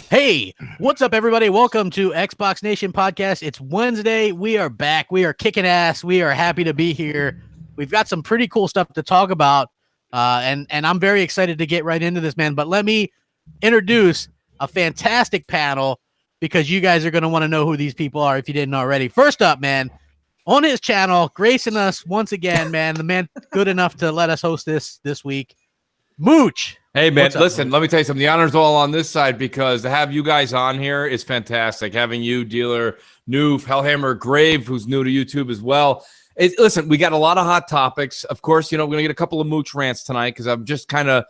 Hey, what's up, everybody? Welcome to Xbox Nation Podcast. It's Wednesday. We are back. We are kicking ass. We are happy to be here. We've got some pretty cool stuff to talk about, and I'm very excited to get right into this, man. But let me introduce a fantastic panel because you guys are going to want to know who these people are if you didn't already. First up, man, on his channel, gracing us once again, man, the man good enough to let us host this week, Mooch. Hey, man, What's up, listen, Mooch? let me tell you something. The honor's all on this side because to have you guys on here is fantastic. Having you, Dealer, Noof, Hellhammer, Grave, who's new to YouTube as well. Listen, we got a lot of hot topics. Of course, we're going to get a couple of Mooch rants tonight because I'm just kind of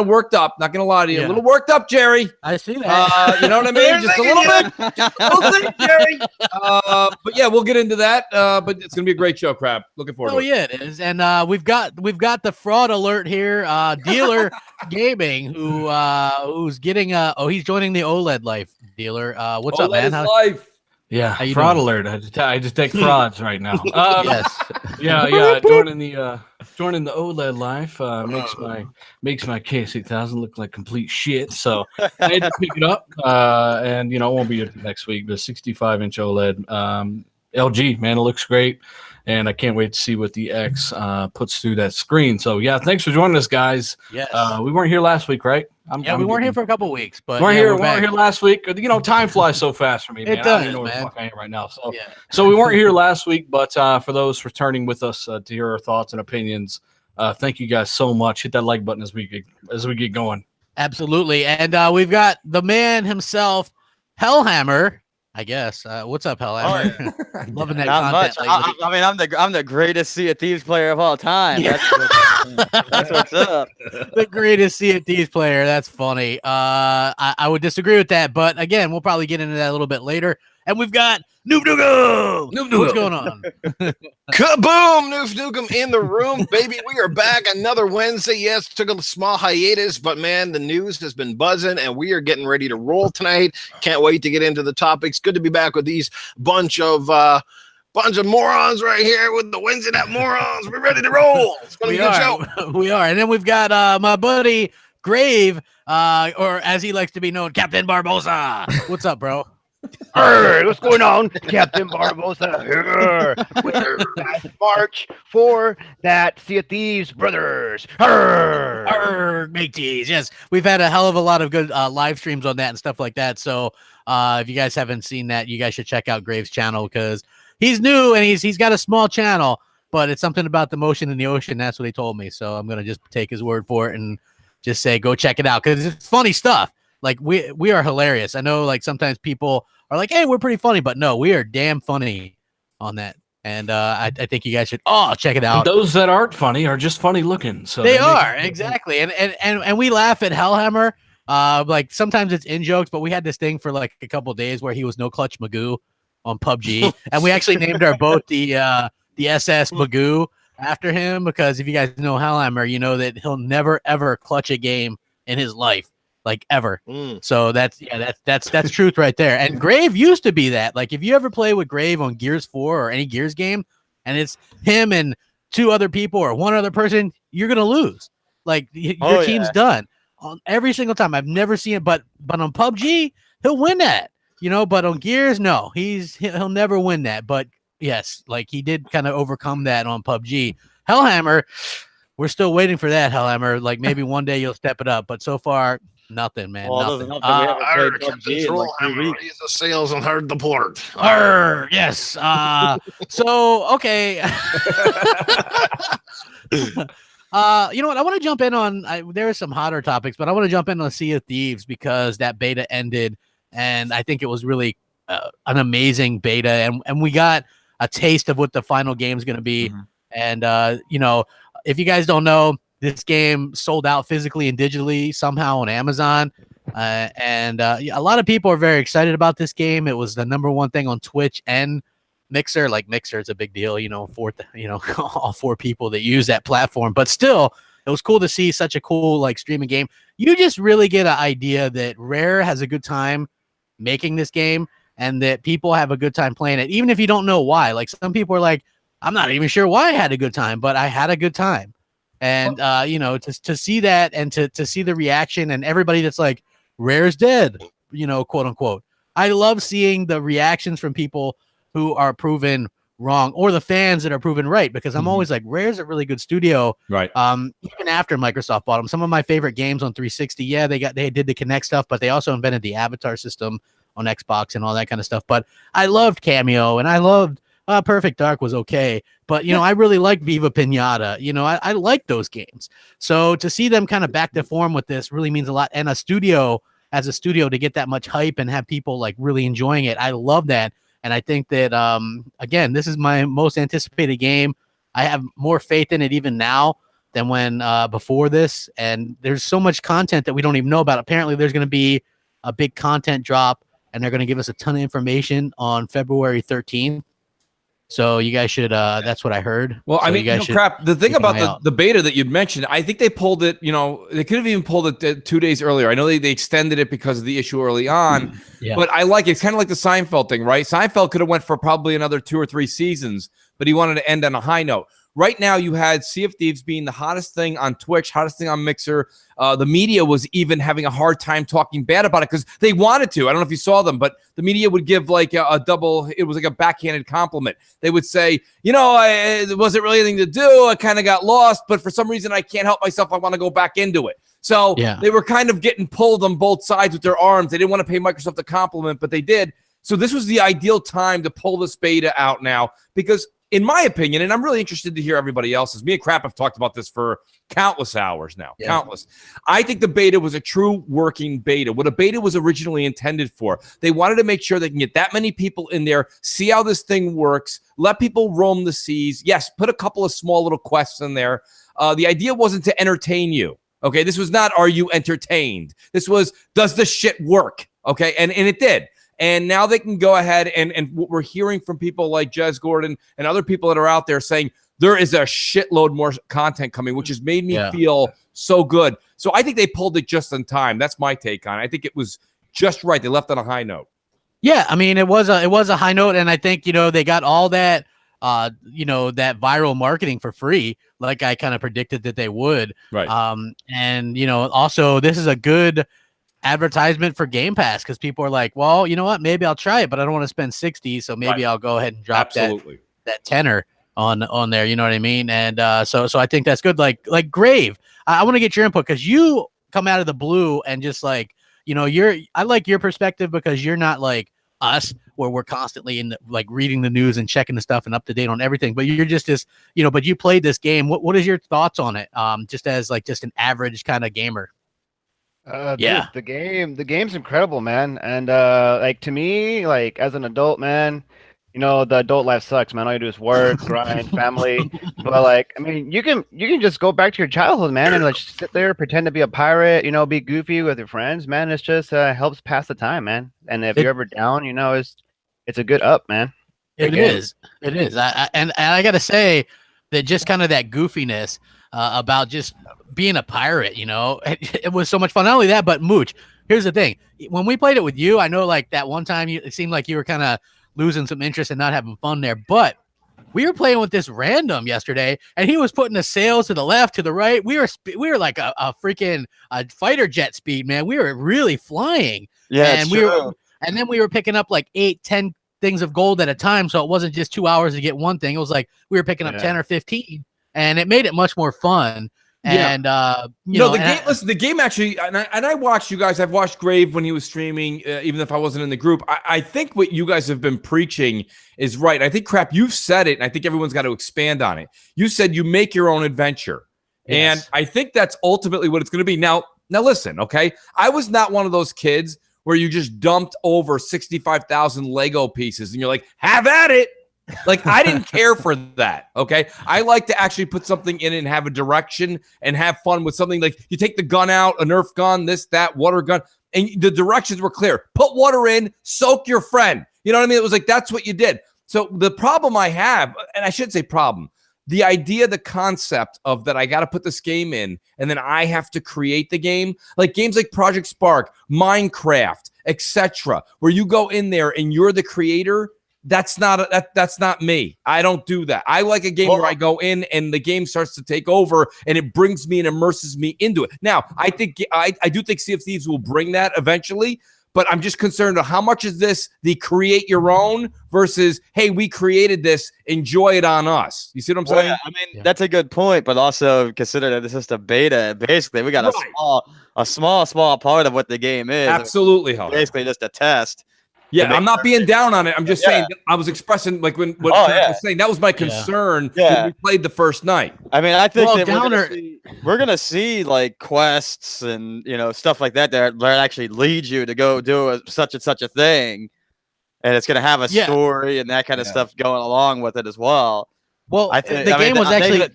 worked up. Not going to lie to you. Yeah. A little worked up, Jerry. I see that. You know what I mean? Just a little bit. Just a little bit, Jerry. But yeah, we'll get into that. But it's going to be a great show, Crap. Looking forward to it. Yeah, it is. And we've got the fraud alert here. Dealer Gaming, who's getting he's joining the OLED life. Dealer, what's up, man? Life. Yeah, How you fraud doing? alert. I just take frauds right now. Yes. Yeah. Joining the OLED life makes my K6000 look like complete shit. So I had to pick it up, and it won't be next week. The 65-inch OLED LG, man, it looks great, and I can't wait to see what the X puts through that screen. So yeah, thanks for joining us, guys. Yes. We weren't here last week, right? We weren't here for a couple weeks, but we weren't we're here last week. Time flies so fast for me, man. It I does, don't even know where the man. fuck I am right now. So, Yeah. so we weren't here last week, but for those returning with us to hear our thoughts and opinions, thank you guys so much. Hit that like button as we get going. Absolutely. And we've got the man himself, Hellhammer. I guess. What's up, Hellhammer? Loving that Not much. content lately. I mean, I'm the greatest Sea of Thieves player of all time. Yeah. That's what's up. The greatest Sea of Thieves player. That's funny. I would disagree with that, but again, we'll probably get into that a little bit later. And we've got Noob Nukem. What's going on? Kaboom! Noof Nukem in the room, baby. We are back another Wednesday. Yes, took a small hiatus, but man, the news has been buzzing, and we are getting ready to roll tonight. Can't wait to get into the topics. Good to be back with these bunch of morons right here with the Wednesday Night Morons. We're ready to roll. It's gonna be a good show. We are. And then we've got my buddy Grave, or as he likes to be known, Captain Barbosa. What's up, bro? Hey, what's going on, Captain Barbosa here with our last march for that Sea of Thieves brothers. Mateys. Yes, we've had a hell of a lot of good live streams on that and stuff like that. So if you guys haven't seen that, you guys should check out Graves' channel because he's new and he's got a small channel, but it's something about the motion in the ocean. That's what he told me. So I'm gonna just take his word for it and just say go check it out because it's funny stuff. Like we are hilarious. I know like sometimes people are like, hey, we're pretty funny, but no, we are damn funny on that. And I think you guys should check it out. Those that aren't funny are just funny looking. So they are exactly. And we laugh at Hellhammer. Like sometimes it's in jokes, but we had this thing for like a couple of days where he was no clutch Magoo on PUBG, and we actually named our boat the SS Magoo after him because if you guys know Hellhammer, you know that he'll never ever clutch a game in his life. Like ever. So that's truth right there. And Grave used to be that. Like if you ever play with Grave on Gears 4 or any Gears game, and it's him and two other people or one other person, you're gonna lose. Like your team's done on every single time. I've never seen it, but on PUBG, he'll win that. But on Gears, no, he'll never win that. But yes, like he did kind of overcome that on PUBG. Hellhammer, we're still waiting for that, Hellhammer. Like maybe one day you'll step it up, but so far. Nothing, man. Nothing. I heard Captain Trollhammer. He's the sales and heard the port. Yes. So okay. You know what? I want to jump in on. There are some hotter topics, but I want to jump in on Sea of Thieves because that beta ended, and I think it was really an amazing beta, and we got a taste of what the final game is going to be. Mm-hmm. And if you guys don't know. This game sold out physically and digitally somehow on Amazon. And a lot of people are very excited about this game. It was the #1 thing on Twitch and Mixer. Like Mixer, it's a big deal, all 4 people that use that platform. But still, it was cool to see such a cool like streaming game. You just really get an idea that Rare has a good time making this game and that people have a good time playing it, even if you don't know why. Like some people are like, I'm not even sure why I had a good time, but I had a good time. And to see that and to see the reaction and everybody that's like, Rare's dead, quote unquote. I love seeing the reactions from people who are proven wrong or the fans that are proven right, because I'm always like, Rare's a really good studio. Right. Even after Microsoft bought them, some of my favorite games on 360, yeah, they did the Kinect stuff, but they also invented the Avatar system on Xbox and all that kind of stuff. But I loved Cameo, and I loved Perfect Dark was okay, but I really like Viva Pinata. I like those games. So to see them kind of back to form with this really means a lot. And a studio to get that much hype and have people like really enjoying it, I love that. And I think that again, this is my most anticipated game. I have more faith in it even now than when before this. And there's so much content that we don't even know about. Apparently, there's going to be a big content drop, and they're going to give us a ton of information on February 13th. So you guys should, that's what I heard. Well, so I mean, crap. The thing about the beta that you'd mentioned, I think they pulled it, they could have even pulled it 2 days earlier. I know they extended it because of the issue early on, but I like it. It's kind of like the Seinfeld thing, right? Seinfeld could have went for probably another 2 or 3 seasons, but he wanted to end on a high note. Right now, you had Sea of Thieves being the hottest thing on Twitch, hottest thing on Mixer. The media was even having a hard time talking bad about it because they wanted to. I don't know if you saw them, but the media would give like a double, it was like a backhanded compliment. They would say, there wasn't really anything to do. I kind of got lost, but for some reason, I can't help myself. I want to go back into it. So they were kind of getting pulled on both sides with their arms. They didn't want to pay Microsoft a compliment, but they did. So this was the ideal time to pull this beta out now because, in my opinion, and I'm really interested to hear everybody else's. Me and Crap have talked about this for countless hours now. Yeah. Countless. I think the beta was a true working beta. What a beta was originally intended for. They wanted to make sure they can get that many people in there, see how this thing works, let people roam the seas. Yes, put a couple of small little quests in there. The idea wasn't to entertain you. Okay, this was not, are you entertained? This was, does this shit work? Okay, and it did. And now they can go ahead and what we're hearing from people like Jez Gordon and other people that are out there saying there is a shitload more content coming, which has made me feel so good. So I think they pulled it just in time. That's my take on it. I think it was just right. They left on a high note. Yeah, I mean, it was a high note, and I think they got all that that viral marketing for free, like I kind of predicted that they would. Right. And also this is a good advertisement for Game Pass because people are like, well, you know what? Maybe I'll try it, but I don't want to spend 60, so maybe I'll go ahead and drop that tenner on there. You know what I mean? And so I think that's good. Like Grave, I want to get your input because you come out of the blue and just like I like your perspective because you're not like us where we're constantly in reading the news and checking the stuff and up to date on everything. But you're just this, but you played this game. What is your thoughts on it? Just as just an average kind of gamer. Dude, the game's incredible, man. And to me, as an adult, man, the adult life sucks, man. All you do is work, grind, family. But I mean, you can just go back to your childhood, man, and sit there, pretend to be a pirate, be goofy with your friends, man. It's just helps pass the time, man. And if you're ever down, it's a good up, man. It is. And I gotta say that just kind of that goofiness about just being a pirate, it was so much fun. Not only that, but Mooch, here's the thing. When we played it with you, I know that one time it seemed like you were kind of losing some interest and not having fun there, but we were playing with this random yesterday and he was putting the sails to the left, to the right. We were like a freaking fighter jet speed, man. We were really flying. Yeah. And then we were picking up 8-10 things of gold at a time. So it wasn't just 2 hours to get one thing. It was like we were picking up 10 or 15 and it made it much more fun. And the game actually, and I watched you guys. I've watched Grave when he was streaming, even if I wasn't in the group. I think what you guys have been preaching is right. I think, Crap, you've said it, and I think everyone's got to expand on it. You said you make your own adventure, and I think that's ultimately what it's going to be. Now listen, okay? I was not one of those kids where you just dumped over 65,000 Lego pieces, and you're like, have at it. I didn't care for that. Okay. I like to actually put something in and have a direction and have fun with something. Like you take the gun out, a Nerf gun, this, that, water gun, and the directions were clear. Put water in, soak your friend. You know what I mean? It was like, that's what you did. So the problem I have, and I shouldn't say problem, the idea, the concept of that I got to put this game in and then I have to create the game, like games like Project Spark, Minecraft, etc., where you go in there and you're the creator. that's not me. I don't do that. I like a game where I go in and the game starts to take over and it brings me and immerses me into it. Now, I think I do think Sea of Thieves will bring that eventually, but I'm just concerned of how much is this the create your own versus, hey, we created this, enjoy it on us. You see what I'm saying? Yeah, I mean, that's a good point, but also consider that this is the beta. Basically, we got a small part of what the game is. Absolutely, Basically just a test. Yeah, I'm not being down on it. I'm just saying I was expressing like what Craig was saying. That was my concern when we played the first night. I mean, I think that we're gonna see like quests and stuff like that that actually lead you to go do such and such a thing, and it's gonna have a story and that kind of stuff going along with it as well. Well, I think the game was actually.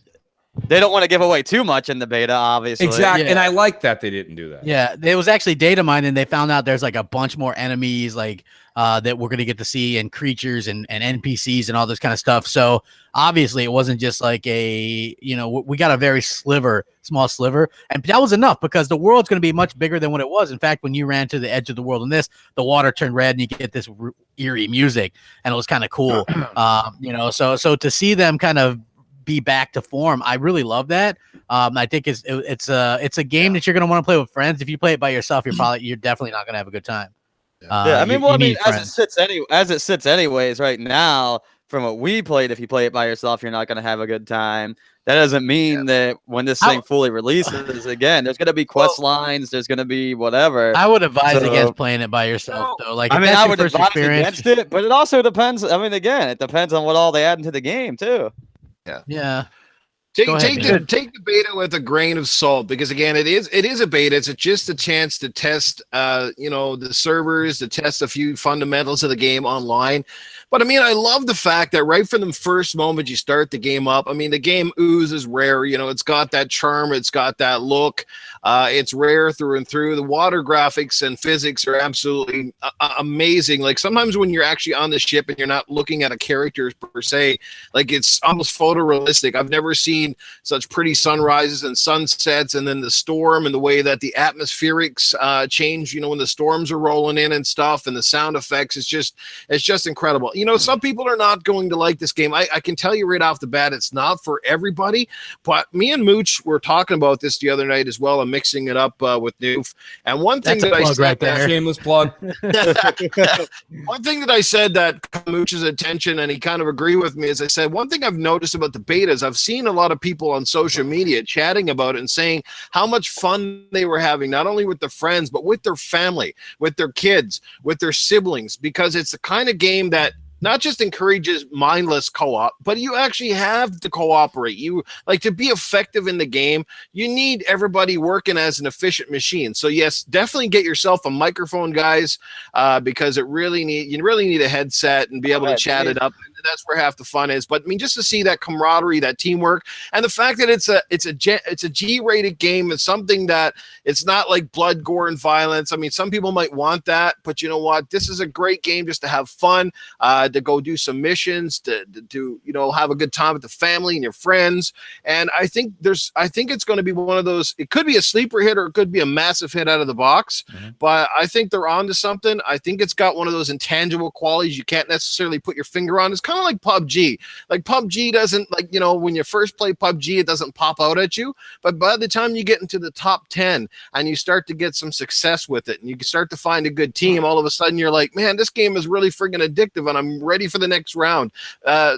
They don't want to give away too much in the beta, obviously. Exactly, and I like that they didn't do that. Yeah, it was actually data mined, and they found out there's like a bunch more enemies like that we're gonna get to see, and creatures and NPCs and all this kind of stuff. So obviously, it wasn't just like we got a very small sliver, and that was enough because the world's gonna be much bigger than what it was. In fact, when you ran to the edge of the world in this, the water turned red, and you get this eerie music, and it was kind of cool. So to see them kind of be back to form, I really love that. I think it's a game that you're gonna want to play with friends. If you play it by yourself, you're definitely not gonna have a good time. I mean, as it sits anyways right now, from what we played, if you play it by yourself, you're not gonna have a good time. That doesn't mean that when this thing fully releases, again, there's gonna be quest lines, there's gonna be whatever. I would advise against playing it by yourself, though. Like, I mean, I would advise against it, but it also depends. I mean, again, it depends on what all they add into the game too. Yeah. Take the beta with a grain of salt, because again, it is a beta. It's just a chance to test the servers, to test a few fundamentals of the game online. But I mean, I love the fact that right from the first moment you start the game up, I mean, the game oozes rare. It's got that charm, it's got that look. It's rare through and through. The water graphics and physics are absolutely amazing. Like sometimes when you're actually on the ship and you're not looking at a character per se, like it's almost photorealistic. I've never seen such pretty sunrises and sunsets, and then the storm and the way that the atmospherics change, when the storms are rolling in and stuff, and the sound effects. It's just incredible. Some people are not going to like this game. I can tell you right off the bat, it's not for everybody. But me and Mooch were talking about this the other night as well. I'm mixing it up with Noof. And one thing that I said, right there. Shameless plug. One thing that I said that caught Mooch's attention, and he kind of agreed with me, is I said, one thing I've noticed about the betas, I've seen a lot of people on social media chatting about it and saying how much fun they were having, not only with their friends, but with their family, with their kids, with their siblings, because it's the kind of game that not just encourages mindless co-op, but you actually have to cooperate. You like to be effective in the game. You need everybody working as an efficient machine. So yes, definitely get yourself a microphone, guys, because you really need a headset and be able to chat it up. That's where half the fun is. But I mean, just to see that camaraderie, that teamwork, and the fact that it's a G-rated game is something that it's not like blood, gore, and violence. I mean, some people might want that, but you know what? This is a great game just to have fun, to go do some missions, to have a good time with the family and your friends. And I think it's going to be one of those. It could be a sleeper hit or it could be a massive hit out of the box. Mm-hmm. But I think they're onto something. I think it's got one of those intangible qualities you can't necessarily put your finger on. It's kind of like PUBG. Like PUBG doesn't, when you first play PUBG, it doesn't pop out at you. But by the time you get into the top 10 and you start to get some success with it and you can start to find a good team, all of a sudden you're like, man, this game is really friggin' addictive and I'm ready for the next round.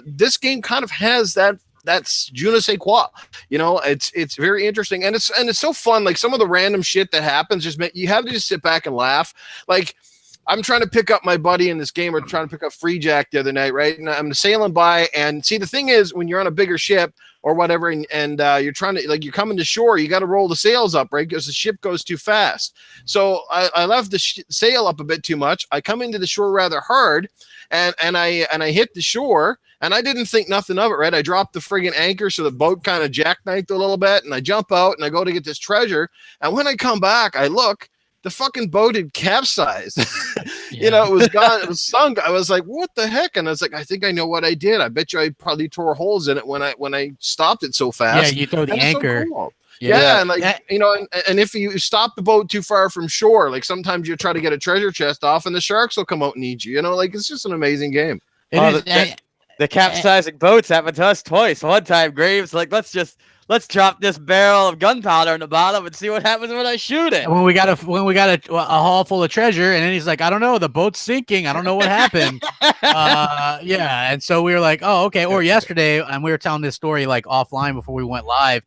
This game kind of has that's je ne sais quoi. It's very interesting, and it's so fun. Like some of the random shit that happens, you have to just sit back and laugh. Like I'm trying to pick up my buddy in this game. We're trying to pick up Free Jack the other night, right? And I'm sailing by, and see, the thing is, when you're on a bigger ship or whatever, and you're trying to, you're coming to shore, you got to roll the sails up, right? Because the ship goes too fast. So I left the sail up a bit too much. I come into the shore rather hard, and I hit the shore, and I didn't think nothing of it, right? I dropped the friggin' anchor, so the boat kind of jackknifed a little bit, and I jump out, and I go to get this treasure, and when I come back, I look, the fucking boat had capsized. It was gone. It was sunk. I was like, what the heck? And I was like, I think I know what I did. I bet you I probably tore holes in it when I stopped it so fast. Yeah, you throw the anchor. So cool. Yeah, and and if you stop the boat too far from shore, like sometimes you try to get a treasure chest off and the sharks will come out and eat you. It's just an amazing game. The capsizing boats happened to us twice. One time, Graves let's drop this barrel of gunpowder in the bottom and see what happens when I shoot it. When we got a haul full of treasure, and then he's like, I don't know, the boat's sinking. I don't know what happened. Yeah, and so we were like, oh, okay. Or yesterday, and we were telling this story like offline before we went live.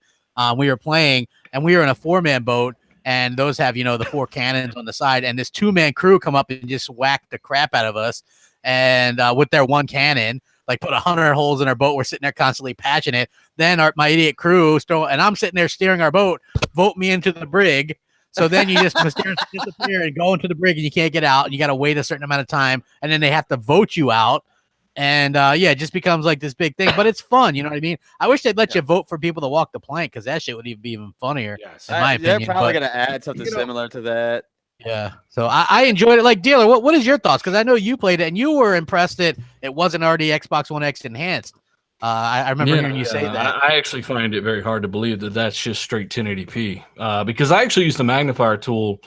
We were playing, and we were in a 4-man boat, and those have the 4 cannons on the side, and this 2-man crew come up and just whack the crap out of us, and with their 1 cannon. Like put 100 holes in our boat. We're sitting there constantly patching it. Then my idiot crew and I'm sitting there steering our boat. Vote me into the brig. So then you just mysteriously disappear and go into the brig, and you can't get out. And you got to wait a certain amount of time, and then they have to vote you out. And it just becomes like this big thing. But it's fun. You know what I mean? I wish they'd let you vote for people to walk the plank, because that shit would be even funnier. Yes. In my opinion. They're probably gonna add something similar to that. Yeah, so I enjoyed it. Like, Dealer, what is your thoughts? Because I know you played it and you were impressed that it wasn't already Xbox One X enhanced. I remember hearing you say that. I actually find it very hard to believe that that's just straight 1080p. Because I actually use the magnifier tool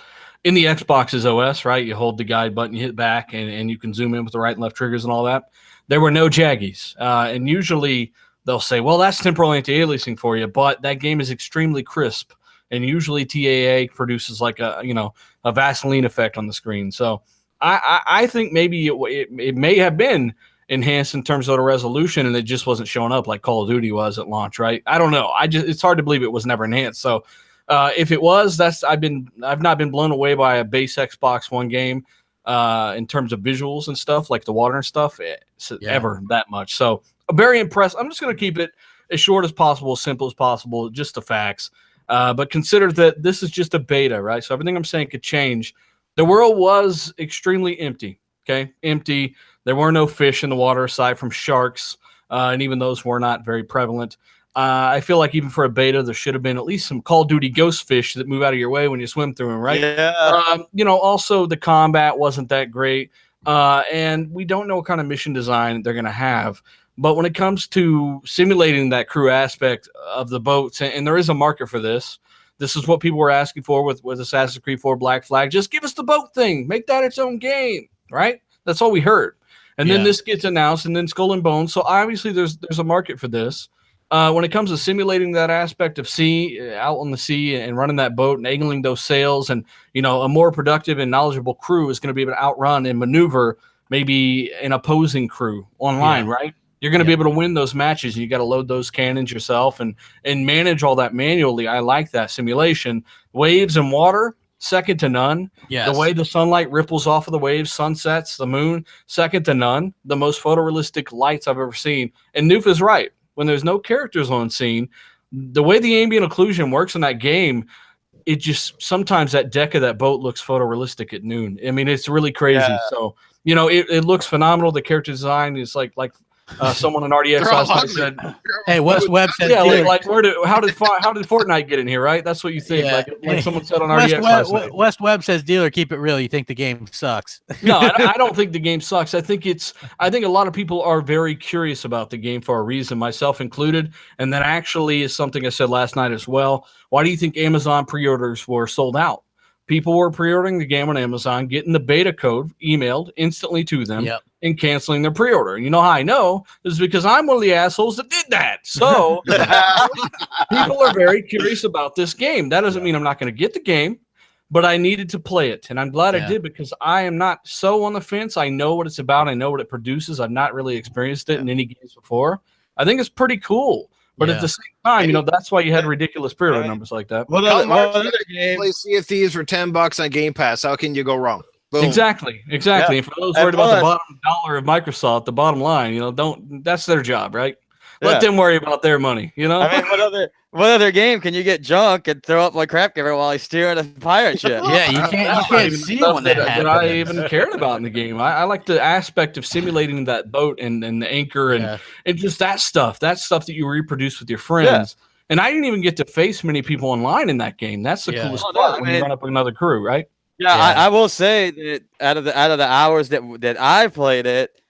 in the Xbox's OS. Right, you hold the guide button, you hit back, and you can zoom in with the right and left triggers and all that. There were no jaggies, and usually they'll say, "Well, that's temporal anti-aliasing for you," but that game is extremely crisp. And usually TAA produces like a Vaseline effect on the screen. So I think maybe it may have been enhanced in terms of the resolution, and it just wasn't showing up like Call of Duty was at launch, right? I don't know. It's hard to believe it was never enhanced. So if it was, I've not been blown away by a base Xbox One game in terms of visuals and stuff, like the water and stuff, ever that much. So very impressed. I'm just going to keep it as short as possible, as simple as possible, just the facts. But consider that this is just a beta, right? So everything I'm saying could change. The world was extremely empty, okay? Empty. There were no fish in the water aside from sharks, and even those were not very prevalent. I feel like even for a beta, there should have been at least some Call of Duty ghost fish that move out of your way when you swim through them, right? Yeah. Also the combat wasn't that great, and we don't know what kind of mission design they're going to have. But when it comes to simulating that crew aspect of the boats, and there is a market for this, this is what people were asking for with Assassin's Creed 4 Black Flag. Just give us the boat thing. Make that its own game, right? That's all we heard. And then this gets announced, and then Skull and Bones. So obviously there's a market for this. When it comes to simulating that aspect of sea, out on the sea and running that boat and angling those sails, and a more productive and knowledgeable crew is going to be able to outrun and maneuver maybe an opposing crew online, right? You're going to be able to win those matches, and you got to load those cannons yourself and manage all that manually. I like that simulation. Waves and water, second to none. Yes. The way the sunlight ripples off of the waves, sunsets, the moon, second to none. The most photorealistic lights I've ever seen. And Noof is right. When there's no characters on scene, the way the ambient occlusion works in that game, it just sometimes that deck of that boat looks photorealistic at noon. I mean, it's really crazy. Yeah. So, it looks phenomenal. The character design is like someone in RDX last night said, "Hey, West Webb said, yeah, like how did Fortnite get in here, right? That's what you think, like someone said on RDX last night." West Webb says, "Dealer, keep it real. You think the game sucks?" No, I don't think the game sucks. I think a lot of people are very curious about the game for a reason, myself included, and that actually is something I said last night as well. Why do you think Amazon pre-orders were sold out? People were pre-ordering the game on Amazon, getting the beta code emailed instantly to them, and canceling their pre-order. And you know how I know? This is because I'm one of the assholes that did that. So people are very curious about this game. That doesn't mean I'm not going to get the game, but I needed to play it. And I'm glad I did, because I am not so on the fence. I know what it's about. I know what it produces. I've not really experienced it in any games before. I think it's pretty cool. But at the same time, that's why you had ridiculous pre-order numbers like that. What other game? Play Sea of Thieves for $10 on Game Pass. How can you go wrong? Boom. Exactly. Yeah. And for those worried about the bottom dollar of Microsoft, the bottom line, that's their job, right? Let them worry about their money, I mean, what other game can you get drunk and throw up like CrapGamer while he's steering a pirate ship? Yeah, you can't see when that happens. I even cared about in the game. I like the aspect of simulating that boat and the anchor and just that stuff that you reproduce with your friends. Yeah. And I didn't even get to face many people online in that game. That's the coolest part when you run up another crew, right? Yeah, I will say that out of the hours that I played it,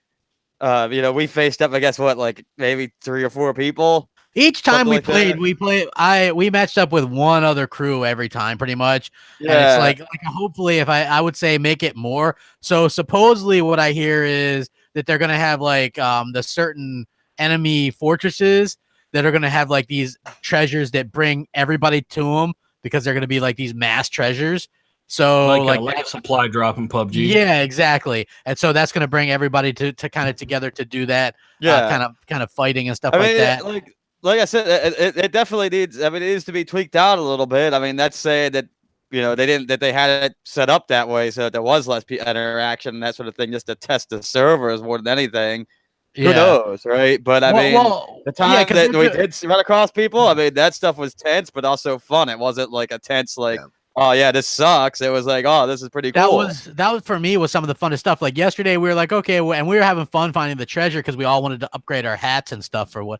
we faced up, I guess, like maybe 3 or 4 people. Each time we we matched up with one other crew every time, pretty much. Yeah. And it's like hopefully, if I would say make it more. So supposedly what I hear is that they're gonna have like the certain enemy fortresses that are gonna have like these treasures that bring everybody to them because they're gonna be like these mass treasures. So like a supply drop in PUBG. Yeah, exactly. And so that's gonna bring everybody to kind of together to do that. Yeah, kind of fighting and stuff I like mean, that. Like I said, it definitely needs. I mean, it needs to be tweaked out a little bit. I mean, that's saying that they had it set up that way so that there was less interaction and that sort of thing, just to test the servers more than anything. Who knows, right? But I mean, the time that we did run across people, I mean, that stuff was tense, but also fun. It wasn't like a tense oh yeah, this sucks. It was like, oh, this is pretty cool. That was for me was some of the funnest stuff. Like yesterday, we were like, okay, and we were having fun finding the treasure because we all wanted to upgrade our hats and stuff for what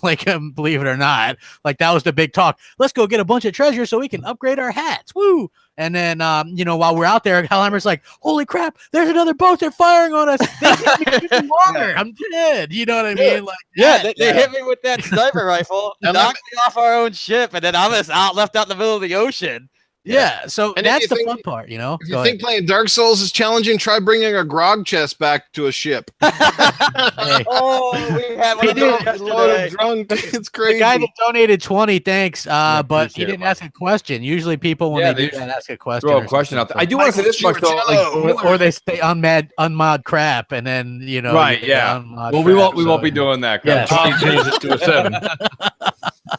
like believe it or not, like that was the big talk. Let's go get a bunch of treasure so we can upgrade our hats. Woo! And then while we're out there, Hellhammer's like, holy crap, there's another boat. They're firing on us. They hit me with water. I'm dead. You know what I mean? Like they hit me with that sniper rifle, knocked me off our own ship, and then I was left out in the middle of the ocean. Yeah, so and that's the fun part, If you think playing Dark Souls is challenging, try bringing a grog chest back to a ship. Oh, we had one of those drunk. It's crazy. The guy that donated 20, thanks, but he didn't ask a question. Usually people, when they do that, ask a question. Throw a question out there. I do want to say this much, though. Or they say unmod crap, and then, Right, yeah. Well, we won't be doing that. Yeah, change it to a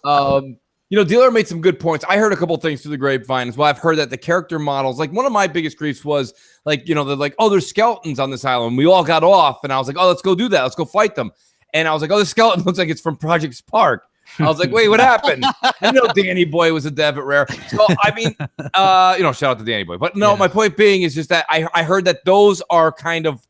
7. Dealer made some good points. I heard a couple things through the grapevine as well. I've heard that the character models, like one of my biggest griefs was like, they're like, oh, there's skeletons on this island. We all got off, and I was like, oh, let's go do that. Let's go fight them. And I was like, oh, the skeleton looks like it's from Project Spark. I was like, wait, what happened? I know Danny Boy was a dev at Rare. So, I mean, shout out to Danny Boy. But no, my point being is just that I heard that those are kind of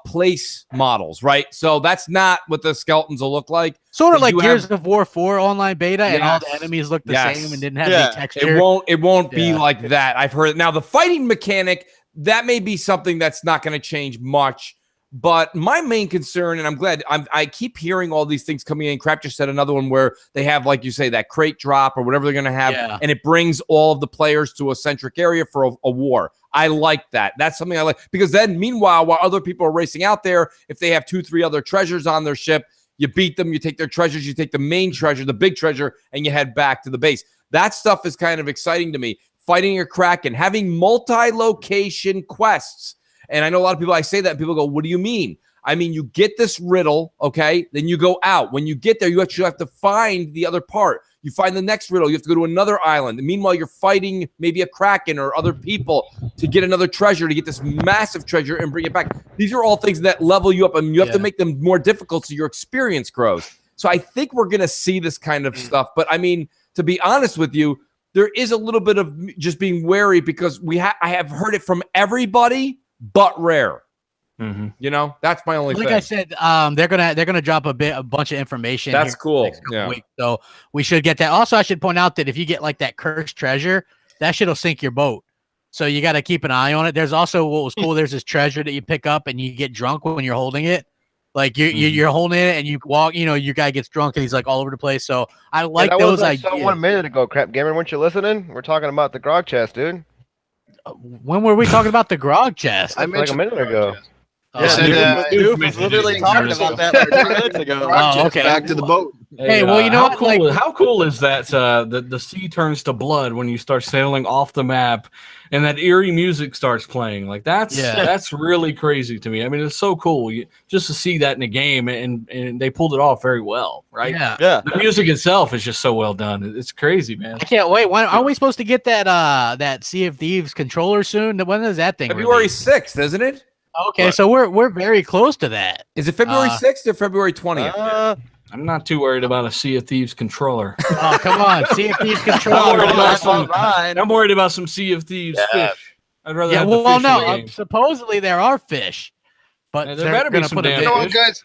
place models, right? So that's not what the skeletons will look like. Sort of like Gears of War 4 online beta, and all the enemies look the same and didn't have any texture. It won't be like that. I've heard it. Now the fighting mechanic, that may be something that's not going to change much. But my main concern, and I'm glad I keep hearing all these things coming in. Crap just said another one where they have, like you say, that crate drop or whatever they're going to have, and it brings all of the players to a centric area for a war. I like that. That's something I like, because then meanwhile, while other people are racing out there, if they have 2-3 other treasures on their ship, you beat them, you take their treasures, you take the main treasure, the big treasure, and you head back to the base. That stuff is kind of exciting to me. Fighting a Kraken, having multi-location quests. And I know a lot of people, I say that, and people go, what do you mean? I mean, you get this riddle, okay? Then you go out. When you get there, you actually have to find the other part. You find the next riddle. You have to go to another island. And meanwhile, you're fighting maybe a Kraken or other people to get another treasure, to get this massive treasure and bring it back. These are all things that level you up, and you have to make them more difficult so your experience grows. So I think we're going to see this kind of stuff. But, I mean, to be honest with you, there is a little bit of just being wary, because I have heard it from everybody but Rare. Mm-hmm. That's my only thing. I said, they're gonna drop a bunch of information. That's cool. Weeks, so we should get that. Also, I should point out that if you get like that cursed treasure, that shit'll sink your boat. So you got to keep an eye on it. There's also what was cool. There's this treasure that you pick up and you get drunk when you're holding it. Like you're holding it and you walk. Your guy gets drunk and he's like all over the place. So I like those ideas. So 1 minute ago, CrapGamer, weren't you listening? We're talking about the grog chest, dude. When were we talking about the grog chest? I mentioned like a minute ago. Doof was literally talking about that like 2 minutes ago. Oh, okay. Back to the boat. Hey, well, how cool is that? The sea turns to blood when you start sailing off the map, and that eerie music starts playing. Like that's really crazy to me. I mean, it's so cool just to see that in a game, and they pulled it off very well, right? Yeah. The music itself is just so well done. It's crazy, man. I can't wait. When aren't we supposed to get that Sea of Thieves controller soon? When is that thing? February 6th, isn't it? Okay, so we're very close to that. Is it February 6th or February 20th? I'm not too worried about a Sea of Thieves controller. Oh, come on. Sea of Thieves controller. I'm worried about some Sea of Thieves fish. I'd rather have the fish in the game. Supposedly there are fish, but there better be some damn fish. Guys.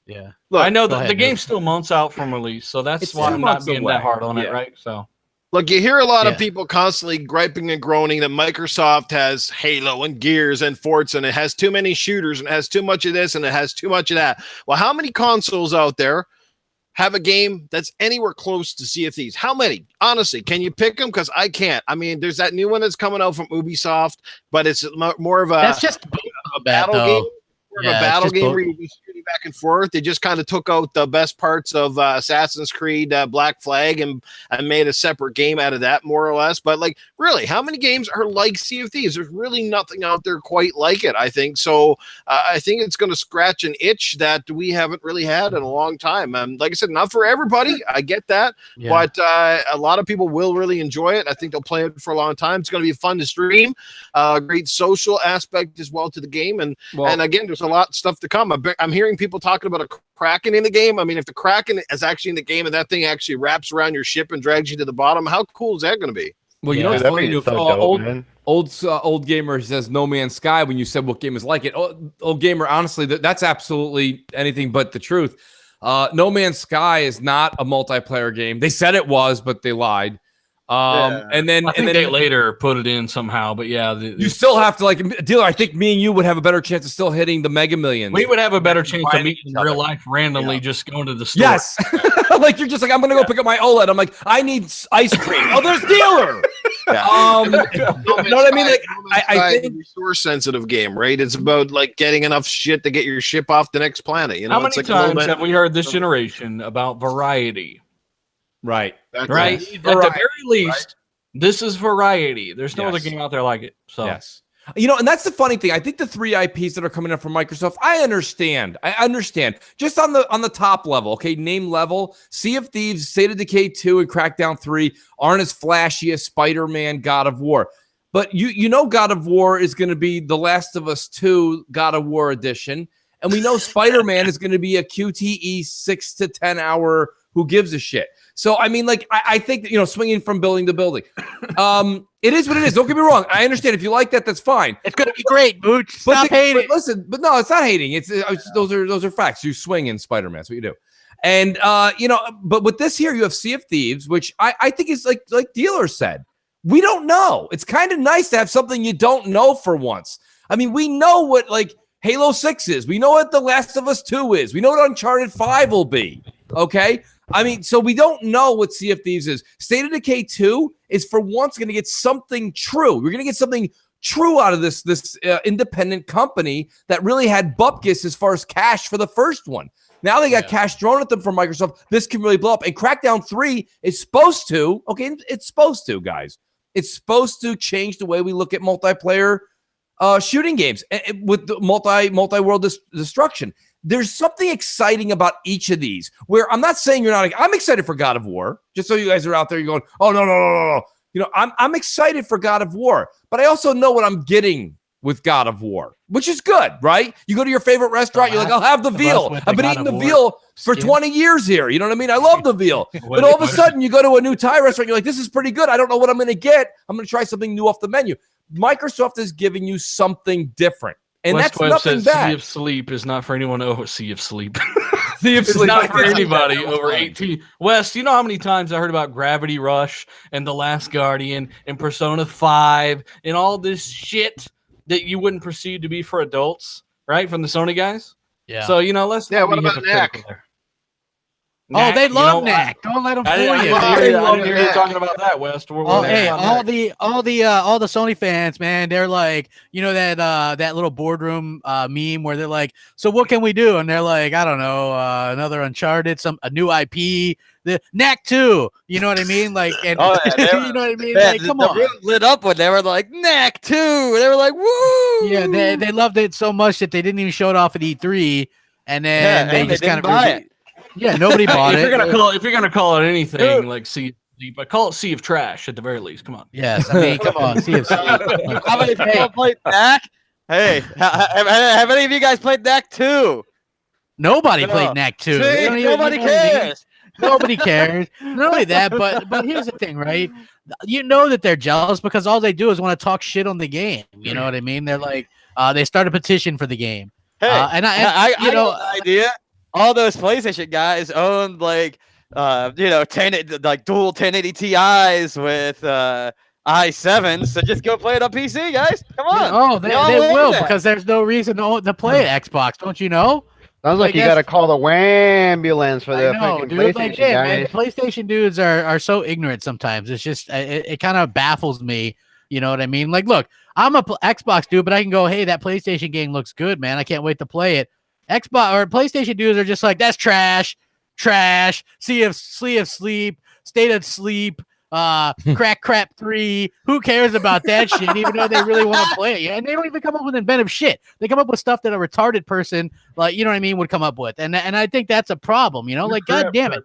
Yeah. Look, I know the game's still months out from release, so that's why I'm not being that hard on it, right? So. Look, you hear a lot of people constantly griping and groaning that Microsoft has Halo and Gears and Forza, and it has too many shooters, and it has too much of this, and it has too much of that. Well, how many consoles out there have a game that's anywhere close to Sea of Thieves? How many? Honestly, can you pick them? Because I can't. I mean, there's that new one that's coming out from Ubisoft, but it's more of a... That's just a battle game. of a battle game where you're just shooting back and forth. They just kind of took out the best parts of Assassin's Creed Black Flag and made a separate game out of that, more or less. But like, really, how many games are like Sea of Thieves? There's really nothing out there quite like it, I think. So I think it's going to scratch an itch that we haven't really had in a long time. Like I said, not for everybody. I get that. Yeah. But a lot of people will really enjoy it. I think they'll play it for a long time. It's going to be fun to stream. Great social aspect as well to the game. And again, there's a lot of stuff to come. I'm hearing people talking about a Kraken in the game. I mean, if the Kraken is actually in the game and that thing actually wraps around your ship and drags you to the bottom, how cool is that going to be? Well, you know, it's funny. Old Gamer says No Man's Sky when you said what game is like it. Old Gamer, honestly, that's absolutely anything but the truth. No Man's Sky is not a multiplayer game. They said it was, but they lied. And then they later put it in somehow, but yeah, you still have to like Dealer. I think me and you would have a better chance of still hitting the Mega Millions. We would have a better chance of meeting in real life randomly, just going to the store. Yes, like you're just like I'm gonna go pick up my OLED. I'm like I need ice cream. Oh, there's Dealer. You know what I mean? Like I think resource sensitive game, right? It's about like getting enough shit to get your ship off the next planet. You know, how many times have we heard this generation about variety? Right. Right. At the very least, this is variety. There's no other game out there like it. So yes. You know, and that's the funny thing. I think the 3 IPs that are coming up from Microsoft, I understand. Just on the top level, okay, name level, Sea of Thieves, State of Decay 2, and Crackdown 3 aren't as flashy as Spider-Man, God of War. But you know God of War is going to be The Last of Us 2 God of War edition. And we know Spider-Man is going to be a QTE 6 to 10 hour who gives a shit. So, I mean, like, I think that, you know, swinging from building to building. It is what it is. Don't get me wrong. I understand. If you like that, that's fine. It's going to be great, Mooch. Stop hating. But listen, but no, it's not hating. It's those are facts. You swing in Spider-Man. That's what you do. And, you know, but with this here, you have Sea of Thieves, which I think is like Dealer said. We don't know. It's kind of nice to have something you don't know for once. I mean, we know what, like, Halo 6 is. We know what The Last of Us 2 is. We know what Uncharted 5 will be. Okay? I mean, so we don't know what Sea of Thieves is. State of Decay 2 is for once going to get something true. We're going to get something true out of this independent company that really had bupkis as far as cash for the first one. Now they got cash thrown at them from Microsoft. This can really blow up. And Crackdown 3 is supposed to, okay, it's supposed to, guys. It's supposed to change the way we look at multiplayer shooting games with the multi-world destruction. There's something exciting about each of these where I'm not saying you're not. I'm excited for God of War. Just so you guys are out there, you're going, oh, no. You know, I'm excited for God of War, but I also know what I'm getting with God of War, which is good, right? You go to your favorite restaurant, you're like, I'll have the veal. I've been eating the veal for 20 years here. You know what I mean? I love the veal. But all of a sudden, you go to a new Thai restaurant, you're like, this is pretty good. I don't know what I'm going to get. I'm going to try something new off the menu. Microsoft is giving you something different. And West that's nothing bad. Sea of Sleep is not for anyone over Sea of Sleep. Sea of Sleep. It's not for anybody over 18. Wes, you know how many times I heard about Gravity Rush and The Last Guardian and Persona 5 and all this shit that you wouldn't perceive to be for adults, right? From the Sony guys? Yeah. So, you know, let's what about Knack? Oh, they love Knack. Don't let them fool you. I didn't hear you talking about that, West. All the Sony fans, man, they're like, you know, that little boardroom meme where they're like, so what can we do? And they're like, I don't know, another Uncharted, a new IP, the Knack 2. You know what I mean? Like, and you know what I mean? Like, come on. The room lit up when they were like Knack 2. They were like, woo! Yeah, they loved it so much that they didn't even show it off at E3, and then they just kind of buy it. Yeah, nobody bought it. If you're gonna call it anything like Sea of Sleep, but call it Sea of Trash at the very least. Come on. Yes, I mean, come on, Sea of Sleep. How many people played Knack? Hey, have any of you guys played Knack 2? Nobody played Knack 2. See, nobody cares. Nobody cares. Not only that, but here's the thing, right? You know that they're jealous because all they do is want to talk shit on the game. You know what I mean? They're like, they start a petition for the game. Hey, I you know, got an idea. All those PlayStation guys owned like you know, dual 1080 Ti's with i7s, so just go play it on PC, guys. Come on. Oh, they will because there's no reason to play at Xbox, don't you know? Sounds like you got to call the ambulance for the freaking PlayStation guys. Man, PlayStation dudes are so ignorant sometimes. It's just it kind of baffles me You know what I mean? Like, look, I'm a Xbox dude, but I can go, hey, that PlayStation game looks good, man. I can't wait to play it. Xbox or PlayStation dudes are just like, that's trash, Sea of Sleep, State of Sleep, Crap 3. Who cares about that shit? Even though they really want to play it, yeah. And they don't even come up with inventive shit. They come up with stuff that a retarded person, like, you know what I mean, would come up with. And I think that's a problem. You know, like, god damn it.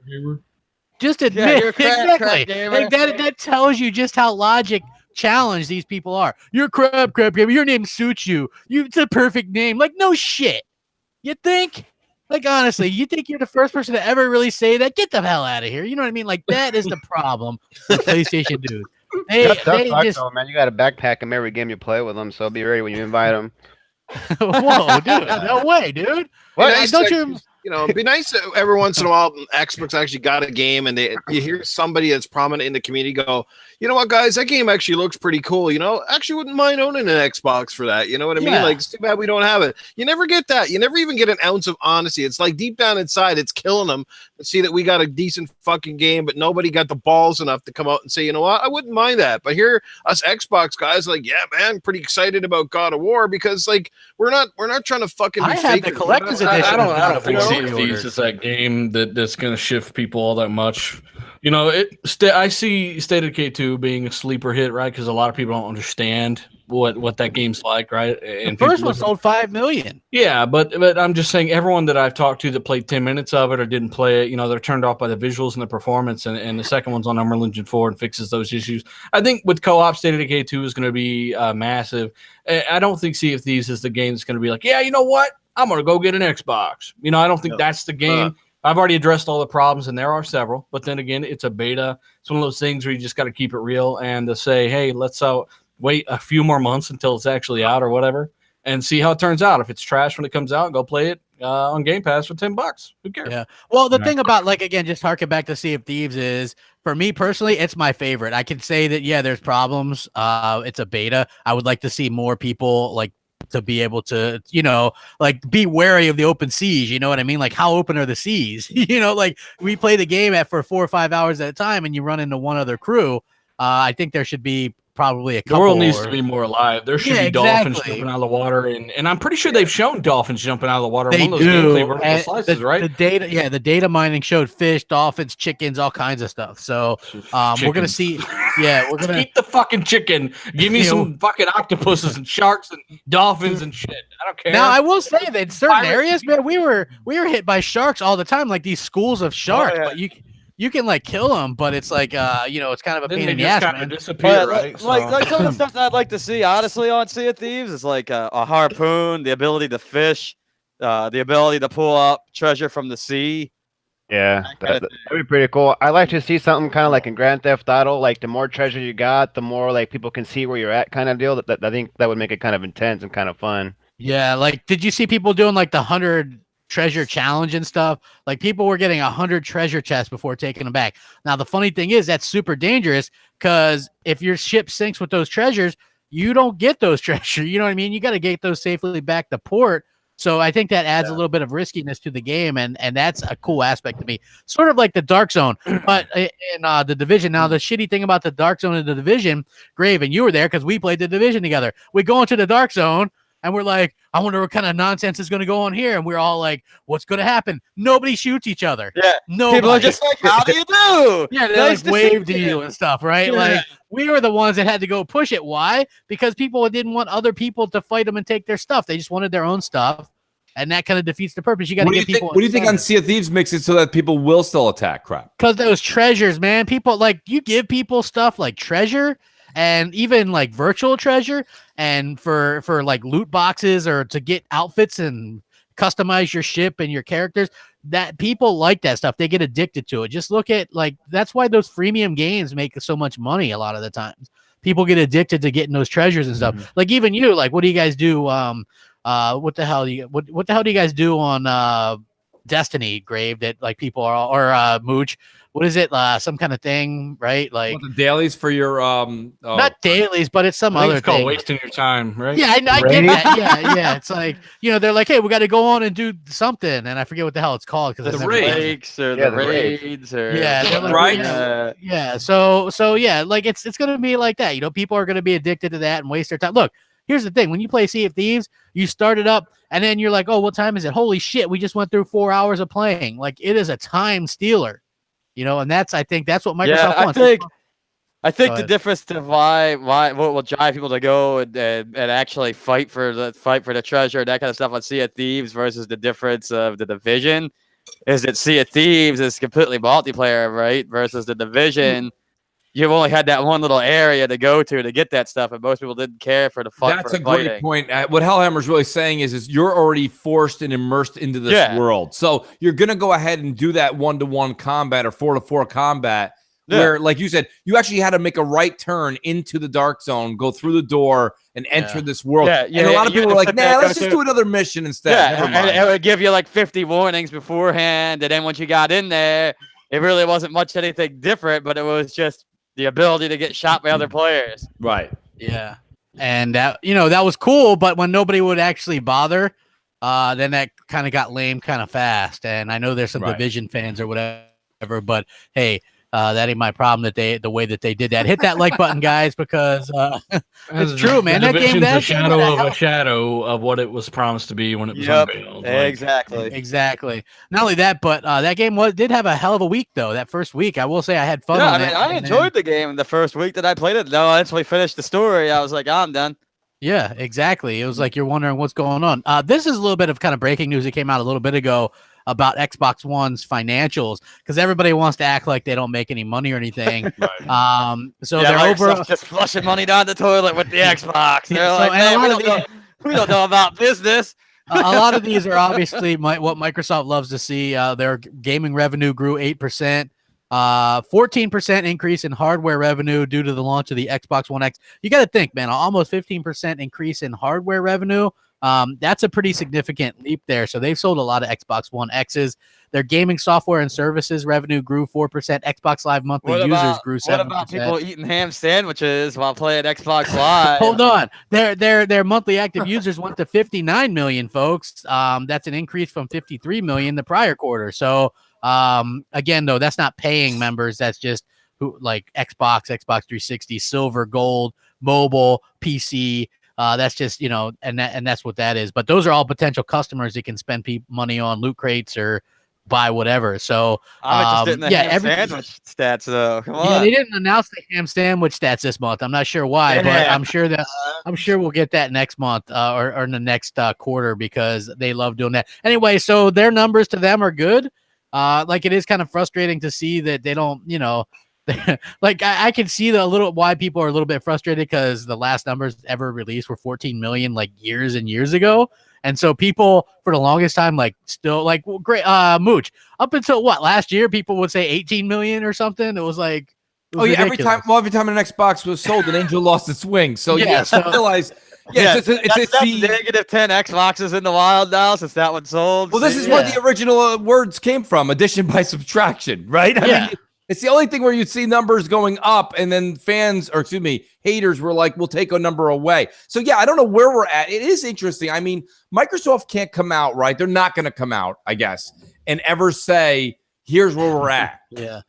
Just admit exactly. Like that tells you just how logic challenged these people are. You're crap gamer. Your name suits you. It's a perfect name. Like, no shit. You think? Like, honestly, you think you're the first person to ever really say that? Get the hell out of here. You know what I mean? Like, that is the problem with PlayStation dudes. They just though, man. You got to backpack them every game you play with them, so be ready when you invite them. Whoa, dude! No way, dude. What? Don't you? You know, it'd be nice that every once in a while Xbox actually got a game and you hear somebody that's prominent in the community go, you know what, guys, that game actually looks pretty cool. You know, actually wouldn't mind owning an Xbox for that. You know what I mean? Like, it's too bad we don't have it. You never get that. You never even get an ounce of honesty. It's like deep down inside, it's killing them to see that we got a decent fucking game, but nobody got the balls enough to come out and say, you know what, I wouldn't mind that. But here, us Xbox guys, like, yeah, man, pretty excited about God of War because, like, we're not trying to fucking. I have the collector's edition. I don't think Sea of Thieves is that game that's going to shift people all that much. You know, I see State of Decay 2 being a sleeper hit, right? Because a lot of people don't understand what that game's like, right? And the first one sold 5 million. Yeah, but I'm just saying, everyone that I've talked to that played 10 minutes of it or didn't play it, you know, they're turned off by the visuals and the performance. And the second one's on Unreal Engine 4 and fixes those issues. I think with co-op, State of Decay 2 is going to be massive. I don't think Sea of Thieves is the game that's going to be like, yeah, you know what? I'm going to go get an Xbox. You know, I don't think that's the game. I've already addressed all the problems, and there are several. But then again, it's a beta. It's one of those things where you just got to keep it real and to say, hey, let's wait a few more months until it's actually out or whatever and see how it turns out. If it's trash when it comes out, go play it on Game Pass for $10. Who cares? Yeah. Well, the thing about, like, again, just harken back to Sea of Thieves is, for me personally, it's my favorite. I can say that, yeah, there's problems. It's a beta. I would like to see more people, like, to be able to, you know, like, be wary of the open seas. You know what I mean? Like, how open are the seas? You know, like, we play the game for 4 or 5 hours at a time and you run into one other crew. I think there should be probably a couple. The world needs to be more alive. There should be dolphins jumping out of the water, and I'm pretty sure they've shown dolphins jumping out of the water. They one of those gameplay vertical slices, right? The data mining showed fish, dolphins, chickens, all kinds of stuff. So we're gonna see. Yeah, we're gonna eat the fucking chicken. Give me some fucking octopuses and sharks and dolphins and shit. I don't care. Now I will say that in certain areas, man, we were hit by sharks all the time, like these schools of sharks. But you can, like, kill them, but it's like, you know, it's kind of a pain in the ass, man. Disappear, right? Like some of the stuff that I'd like to see, honestly, on Sea of Thieves is like a harpoon, the ability to fish, the ability to pull up treasure from the sea. Yeah, that'd be pretty cool. I like to see something kind of like in Grand Theft Auto, like the more treasure you got, the more, like, people can see where you're at, kind of deal. That I think that would make it kind of intense and kind of fun. Yeah, like, did you see people doing, like, the 100 treasure challenge and stuff? Like, people were getting 100 treasure chests before taking them back. Now, the funny thing is that's super dangerous, because if your ship sinks with those treasures, you don't get those treasure. You know what I mean? You got to get those safely back to port. So I think that adds a little bit of riskiness to the game, and that's a cool aspect to me. Sort of like the Dark Zone, but in the Division. Now, the shitty thing about the Dark Zone and the Division, Grave, and you were there because we played the Division together. We go into the Dark Zone, and we're like, I wonder what kind of nonsense is going to go on here. And we're all like, what's going to happen? Nobody shoots each other. Yeah. Nobody. People are just like, how do you do? Yeah, they like wave to you and stuff, right? Yeah. Like, we were the ones that had to go push it. Why? Because people didn't want other people to fight them and take their stuff. They just wanted their own stuff. And that kind of defeats the purpose. You got to get people. What do you think on Sea of Thieves makes it so that people will still attack crap? Because those treasures, man. People, like, you give people stuff like treasure, and even like virtual treasure, and for like loot boxes or to get outfits and customize your ship and your characters, that people like that stuff. They get addicted to it. Just look at, like, that's why those freemium games make so much money a lot of the times. People get addicted to getting those treasures and stuff. Like, even you, like, what do you guys do? What the hell do you guys do on Destiny, Grave, that, like, people are, or Mooch, what is it? Some kind of thing, right? Like the dailies for your not dailies, but it's some other it's called thing. wasting your time, right? Yeah, I get that. Yeah. It's like, they're like, hey, we got to go on and do something, and I forget what the hell it's called because The raids. breaks or the raids or yeah. So yeah, like it's gonna be like that. People are gonna be addicted to that and waste their time. Look, here's the thing: when you play Sea of Thieves, you start it up, and then you're like, oh, what time is it? Holy shit, we just went through 4 hours of playing. Like it is a time stealer, and I think that's what Microsoft wants. I think the difference to why what will drive people to go and actually fight for the treasure, that kind of stuff on Sea of Thieves versus the difference of the Division is that Sea of Thieves is completely multiplayer, right? Versus the Division, you've only had that one little area to go to get that stuff, and most people didn't care for the fun. That's a great point. What Hellhammer's really saying is you're already forced and immersed into this world, so you're gonna go ahead and do that 1-to-1 combat or 4-to-4 combat. Where, like you said, you actually had to make a right turn into the dark zone, go through the door, and enter this world. And a lot of people were like, nah, let's just do another mission instead. Yeah, and it would give you like 50 warnings beforehand, and then once you got in there, it really wasn't much anything different, but it was just the ability to get shot by other players. Right. Yeah. And that was cool, but when nobody would actually bother, then that kind of got lame kind of fast. And I know there's some Division fans or whatever, but hey, that ain't my problem the way that they did that. Hit that like button, guys, because it's true, man. That game, a shadow of what it was promised to be when it was unveiled. Exactly. Not only that, but that game did have a hell of a week, though. That first week, I will say I had fun. I enjoyed the game the first week that I played it. No, once we finished the story, I was like, I'm done. Yeah, exactly. It was like you're wondering what's going on. This is a little bit of kind of breaking news that came out a little bit ago about Xbox One's financials, because everybody wants to act like they don't make any money or anything. So they're over just flushing money down the toilet with the Xbox. They're like, man, we don't know about business. A lot of these are obviously what Microsoft loves to see. Their gaming revenue grew 8%. 14% increase in hardware revenue due to the launch of the Xbox One X. You got to think, man, almost 15% increase in hardware revenue. That's a pretty significant leap there. So they've sold a lot of Xbox One X's. Their gaming software and services revenue grew 4%. Xbox Live monthly users grew 7%. What about people eating ham sandwiches while playing Xbox Live? Hold on. Their monthly active users went to 59 million, folks. That's an increase from 53 million the prior quarter. So again, though, that's not paying members. That's just like Xbox 360, Silver, Gold, Mobile, PC. That's just, and that's what that is. But those are all potential customers that can spend money on loot crates or buy whatever. So I'm interested in the ham sandwich stats, though. Come on. Yeah, they didn't announce the ham sandwich stats this month. I'm not sure why, but I'm sure we'll get that next month or in the next quarter, because they love doing that. Anyway, so their numbers to them are good. Like, it is kind of frustrating to see that they don't, like I can see why people are a little bit frustrated, because the last numbers ever released were 14 million like years and years ago. And so people for the longest time, like, still like, well, great, Mooch, up until last year, people would say 18 million or something. It was like, ridiculous. every time an Xbox was sold, an angel lost its wings. So realize. That's negative 10 Xboxes in the wild now since that one sold. Well, this is where the original words came from: addition by subtraction, right? I mean, it's the only thing where you'd see numbers going up, and then haters were like, we'll take a number away. So, I don't know where we're at. It is interesting. I mean, Microsoft can't come out, right? They're not going to come out, I guess, and ever say, here's where we're at.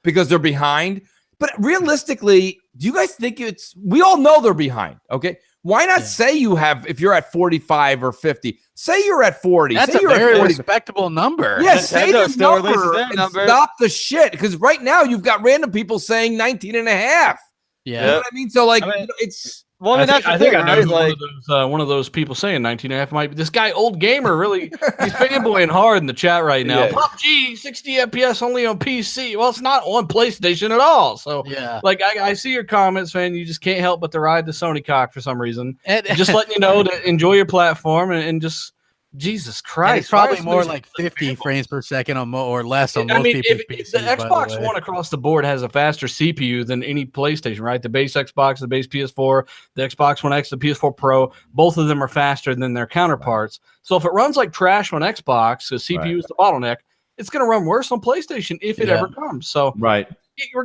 Because they're behind. But realistically, do you guys think we all know they're behind, okay? Why not say if you're at 45 or 50, say you're at 40. That's a very respectable number. Yes, say the number and stop the shit. Because right now you've got random people saying 19 and a half. Yeah. You know what I mean? So, it's... Well, I think I know one of those people saying 19 and a half might be this guy, Old Gamer, really, he's fanboying hard in the chat right now. PUBG, 60 FPS only on PC. Well, it's not on PlayStation at all. So, I see your comments, man. You just can't help but to ride the Sony cock for some reason. And just letting you know to enjoy your platform and just, Jesus Christ. It's probably more like 50 frames per second or less on most people's PCs. The Xbox One across the board has a faster CPU than any PlayStation, right? The base Xbox, the base PS4, the Xbox One X, the PS4 Pro, both of them are faster than their counterparts. So if it runs like trash on Xbox, the CPU is the bottleneck, it's going to run worse on PlayStation if it ever comes. So right,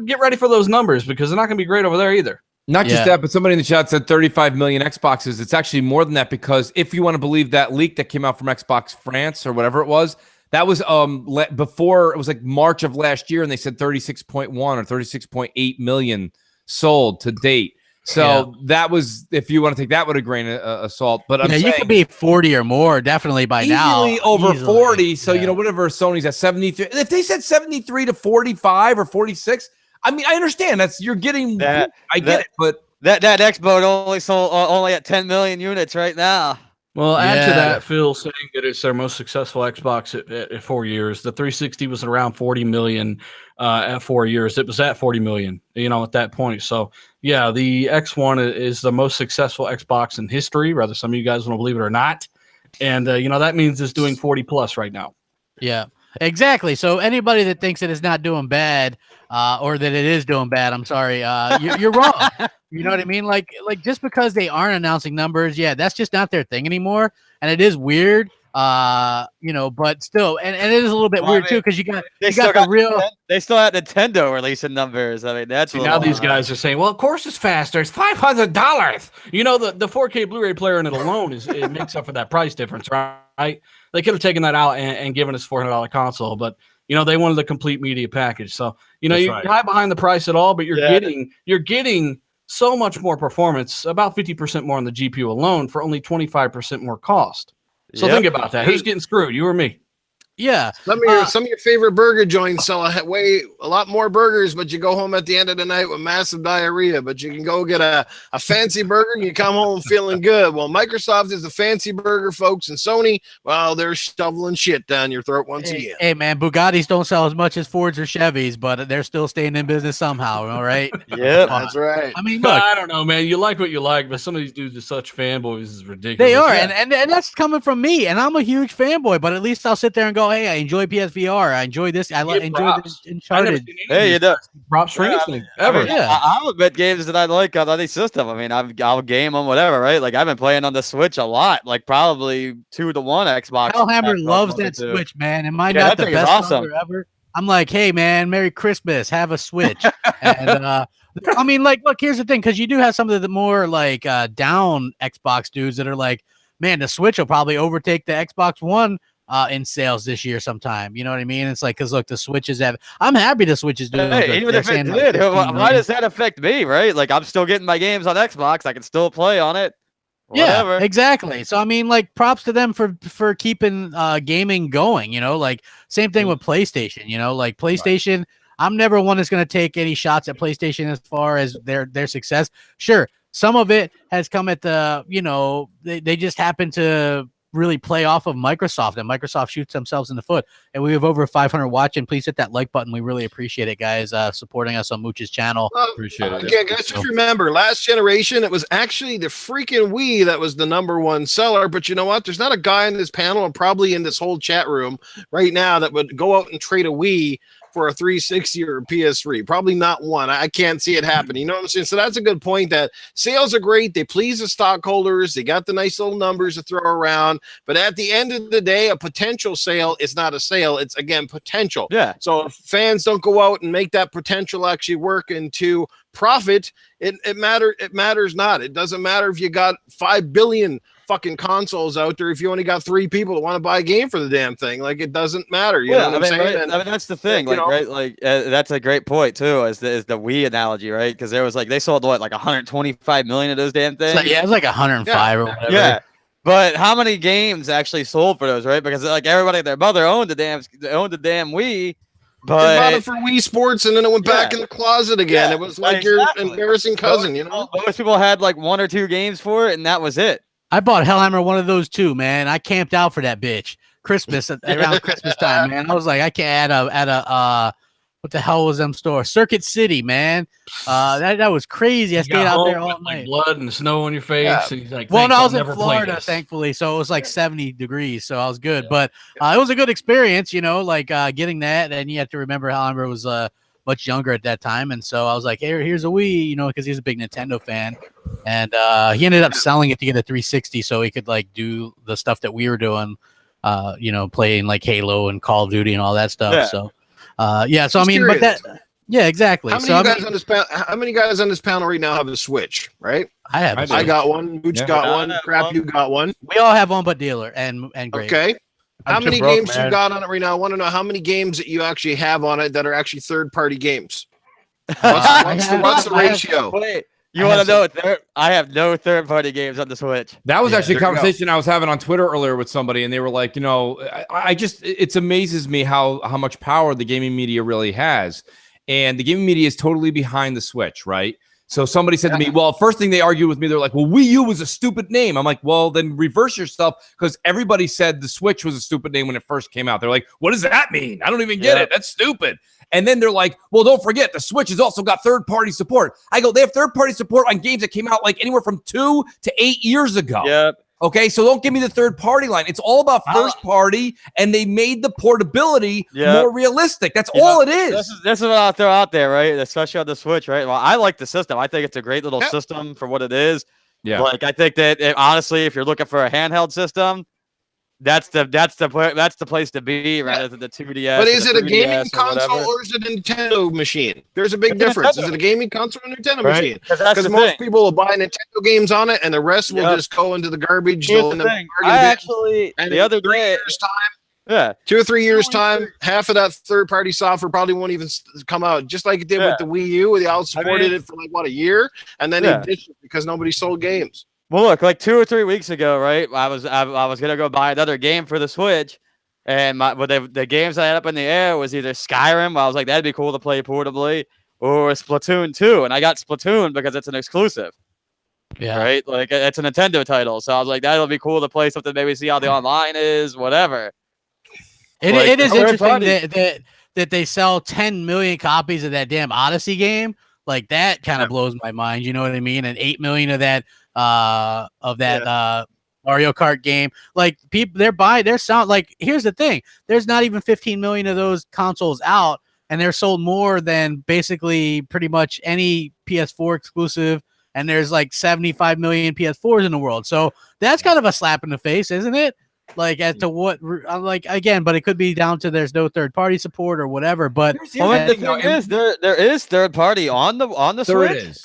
get ready for those numbers because they're not going to be great over there either. Not just that, but somebody in the chat said 35 million Xboxes. It's actually more than that because if you want to believe that leak that came out from Xbox France or whatever it was, that was before, it was like March of last year, and they said 36.1 or 36.8 million sold to date. So that was, if you want to take that with a grain of salt, but I'm saying you could be 40 or more definitely by now. Easily over 40. So, you know, whatever Sony's at 73. If they said 73 to 45 or 46, I mean, I understand you're getting that. I get it, but that Xbox only sold only at 10 million units right now. Well, add to that, Phil saying that it's their most successful Xbox at 4 years. The 360 was around 40 million at 4 years. It was at 40 million, at that point. So, yeah, the X1 is the most successful Xbox in history, whether some of you guys want to believe it or not. And, that means it's doing 40 plus right now. Yeah, exactly. So anybody that thinks that it's not doing bad or that it is doing bad, I'm sorry, you're wrong. You know what I mean? Like just because they aren't announcing numbers, that's just not their thing anymore. And it is weird, but still, and it is a little bit weird too because you got the real. They still had Nintendo releasing numbers. I mean, that's now these guys are saying, well, of course it's faster. It's $500. The 4K Blu-ray player in it alone it makes up for that price difference, right? They could have taken that out and given us $400 console, but they wanted the complete media package. So you hide behind the price at all, but you're getting so much more performance, about 50% more on the GPU alone for only 25% more cost. So think about that. Who's getting screwed, you or me? Yeah. Some of your favorite burger joints sell a lot more burgers, but you go home at the end of the night with massive diarrhea. But you can go get a fancy burger and you come home feeling good. Well, Microsoft is the fancy burger, folks, and Sony, well, they're shoveling shit down your throat once again. Hey, man, Bugattis don't sell as much as Fords or Chevys, but they're still staying in business somehow, all right? Yeah, that's right. I mean, look, I don't know, man. You like what you like, but some of these dudes are such fanboys. It's ridiculous. They are, and that's coming from me, and I'm a huge fanboy, but at least I'll sit there and go, hey, I enjoy PSVR. I enjoy this. I enjoy this Uncharted. Hey, props for anything ever. I'll admit games that I like on any system. I mean, I'll game them, whatever, right? Like I've been playing on the Switch a lot, like probably 2 to 1 Xbox. Hellhammer loves that Switch, man. Am I not the best ever? I'm like, hey, man, Merry Christmas. Have a Switch. And I mean, like, look, here's the thing, because you do have some of the more like down Xbox dudes that are like, man, the Switch will probably overtake the Xbox One in sales this year sometime. You know what I mean? It's like, because look, the Switch is I'm happy the Switch is doing good. Even if it did, why does that affect me, right? Like I'm still getting my games on Xbox. I can still play on it. Whatever. Yeah, exactly. So I mean, like, props to them for keeping gaming going, like same thing with PlayStation, like PlayStation, right. I'm never one that's going to take any shots at PlayStation as far as their success. Sure, some of it has come at the, they just happen to really play off of Microsoft, and Microsoft shoots themselves in the foot. And we have over 500 watching. Please hit that like button. We really appreciate it, guys, supporting us on Mooch's channel. Appreciate it. Again, guys, just remember, last generation, it was actually the freaking Wii that was the #1 seller. But you know what? There's not a guy in this panel and probably in this whole chat room right now that would go out and trade a Wii for a 360 or a PS3. Probably not one. I can't see it happen. You know what I'm saying? So that's a good point, that sales are great. They please the stockholders. They got the nice little numbers to throw around. But at the end of the day, a potential sale is not a sale. It's, again, potential. Yeah. So if fans don't go out and make that potential actually work into profit, it matters not. It doesn't matter if you got 5 billion fucking consoles out there if you only got 3 people that want to buy a game for the damn thing. Like, it doesn't matter. You know what I'm saying? Right? I mean, that's the thing. Like, right? Like, that's a great point too. Is the Wii analogy, right? Because there was like, they sold like 125 million of those damn things. Like, it was like 105 or whatever. Yeah. But how many games actually sold for those, right? Because like everybody and their mother owned the damn Wii. But they bought it for Wii Sports, and then it went back in the closet again. It was like your embarrassing cousin, Most people had like 1 or 2 games for it, and that was it. I bought Hellhammer one of those too, man. I camped out for that bitch. Around Christmas time, man. I was like, I can't at a what the hell was them store? Circuit City, man. That was crazy. I stayed out there all night. Like blood and snow on your face. Yeah. And he's like, well, no, I was in Florida, thankfully, so it was like 70 degrees, so I was good. Yeah. But it was a good experience, like getting that. And you have to remember Hellhammer was much younger at that time, and so I was like, hey, here's a Wii, because he's a big Nintendo fan, and he ended up selling it to get a 360 so he could like do the stuff that we were doing playing like Halo and Call of Duty and all that stuff. Yeah. So, yeah. So Just I mean, curious. but that, yeah, exactly. How many guys on this panel? How many guys on this panel right now have a Switch? Right. I have. I I got one. Mooch Yeah. got one. Crap, you got one. We all have one, but Dealer and Greg. Okay. How I'm too many broke, games man. you got on it right now? I want to know how many games that you actually have on it that are actually third-party games. What's the ratio? Wait, you I want have to know what I have no third-party games on the Switch. That was Yeah, actually a there you go. conversation I was having on Twitter earlier with somebody, and they were like, I just, it amazes me how much power the gaming media really has. And the gaming media is totally behind the Switch, right? So somebody said to me, well, first thing they argued with me, they're like, well, Wii U was a stupid name. I'm like, well, then reverse your stuff, because everybody said the Switch was a stupid name when it first came out. They're like, what does that mean? I don't even get it. That's stupid. And then they're like, well, don't forget, the Switch has also got third-party support. I go, they have third-party support on games that came out like anywhere from 2 to 8 years ago. Yep. Okay, so don't give me the third-party line. It's all about first-party, and they made the portability more realistic. That's all it is. This is what I'll throw out there, right? Especially on the Switch, right? Well, I like the system. I think it's a great little system for what it is. Yeah. Like, I think that honestly, if you're looking for a handheld system, that's the place to be rather than the 2DS. But is it a 3DS gaming or console whatever. or is it a Nintendo machine? There's a big It's a difference. Nintendo. Is it a gaming console or a Nintendo Right. machine? Because that's Because the most thing. people will buy Nintendo games on it, and the rest will just go into the garbage. Here's They'll the end up thing. bargain I bin, actually and the in other 3 day, years' time, yeah, 2 or 3 years' time, half of that third-party software probably won't even come out. Just like it did with the Wii U, where they all supported it for like a year, and then they ditched it because nobody sold games. Well, look, like 2 or 3 weeks ago, right? I was gonna go buy another game for the Switch, and the games I had up in the air was either Skyrim. I was like, that'd be cool to play portably, or Splatoon 2, and I got Splatoon because it's an exclusive. Yeah. Right. Like it's a Nintendo title, so I was like, that'll be cool to play something. Maybe see how the online is, whatever. It is interesting that they sell 10 million copies of that damn Odyssey game. Like that kind of blows my mind. You know what I mean? And 8 million of that Mario Kart game. Like people, they're sound like. Here's the thing: there's not even 15 million of those consoles out, and they're sold more than basically pretty much any PS4 exclusive. And there's like 75 million PS4s in the world. So that's kind of a slap in the face, isn't it? Like as to what, like again, but it could be down to there's no third party support or whatever. But the thing is, there is third party on the Switch.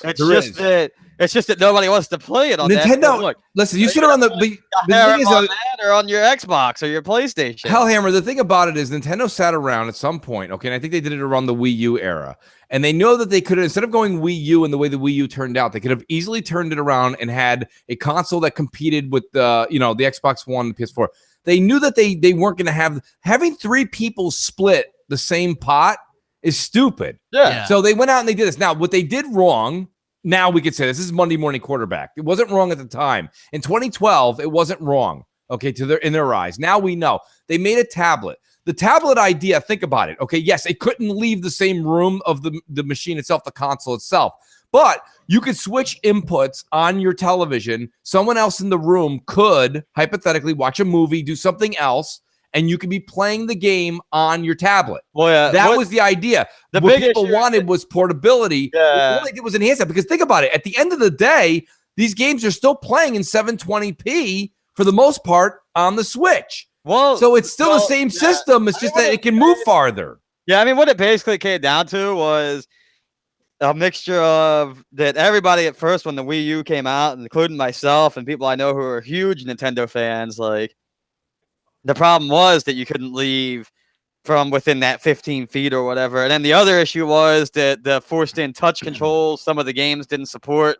It's just that nobody wants to play it on Nintendo. That. Look, listen, you sit around the thing is, on that or on your Xbox or your PlayStation. Hellhammer, the thing about it is Nintendo sat around at some point, okay, and I think they did it around the Wii U era. And they know that they could have, instead of going Wii U and the way the Wii U turned out, they could have easily turned it around and had a console that competed with the Xbox One and the PS4. They knew that they weren't going to having 3 people split the same pot is stupid. Yeah. So they went out and they did this. Now, what they did wrong, now we could say this is Monday Morning Quarterback. It wasn't wrong at the time. In 2012, it wasn't wrong, okay, in their eyes. Now we know. They made a tablet. The tablet idea, think about it. Okay, yes, it couldn't leave the same room of the machine itself, the console itself. But you could switch inputs on your television. Someone else in the room could, hypothetically, watch a movie, do something else, and you could be playing the game on your tablet. Well, yeah, that was the idea. What people wanted was portability. Yeah. All they did was enhance that. Because think about it. At the end of the day, these games are still playing in 720p for the most part on the Switch. Well, so it's still the same system. It's just that it can move farther. Yeah, I mean, what it basically came down to was a mixture of that everybody at first when the Wii U came out, including myself and people I know who are huge Nintendo fans, like the problem was that you couldn't leave from within that 15 feet or whatever. And then the other issue was that the forced in touch controls, some of the games didn't support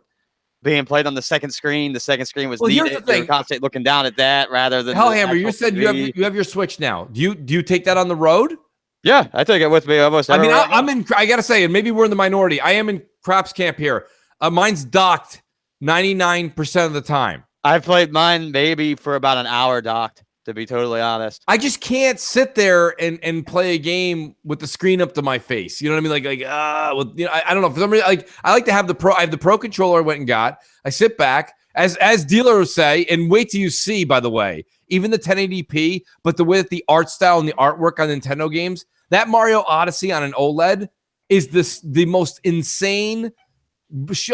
being played on the second screen. The second screen was needed. They were constantly looking down at that rather than Hellhammer. You said you have your Switch now. Do you take that on the road? Yeah, I take it with me almost. I mean, I'm in. I gotta say, and maybe we're in the minority. I am in Craps camp here. Mine's docked 99% of the time. I've played mine maybe for about an hour docked, to be totally honest. I just can't sit there and play a game with the screen up to my face. You know what I mean? I don't know. For some reason, I like to have the pro. I have the pro controller I went and got. I sit back, as dealers say, and wait till you see, by the way, even the 1080p, but the way that the art style and the artwork on Nintendo games, that Mario Odyssey on an OLED is the most insane.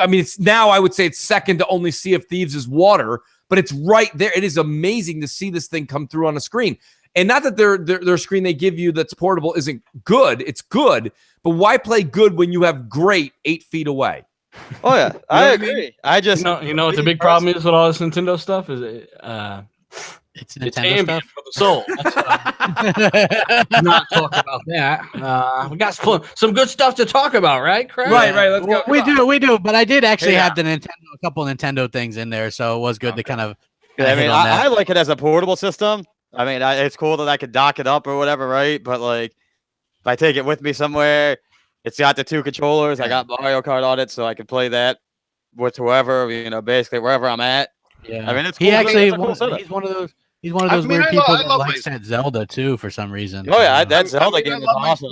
I mean, it's now I would say it's second to only Sea of Thieves' Water, but it's right there. It is amazing to see this thing come through on a screen. And not that their screen they give you that's portable isn't good. It's good, but why play good when you have great 8 feet away? Oh yeah, I agree. I just you know what the big problem is with all this Nintendo stuff is It's it's Nintendo ambient stuff. for the soul. That's not talk about that. We got some good stuff to talk about, right? Crap? Right. Let's go. We do. But I did actually have a couple Nintendo things in there, so it was good to kind of. I mean, I like it as a portable system. I mean, it's cool that I could dock it up or whatever, right? But like, if I take it with me somewhere, it's got the 2 controllers. I got Mario Kart on it, so I can play that with whoever, basically wherever I'm at. Yeah, I mean, it's he cool. actually Cool he's one of those. He's one of those weird people that likes that Zelda too, for some reason. Oh yeah, that Zelda game is awesome.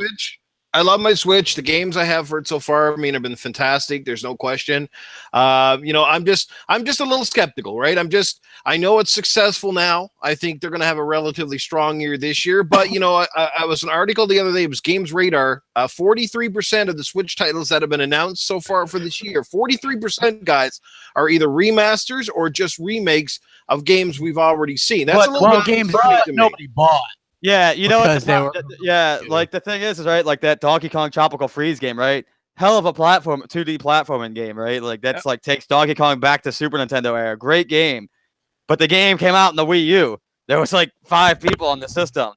I love my Switch. The games I have for it so far, I mean, have been fantastic. There's no question. I'm just a little skeptical, right? I know it's successful now. I think they're going to have a relatively strong year this year. But I was an article the other day. It was Games Radar. 43% of the Switch titles that have been announced so far for this year, 43%, guys, are either remasters or just remakes of games we've already seen. That's a little bit games nobody bought. Yeah, you know what? Yeah, like the thing is right, like that Donkey Kong Tropical Freeze game, right? Hell of a 2D platforming game, right? Like that's like takes Donkey Kong back to Super Nintendo era. Great game. But the game came out in the Wii U. There was like 5 people on the system.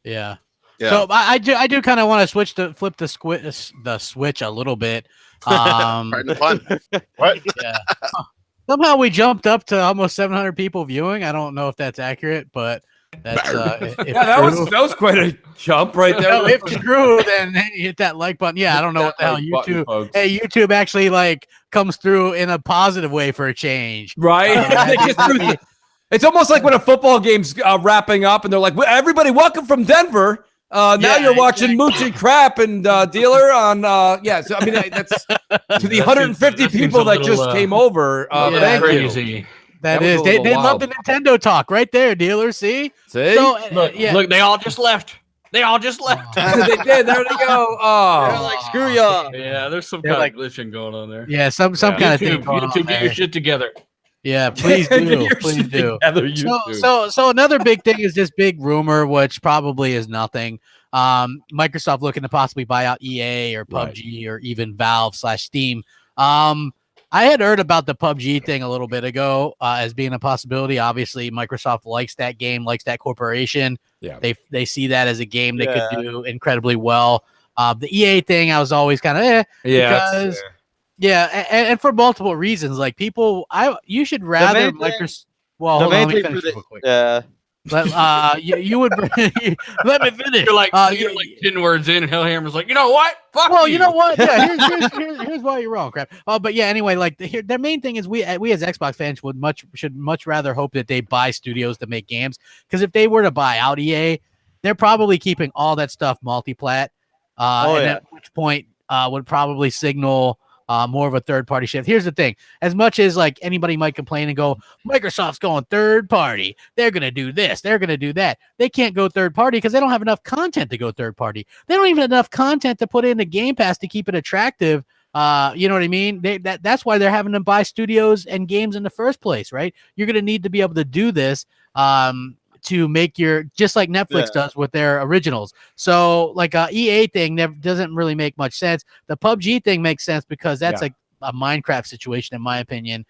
Yeah. So I do kind of want to flip the switch a little bit. Pardon the pun. What? Yeah. Somehow we jumped up to almost 700 people viewing. I don't know if that's accurate, but that's that was quite a jump right there. No, if true, then you hit that like button. Yeah, I don't know what the hell YouTube. Hey, YouTube actually like comes through in a positive way for a change, right? It's almost like when a football game's wrapping up, and they're like, "Everybody, welcome from Denver." Now you're watching Mooch and Crap and Dealer on. So I mean, that's to the 150 people that just came over. Crazy. That is. They love the Nintendo talk right there, Dealer. See? So, look, they all just left. They all just left. They did. There they go. Oh, they're like, screw y'all. Yeah, there's some kind of glitching going on there. Yeah, some kind of thing. YouTube, get your shit together. Yeah, please do. Please do. So another big thing is this big rumor, which probably is nothing. Microsoft looking to possibly buy out EA or PUBG or even Valve/Steam. I had heard about the PUBG thing a little bit ago as being a possibility. Obviously, Microsoft likes that game, likes that corporation. Yeah, they see that as a game they could do incredibly well. The EA thing, I was always kind of because. Yeah, and for multiple reasons, like you should rather Microsoft. Well, hold on, let me finish real quick. Yeah, you would let me finish. You're like 10 words in, and Hellhammer's like, you know what? Fuck well, you know what? Yeah, here's why you're wrong, Crap. But yeah, anyway, like the main thing is we as Xbox fans should much rather hope that they buy studios to make games, because if they were to buy out EA, they're probably keeping all that stuff multi-plat. At which point would probably signal. More of a third-party shift. Here's the thing: as much as like anybody might complain and go, Microsoft's going third-party, they're gonna do this, they're gonna do that. They can't go third-party because they don't have enough content to go third-party. They don't even have enough content to put into Game Pass to keep it attractive. You know what I mean? That's why they're having to buy studios and games in the first place, right? You're gonna need to be able to do this. To make just like Netflix does with their originals. So like EA thing doesn't really make much sense. The PUBG thing makes sense because that's like a Minecraft situation, in my opinion.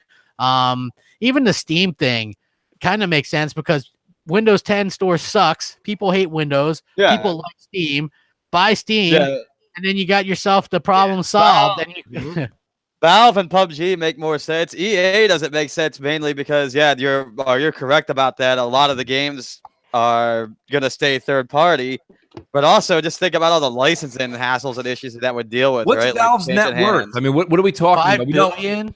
Even the Steam thing kind of makes sense because Windows 10 store sucks. People hate Windows. People like Steam. Buy Steam, and then you got yourself the problem solved. And Valve and PUBG make more sense. EA doesn't make sense mainly because you're correct about that. A lot of the games are gonna stay third party, but also just think about all the licensing hassles and issues that would deal with. What's right? Valve's net worth? I mean, what are we talking about? $5 billion.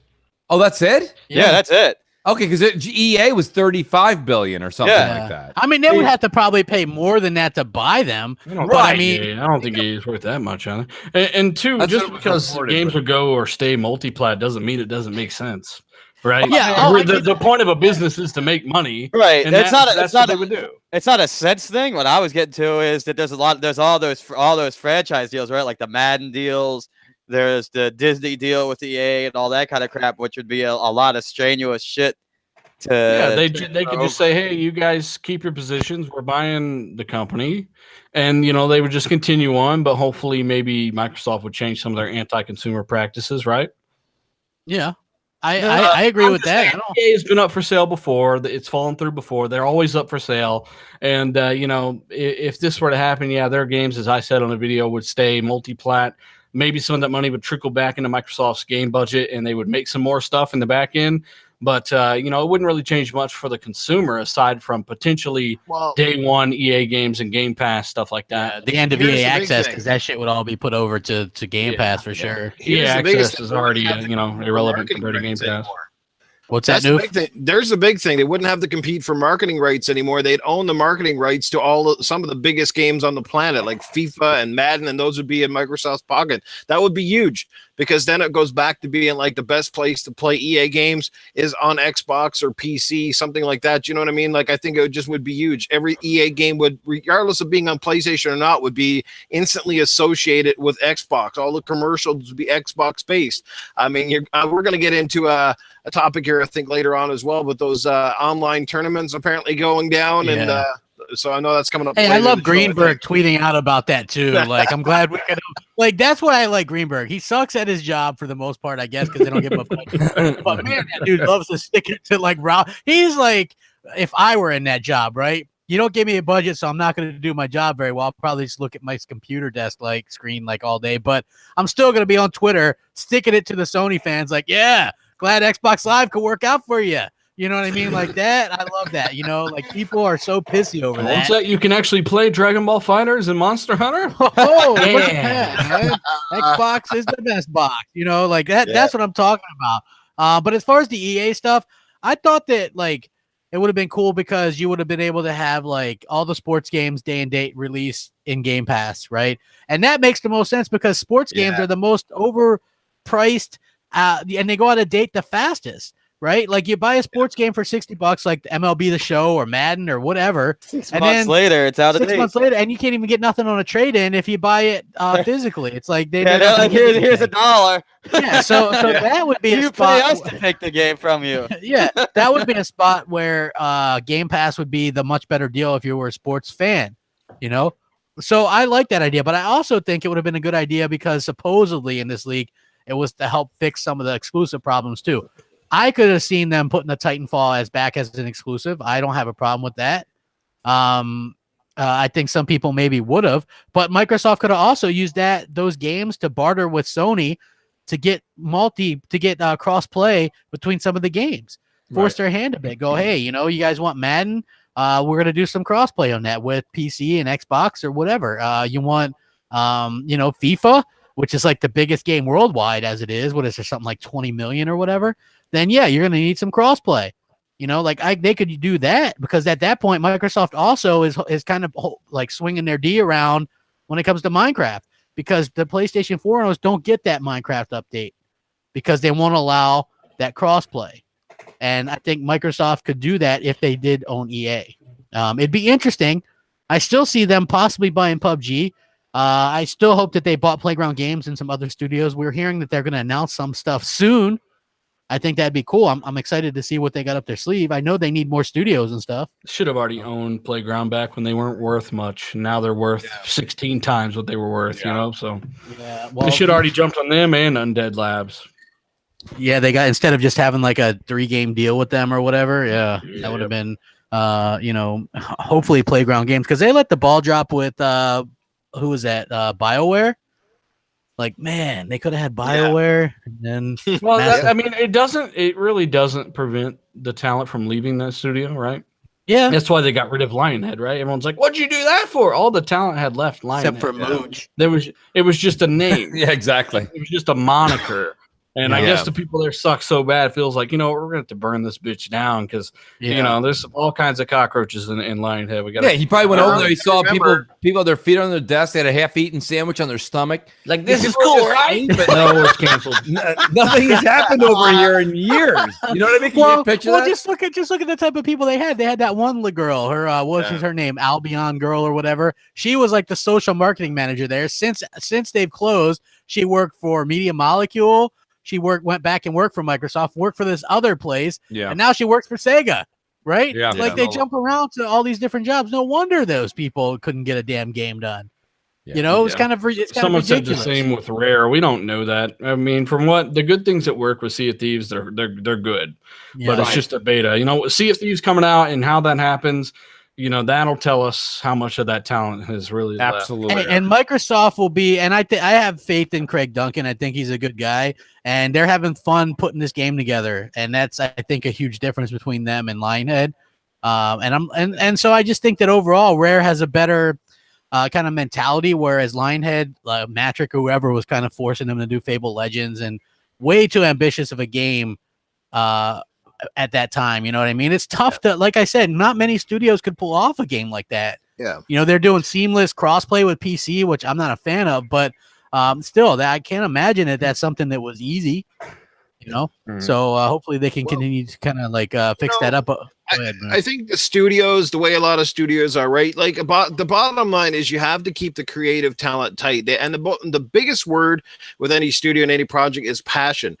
Oh, that's it? Yeah, that's it. Okay, because EA was $35 billion or something like that. I mean, they would have to probably pay more than that to buy them. But I mean, I don't think it's worth that much on it. And two, just because games would go or stay multiplat doesn't mean it doesn't make sense, right? Yeah. The point of a business is to make money, right? And that's what they would do. It's not a sense thing. What I was getting to is that there's all those franchise deals, right? Like the Madden deals. There's the Disney deal with EA and all that kind of crap, which would be a lot of strenuous shit they could just say, hey, you guys keep your positions. We're buying the company. And, they would just continue on. But hopefully maybe Microsoft would change some of their anti-consumer practices, right? Yeah. I agree with that. EA has been up for sale before. It's fallen through before. They're always up for sale. And, if this were to happen, their games, as I said on the video, would stay multi-plat. Maybe some of that money would trickle back into Microsoft's game budget and they would make some more stuff in the back end. But, it wouldn't really change much for the consumer aside from potentially day one EA games and Game Pass, stuff like that. The end of EA Access, because that shit would all be put over to Game Pass for sure. EA Access is already, irrelevant compared to Game Pass. Anymore. What's that, That's the big thing. There's the big thing. They wouldn't have to compete for marketing rights anymore. They'd own the marketing rights to some of the biggest games on the planet, like FIFA and Madden, and those would be in Microsoft's pocket. That would be huge because then it goes back to being like the best place to play EA games is on Xbox or PC, something like that. You know what I mean? Like, I think it would be huge. Every EA game would, regardless of being on PlayStation or not, would be instantly associated with Xbox. All the commercials would be Xbox based. I mean, we're going to get into a topic here, I think, later on as well, with those online tournaments apparently going down. Yeah. And so I know that's coming up. Hey, I love Greenberg tweeting out about that too. Like, I'm glad we could. Like, that's why I like Greenberg. He sucks at his job for the most part, I guess, because they don't give him a budget. But man, that dude loves to stick it to like Rob. He's like, if I were in that job, right? You don't give me a budget, so I'm not going to do my job very well. I'll probably just look at my computer desk screen all day, but I'm still going to be on Twitter sticking it to the Sony fans. Like, yeah, glad Xbox Live could work out for you. You know what I mean? Like that. I love that. Like people are so pissy over that. What's that? You can actually play Dragon Ball Fighters and Monster Hunter? Oh, yeah. Look at that, man. Xbox is the best box. Like that. Yeah. That's what I'm talking about. But as far as the EA stuff, I thought that it would have been cool because you would have been able to have all the sports games day and date release in Game Pass, right? And that makes the most sense because sports games are the most overpriced and they go out of date the fastest. Right? Like you buy a sports game for $60, like MLB The Show or Madden or whatever. 6 months later, it's out of date. 6 months later, and you can't even get nothing on a trade-in if you buy it physically. It's like here's $1. Yeah, so that would be a spot. You pay us to take the game from you. Yeah, that would be a spot where Game Pass would be the much better deal if you were a sports fan. So I like that idea, but I also think it would have been a good idea because supposedly in this league it was to help fix some of the exclusive problems too. I could have seen them putting the Titanfall back as an exclusive. I don't have a problem with that. I think some people maybe would have, but Microsoft could have also used those games to barter with Sony to get cross play between some of the games. Force their hand a bit. Go, hey, you guys want Madden? We're gonna do some cross play on that with PC and Xbox or whatever. You want FIFA, which is like the biggest game worldwide as it is. What is there, something like 20 million or whatever? Then yeah, you're going to need some crossplay. They could do that because at that point, Microsoft also is kind of like swinging their D around when it comes to Minecraft because the PlayStation 4 owners don't get that Minecraft update because they won't allow that crossplay. And I think Microsoft could do that if they did own EA. It'd be interesting. I still see them possibly buying PUBG. I still hope that they bought Playground Games and some other studios. We're hearing that they're going to announce some stuff soon. I think that'd be cool. I'm excited to see what they got up their sleeve. I know they need more studios and stuff. Should have already owned Playground back when they weren't worth much. Now they're worth 16 times what they were worth, So they should have already jumped on them and Undead Labs. Yeah, they got instead of just having like a 3-game deal with them or whatever. Yeah, that would have been, hopefully Playground Games because they let the ball drop with who was that? BioWare. Like, man, they could have had BioWare. And then it really doesn't prevent the talent from leaving that studio, right? Yeah. That's why they got rid of Lionhead, right? Everyone's like, what'd you do that for? All the talent had left Lionhead. Except for Mooch. It was just a name. Yeah, exactly. It was just a moniker. And I guess the people there suck so bad, it feels like, we're going to have to burn this bitch down because, there's all kinds of cockroaches in Lionhead. He probably went over there. He saw people with their feet on their desk. They had a half-eaten sandwich on their stomach. Like, this is cool, right? But no, it's canceled. Nothing has happened over here in years. You know what I mean? Can you picture that? Just look at the type of people they had. They had that one girl, what was her name? Albion girl or whatever. She was like the social marketing manager there. Since they've closed, she worked for Media Molecule. she went back and worked for Microsoft, worked for this other place, Yeah. and now she works for Sega. Right? Yeah. Like they jump around to all these different jobs. No wonder those people couldn't get a damn game done. Yeah. You know, it's kind of Someone said ridiculous. the same with Rare. We don't know that. I mean, from what the good things that work with Sea of Thieves, they're good, but it's just a beta. You know, Sea of Thieves coming out and how that happens. You know, that'll tell us how much of that talent has really absolutely left. And Microsoft will be, and I have faith in Craig Duncan. I think he's a good guy, and they're having fun putting this game together, and that's, I think, a huge difference between them and Lionhead. And so I just think that overall Rare has a better kind of mentality, whereas Lionhead, Matrick, whoever was kind of forcing them to do Fable Legends and way too ambitious of a game at that time. You know what I mean? It's tough to, like I said, not many studios could pull off a game like that. Yeah. You know, they're doing seamless crossplay with PC, which I'm not a fan of, but still, that I can't imagine that that's something that was easy. You know, so hopefully they can continue to kind of like fix that up. I think the studios, the way a lot of studios are, right? Like the bottom line is you have to keep the creative talent tight. And the biggest word with any studio and any project is passion.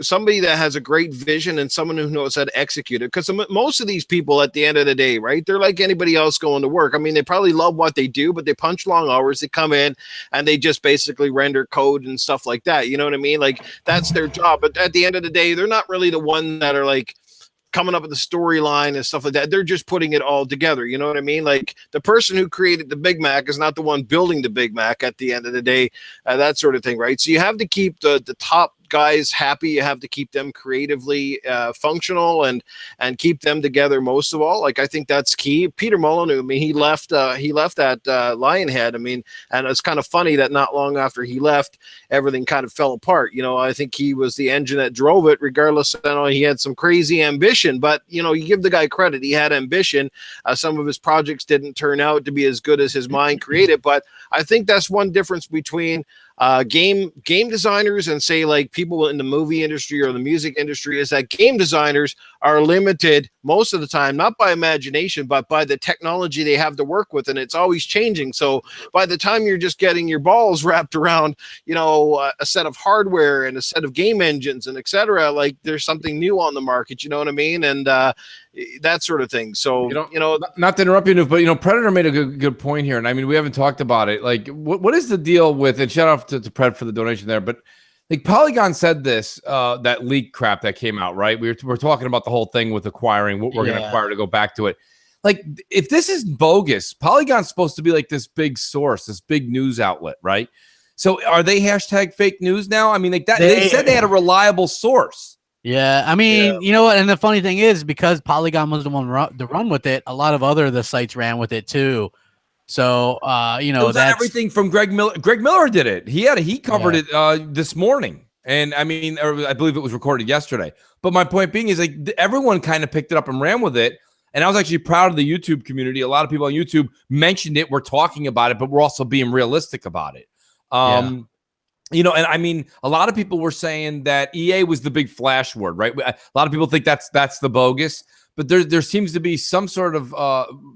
Somebody that has a great vision and someone who knows how to execute it. Because most of these people at the end of the day, right, they're like anybody else going to work. I mean, they probably love what they do, but they punch long hours. They come in and they just basically render code and stuff like that. You know what I mean? Like that's their job. But at the end of the day, they're not really the one that are like coming up with the storyline and stuff like that. They're just putting it all together. You know what I mean? Like the person who created the Big Mac is not the one building the Big Mac at the end of the day, that sort of thing, right? So you have to keep the top guys happy. You have to keep them creatively functional and keep them together most of all. Like I think that's key. Peter Molyneux, I mean, he left at Lionhead. I mean, and it's kind of funny that not long after he left, everything kind of fell apart. You know, I think he was the engine that drove it. Regardless, I know he had some crazy ambition, but you know, you give the guy credit. He had ambition. Some of his projects didn't turn out to be as good as his mind created, but I think that's one difference between game designers and say like people in the movie industry or the music industry is that game designers are limited most of the time, not by imagination, but by the technology they have to work with. And it's always changing. So by the time you're just getting your balls wrapped around, you know, a set of hardware and a set of game engines and etc., like there's something new on the market, you know what I mean? And that sort of thing. So, you know, not to interrupt you, but, you know, Predator made a good point here. And I mean, we haven't talked about it. Like, what is the deal with, and shout out to Pred for the donation there, but like Polygon said this, that leak crap that came out, right? We're talking about the whole thing with acquiring what we're going to acquire to go back to it. Like, if this is bogus, Polygon's supposed to be like this big source, this big news outlet, right? So are they hashtag fake news now? I mean, like that, they said they had a reliable source. Yeah, I mean, you know what? And the funny thing is, because Polygon was the one to run with it, a lot of other the sites ran with it too. So, you know, that's everything from Greg Miller. Greg Miller did it. He covered it this morning, and I mean, I believe it was recorded yesterday. But my point being is, like, everyone kind of picked it up and ran with it. And I was actually proud of the YouTube community. A lot of people on YouTube mentioned it. We're talking about it, but we're also being realistic about it. You know, and I mean, a lot of people were saying that EA was the big flash word, right? A lot of people think that's the bogus, but there seems to be some sort of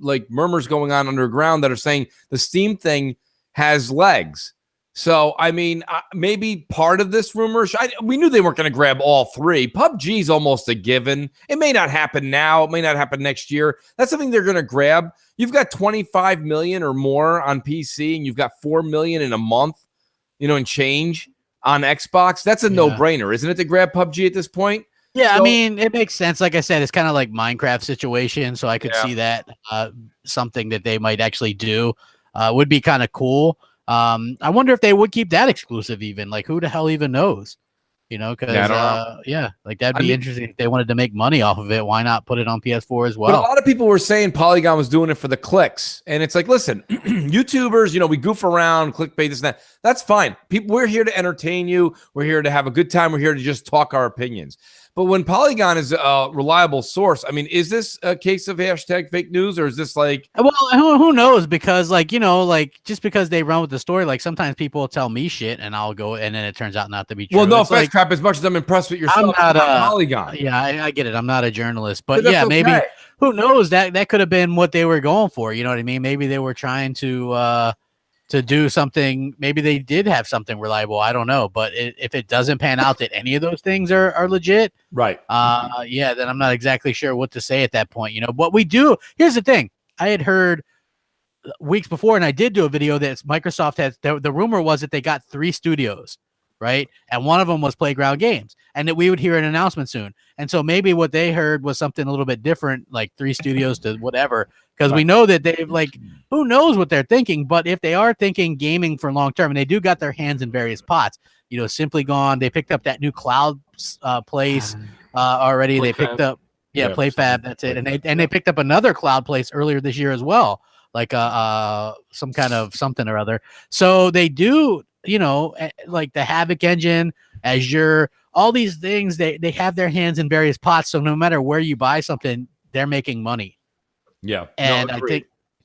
like murmurs going on underground that are saying the Steam thing has legs. So, I mean, maybe part of this rumor, we knew they weren't going to grab all three. PUBG is almost a given. It may not happen now. It may not happen next year. That's something they're going to grab. You've got 25 million or more on PC, and you've got 4 million in a month, you know, and change on Xbox. That's a no-brainer, isn't it, to grab PUBG at this point? Yeah, so, I mean, it makes sense. Like I said, it's kind of like Minecraft situation, so I could see that something that they might actually do would be kind of cool. I wonder if they would keep that exclusive even. Like, who the hell even knows? You know, because, like, that'd be interesting if they wanted to make money off of it. Why not put it on PS4 as well? But a lot of people were saying Polygon was doing it for the clicks. And it's like, listen, YouTubers, you know, we goof around, clickbait, this and that. That's fine. We're here to entertain you. We're here to have a good time. We're here to just talk our opinions. But when Polygon is a reliable source, I mean, is this a case of hashtag fake news, or is this like... Well, who knows? Because, like, you know, like, just because they run with the story, like, sometimes people will tell me shit, and I'll go, and then it turns out not to be true. Well, no it's offense, like, Crap, as much as I'm impressed with yourself, I'm not Polygon. Yeah, I get it. I'm not a journalist. But, yeah, okay. maybe... Who knows? That could have been what they were going for. You know what I mean? Maybe they were trying to... to do something. Maybe they did have something reliable. I don't know. But if it doesn't pan out that any of those things are legit, right? Yeah, then I'm not exactly sure what to say at that point. What we do. Here's the thing. I had heard weeks before, and I did do a video that Microsoft has. The rumor was that they got 3 studios, right? And one of them was Playground Games, and that we would hear an announcement soon. And so maybe what they heard was something a little bit different, like 3 studios to whatever, because we know that they've who knows what they're thinking. But if they are thinking gaming for long term, and they do got their hands in various pots, Simply Gone, they picked up that new cloud place already. They picked up PlayFab. That's it, and they picked up another cloud place earlier this year as well, like some kind of something or other. So they do, like the Havoc engine, Azure, all these things, they have their hands in various pots. So no matter where you buy something, they're making money. Yeah. And I think,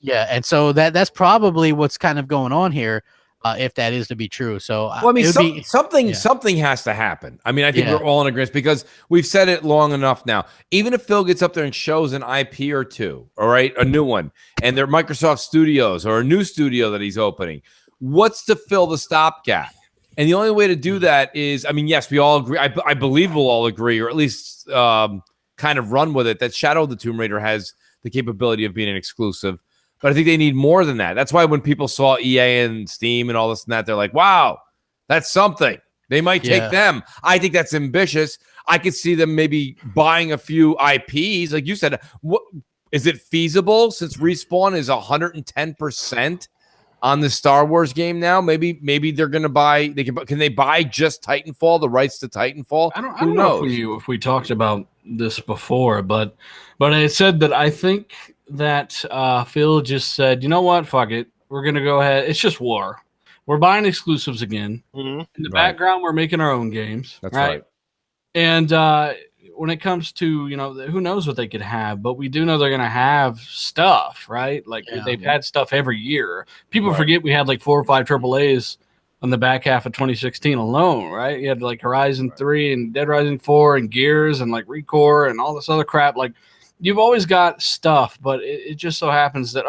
and so that's probably what's kind of going on here, if that is to be true. So well, I mean, something has to happen. I mean, I think we're all in agreement because we've said it long enough now. Even if Phil gets up there and shows an IP or two, all right, a new one, and they're Microsoft Studios or a new studio that he's opening, what's to fill the stopgap? And the only way to do that is, I mean, yes, we all agree. I believe we'll all agree, or at least kind of run with it, that Shadow of the Tomb Raider has the capability of being an exclusive. But I think they need more than that. That's why when people saw EA and Steam and all this and that, they're like, wow, that's something. They might take them. I think that's ambitious. I could see them maybe buying a few IPs. Like you said, what is it feasible since Respawn is 110% on the Star Wars game now? Maybe they're going to buy. Can they buy just Titanfall, the rights to Titanfall? I don't know if we talked about this before, but I said that I think that Phil just said, you know what, fuck it, we're gonna go ahead. It's just war. We're buying exclusives again. In the background, we're making our own games. That's right. And when it comes to who knows what they could have, but we do know they're gonna have stuff, right? Like they've had stuff every year. People forget we had like 4 or 5 AAAs on the back half of 2016 alone, right? You had like Horizon 3 and Dead Rising 4 and Gears and like Recore and all this other crap. Like, you've always got stuff, but it just so happens that,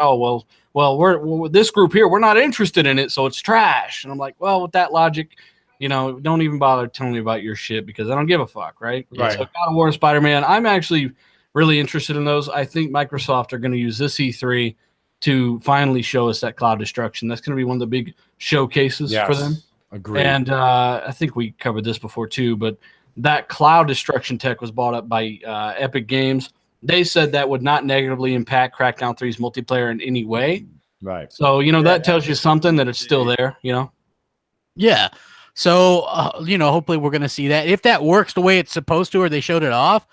we're this group here, we're not interested in it, so it's trash. And I'm like, well, with that logic, don't even bother telling me about your shit because I don't give a fuck, right? Right. So God of War and Spider-Man, I'm actually really interested in those. I think Microsoft are going to use this E3 to finally show us that cloud destruction. That's going to be one of the big showcases for them. Agreed. And I think we covered this before too, but that cloud destruction tech was bought up by Epic Games. They said that would not negatively impact Crackdown 3's multiplayer in any way. Right. So, that tells you something that it's still there, Yeah. So, hopefully we're going to see that. If that works the way it's supposed to, or they showed it off,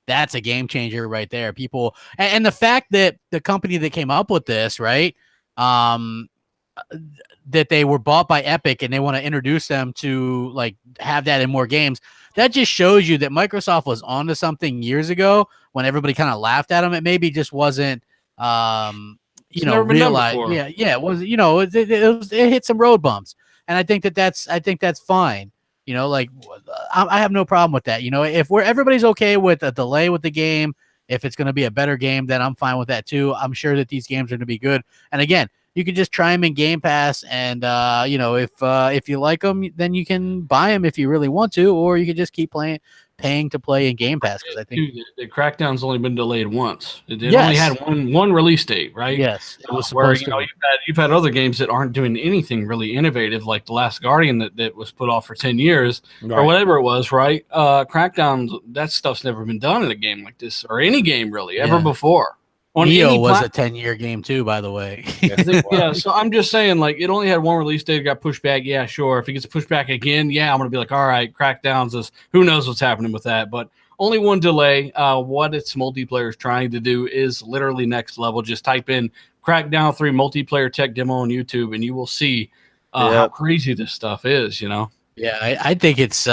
that's a game changer right there. People, and the fact that the company that came up with this, right, that they were bought by Epic and they want to introduce them to have that in more games. That just shows you that Microsoft was onto something years ago when everybody kind of laughed at them. It maybe just wasn't, realized. Yeah, it was. It hit some road bumps, and I think that's fine. I have no problem with that. If everybody's okay with a delay with the game, if it's going to be a better game, then I'm fine with that too. I'm sure that these games are going to be good. And again, you can just try them in Game Pass, and if you like them, then you can buy them if you really want to, or you can just keep paying to play in Game Pass. Because I think the Crackdown's only been delayed once. It only had one release date, right? Yes, it was supposed to. You've had other games that aren't doing anything really innovative, like The Last Guardian that was put off for 10 years or whatever it was, right? Crackdown, that stuff's never been done in a game like this, or any game really ever before. Neo was a 10-year game too, by the way. So I'm just saying, it only had one release date, got pushed back. Yeah, sure. If it gets pushed back again, I'm going to be like, all right, Crackdown's who knows what's happening with that. But only one delay. What its multiplayer is trying to do is literally next level. Just type in Crackdown 3 multiplayer tech demo on YouTube, and you will see how crazy this stuff is, Yeah, I think it's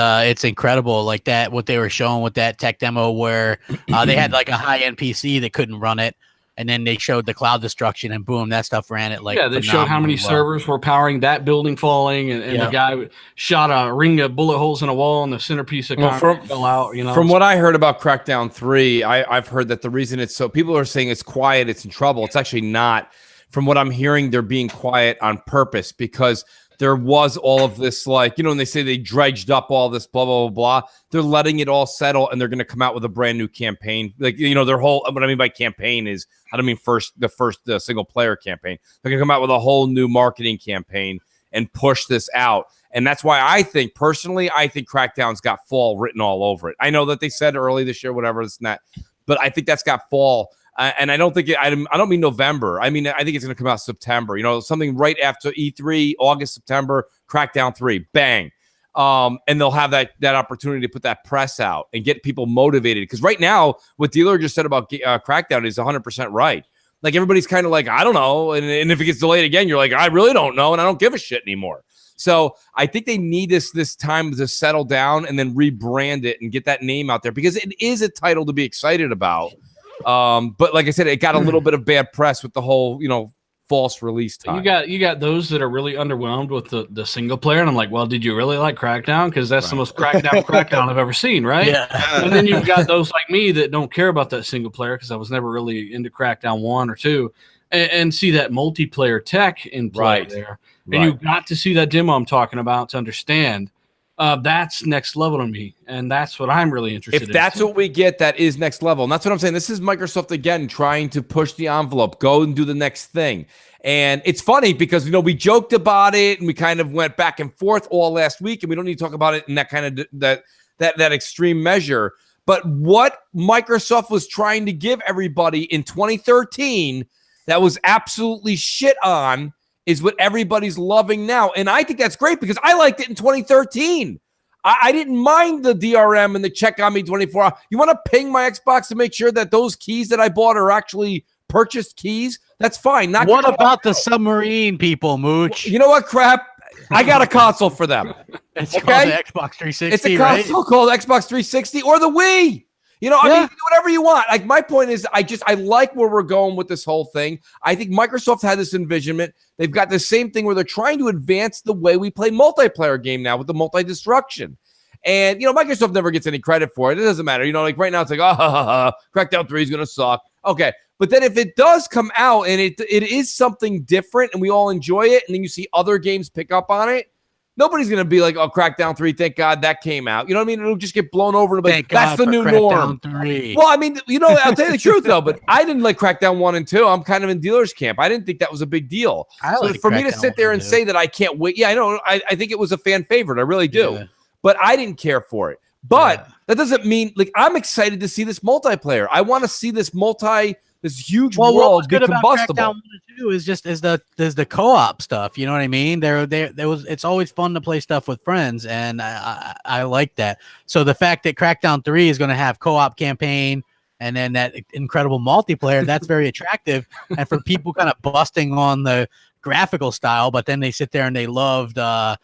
incredible, like that, what they were showing with that tech demo where they had like a high-end PC that couldn't run it, and then they showed the cloud destruction, and boom, that stuff ran it they showed how many servers were powering that building falling, and the guy shot a ring of bullet holes in a wall, and the centerpiece of concrete fell out. From what I heard about Crackdown 3, I've heard that the reason it's so people are saying it's quiet, it's in trouble. It's actually not. from what I'm hearing, they're being quiet on purpose because there was all of this, like, when they say they dredged up all this blah, blah, blah, blah, they're letting it all settle and they're going to come out with a brand new campaign. Like, their whole, what I mean by campaign is, I don't mean the single player campaign. They're going to come out with a whole new marketing campaign and push this out. And that's why I think Crackdown's got fall written all over it. I know that they said early this year, whatever, this and that, but I think that's got fall. And I don't think I don't mean November. I mean, I think it's going to come out September. Something right after E3, August, September, Crackdown 3, bang. And they'll have that opportunity to put that press out and get people motivated. Because right now, what Dealer just said about Crackdown is 100% right. Like, everybody's kind of like, I don't know. And if it gets delayed again, you're like, I really don't know, and I don't give a shit anymore. So I think they need this time to settle down and then rebrand it and get that name out there because it is a title to be excited about. But like I said, it got a little bit of bad press with the whole, false release time. You got those that are really underwhelmed with the single player, and I'm like, well, did you really like Crackdown? Because that's the most Crackdown I've ever seen, right? Yeah. And then you've got those like me that don't care about that single player because I was never really into Crackdown 1 or 2, and see that multiplayer tech in play there. And you've got to see that demo I'm talking about to understand. That's next level to me, and that's what I'm really interested in. If that's what we get, that is next level. And that's what I'm saying. This is Microsoft, again, trying to push the envelope, go and do the next thing. And it's funny because, we joked about it, and we kind of went back and forth all last week, and we don't need to talk about it in that kind of that extreme measure. But what Microsoft was trying to give everybody in 2013 that was absolutely shit on is what everybody's loving now. And I think that's great because I liked it in 2013. I didn't mind the DRM and the check on me 24 hours. You want to ping my Xbox to make sure that those keys that I bought are actually purchased keys? That's fine. What about the submarine people, Mooch? You know what, crap? I got a console for them. It's called the Xbox 360, It's a console called Xbox 360 or the Wii. I mean, whatever you want. Like, my point is, I like where we're going with this whole thing. I think Microsoft had this envisionment. They've got the same thing where they're trying to advance the way we play multiplayer game now with the multi-destruction. And, Microsoft never gets any credit for it. It doesn't matter. Like right now it's like, Crackdown 3 is going to suck. Okay. But then if it does come out and it is something different and we all enjoy it, and then you see other games pick up on it, nobody's going to be like, oh, Crackdown 3, thank God that came out. You know what I mean? It'll just get blown over. And that's the new norm. 3. Well, I mean, I'll tell you the truth, though, but I didn't like Crackdown 1 and 2. I'm kind of in Dealer's camp. I didn't think that was a big deal. For me to sit there and say that I can't wait. Yeah, I know. I think it was a fan favorite. I really do. Yeah. But I didn't care for it. But that doesn't mean, I'm excited to see this multiplayer. I want to see this huge world be combustible. Crackdown 1 and 2 is the co-op stuff. You know what I mean? It's always fun to play stuff with friends, and I like that. So the fact that Crackdown 3 is going to have co-op campaign and then that incredible multiplayer, that's very attractive. And for people kind of busting on the graphical style, but then they sit there and they loved The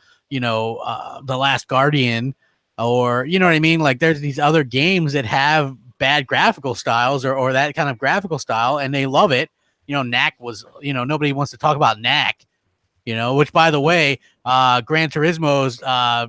Last Guardian, or you know what I mean? Like, there's these other games that have bad graphical styles or that kind of graphical style, and they love it. Knack was, nobody wants to talk about Knack, which, by the way, Gran Turismo's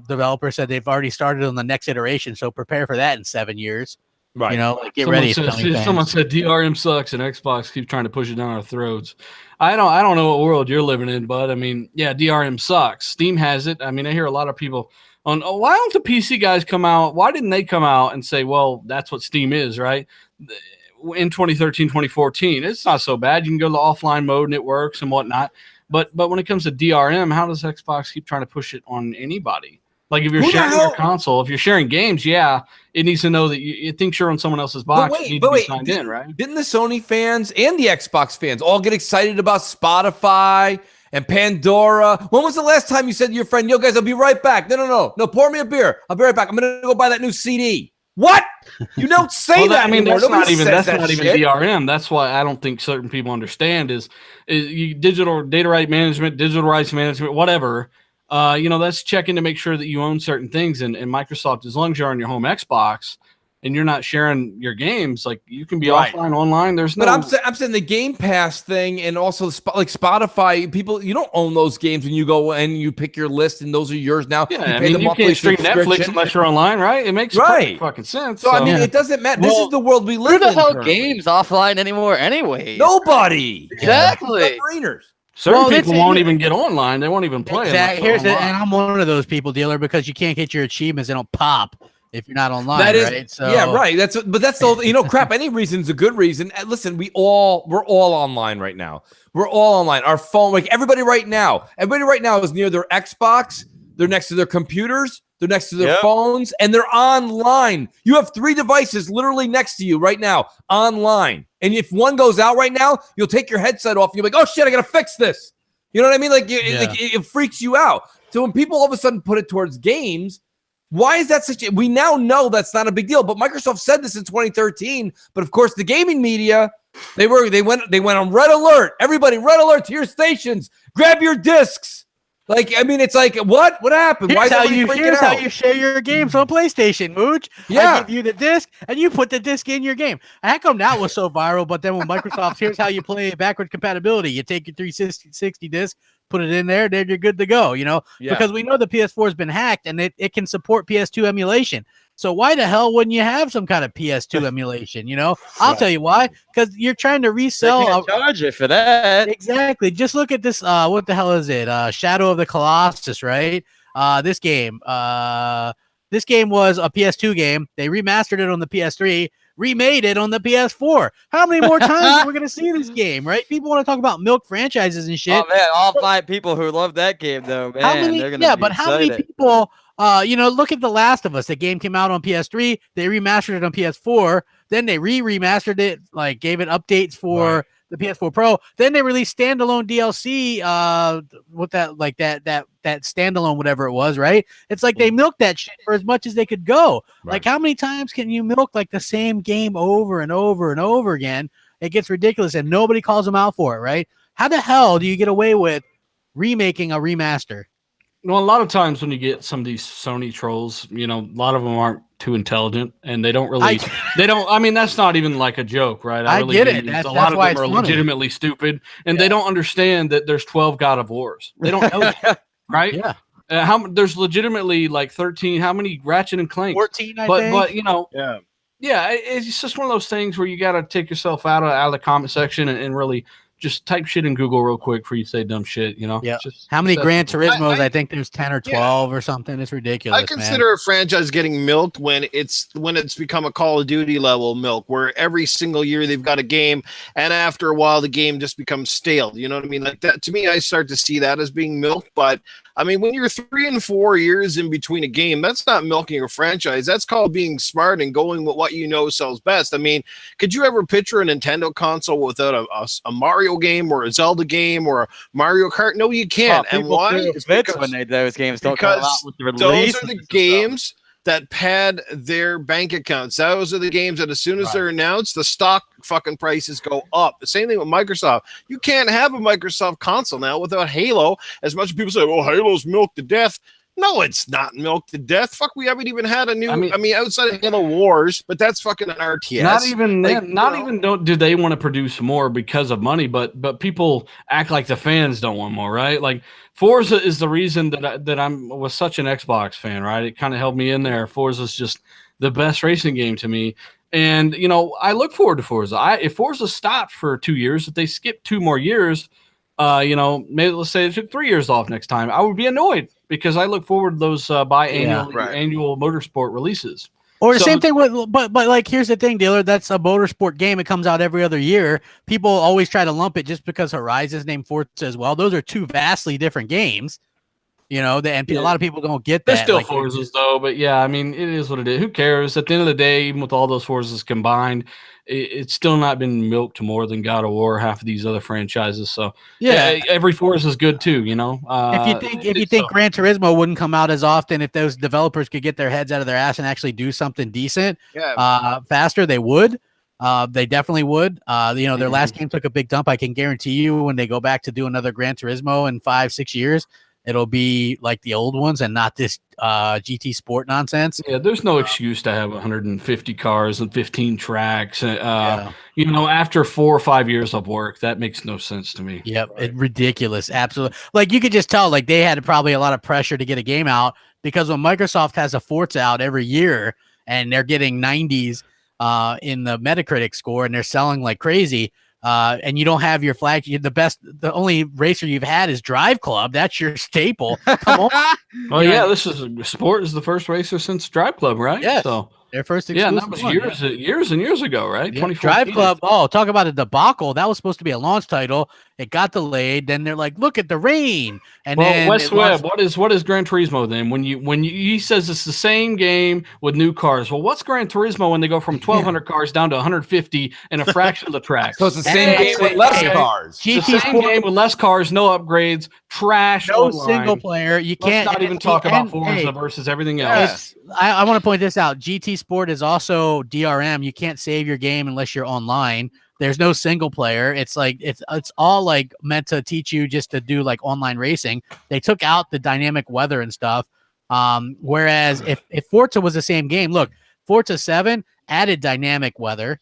developer said they've already started on the next iteration, so prepare for that in 7 years. Right. Get ready. Someone said DRM sucks and Xbox keeps trying to push it down our throats. I don't know what world you're living in, but I mean, yeah, DRM sucks. Steam has it. I mean, I hear a lot of people on, why don't the PC guys come out? Why didn't they come out and say, well, that's what Steam is, right? In 2013, 2014, it's not so bad. You can go to the offline mode and it works and whatnot. But when it comes to DRM, how does Xbox keep trying to push it on anybody? Like, if you're sharing your console, if you're sharing games, it needs to know that it thinks you're on someone else's box. You need to be signed in, right? Didn't the Sony fans and the Xbox fans all get excited about Spotify and Pandora? When was the last time you said to your friend, yo, guys, I'll be right back? No, pour me a beer. I'll be right back. I'm going to go buy that new CD. What? You don't say that anymore. That's not even DRM. That's why I don't think certain people understand is digital data right management, digital rights management, whatever. That's checking to make sure that you own certain things. And Microsoft, as long as you're on your home Xbox, and you're not sharing your games, like you can be Right. offline, online. There's no. But I'm saying the Game Pass thing, and also like Spotify, people, you don't own those games when you go and you pick your list, and those are yours now. Yeah, you I pay mean, the you monthly can't stream Netflix subscription. unless you're online, right? It makes Right. perfect fucking sense. So, I mean, Yeah. it doesn't matter. This Well, is the world we Who live the in. hell currently. games offline anymore anyway? Nobody. Exactly. Submariners. certain Well, people that's- won't even get online. They won't even play. Exactly. unless Here's they're the, online. and I'm one of those people, dealer, because you can't get your achievements. They don't pop if you're not online. That is, right? So yeah, right. But that's the crap. Any reason's a good reason. Listen, we're all online right now. We're all online. Our phone, like everybody right now is near their Xbox. They're next to their computers. They're next to their phones, and they're online. You have 3 devices literally next to you right now, online. And if one goes out right now, you'll take your headset off. And you're like, oh shit, I gotta fix this. You know what I mean? Like, it freaks you out. So when people all of a sudden put it towards games, why is that such? We now know that's not a big deal. But Microsoft said this in 2013. But of course, the gaming media, they went on red alert. Everybody, red alert to your stations. Grab your discs. Like, I mean, it's like, what happened? Here's, how out? you share your games on PlayStation, Mooch. Yeah. I give you the disc, and you put the disc in your game. How come that was so viral? But then when Microsoft, here's how you play backward compatibility. You take your 360 disc, put it in there, then you're good to go, because we know the PS4 has been hacked, and it can support PS2 emulation. So why the hell wouldn't you have some kind of PS2 emulation? I'll tell you why. Because you're trying to resell. They can't charge you for that. Exactly. Just look at this. What the hell is it? Shadow of the Colossus, right? This game. This game was a PS2 game. They remastered it on the PS3, remade it on the PS4. How many more times are we going to see this game, right? People want to talk about milk franchises and shit. Oh man, all 5 people who love that game though, man. How many? They're gonna be how many excited. people? Look at The Last of Us. The game came out on PS3. They remastered it on PS4. Then they remastered it, like gave it updates for the PS4 Pro. Then they released standalone DLC. That standalone, whatever it was, right? It's like they milked that shit for as much as they could go. Right. Like, how many times can you milk like the same game over and over and over again? It gets ridiculous, and nobody calls them out for it, right? How the hell do you get away with remaking a remaster? Well, a lot of times when you get some of these Sony trolls, a lot of them aren't too intelligent, and they don't really. I mean, that's not even like a joke, right? I really get it. do. That's a lot of why them are it's funny. legitimately stupid, and they don't understand that there's 12 God of Wars. They don't know that, right? Yeah. There's legitimately like 13. How many Ratchet and Clank? 14, I think. But Yeah. It's just one of those things where you got to take yourself out of the comment section and really just type shit in Google real quick before you say dumb shit. Yeah. Just How many Gran Turismos? I I think there's 10 or 12 or something. It's ridiculous. I consider a franchise getting milked when it's become a Call of Duty level milk, where every single year they've got a game, and after a while the game just becomes stale. You know what I mean? Like that, to me, I start to see that as being milked. But I mean, when you're 3 and 4 years in between a game, that's not milking a franchise. That's called being smart and going with what you know sells best. I mean, could you ever picture a Nintendo console without a Mario game or a Zelda game or a Mario Kart? No, you can't. And why? It's Fits because when those games don't come out because with the those release. are the games that pad their bank accounts. Those are the games that as soon as they're announced, the stock fucking prices go up. The same thing with Microsoft. You can't have a Microsoft console now without Halo. As much as people say, well, Halo's milked to death. No, it's not milked to death. Fuck, we haven't even had a new. I mean outside of Halo Wars, but that's fucking an RTS. Not even do they want to produce more because of money, but people act like the fans don't want more, right? Like Forza is the reason that I was such an Xbox fan, right? It kind of held me in there. Forza's just the best racing game to me. And I look forward to Forza. If Forza stopped for 2 years, if they skipped 2 more years, maybe let's say they took 3 years off next time, I would be annoyed because I look forward to those annual motorsport releases. Or the same thing with, but like, here's the thing, dealer. That's a motorsport game. It comes out every other year. People always try to lump it just because Horizon's named Forza as well. Those are 2 vastly different games. A lot of people don't get that. They're still Forzas though, but yeah, I mean, it is what it is. Who cares? At the end of the day, even with all those Forzas combined, it's still not been milked more than God of War, half of these other franchises. So yeah, every Forza is good too. If you think Gran Turismo wouldn't come out as often, if those developers could get their heads out of their ass and actually do something decent, faster, they would. They definitely would. Their last game took a big dump. I can guarantee you when they go back to do another Gran Turismo in 5-6 years, it'll be like the old ones and not this GT Sport nonsense. Yeah, there's no excuse to have 150 cars and 15 tracks. You know, after 4 or 5 years of work, that makes no sense to me. Yep, it's ridiculous. Absolutely. Like you could just tell, like they had probably a lot of pressure to get a game out because when Microsoft has a Forza out every year and they're getting 90s in the Metacritic score and they're selling like crazy, and you don't have your flag, the only racer you've had is Drive Club. That's your staple. Come on. Well, yeah, this is Sport is the first racer since Drive Club, right? Yes. So their first exclusive exclusive that was years and years ago, right? Yeah. Drive Club. Oh, talk about a debacle. That was supposed to be a launch title. It got delayed. Then they're like, look at the rain. And then West Webb, what is Gran Turismo then? When he says it's the same game with new cars. Well, what's Gran Turismo when they go from 1,200 cars down to 150 in a fraction of the tracks? So it's the same game with less cars. It's the same game with less cars, no upgrades, trash. No online. single player. You can't not even talk about Forza versus everything else. I want to point this out. GT Sport is also DRM. You can't save your game unless you're online. There's no single player. It's like it's all like meant to teach you just to do like online racing. They took out the dynamic weather and stuff. Whereas if Forza was the same game, look, Forza 7 added dynamic weather,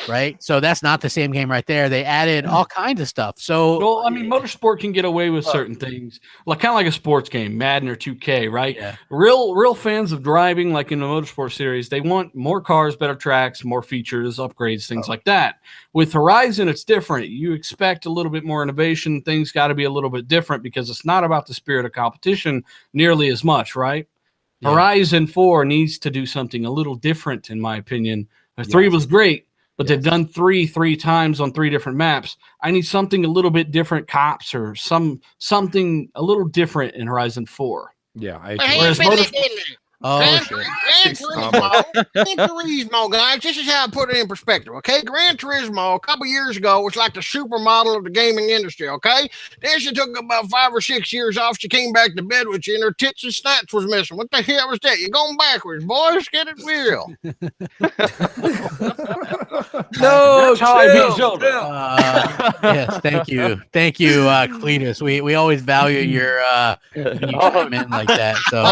right? So that's not the same game right there. They added all kinds of stuff. So well, I mean, motorsport can get away with certain things, like kind of like a sports game, Madden or 2K, right? Yeah. Real fans of driving, like in the motorsport series, they want more cars, better tracks, more features, upgrades, things like that. With Horizon, it's different. You expect a little bit more innovation. Things got to be a little bit different because it's not about the spirit of competition nearly as much, right? Yeah. Horizon 4 needs to do something a little different, in my opinion. 3 was great. But they've done three times on 3 different maps. I need something a little bit different, cops or something a little different in Horizon 4. Yeah, Gran Turismo, guys, this is how I put it in perspective, okay? Gran Turismo, a couple years ago, was like the supermodel of the gaming industry, okay? Then she took about 5 or 6 years off. She came back to bed with you, and her tits and snatch was missing. What the hell was that? You're going backwards, boys. Get it real. No, that's how I beat Zelda. Yes, thank you, Cletus. We always value your when you chime in like that. So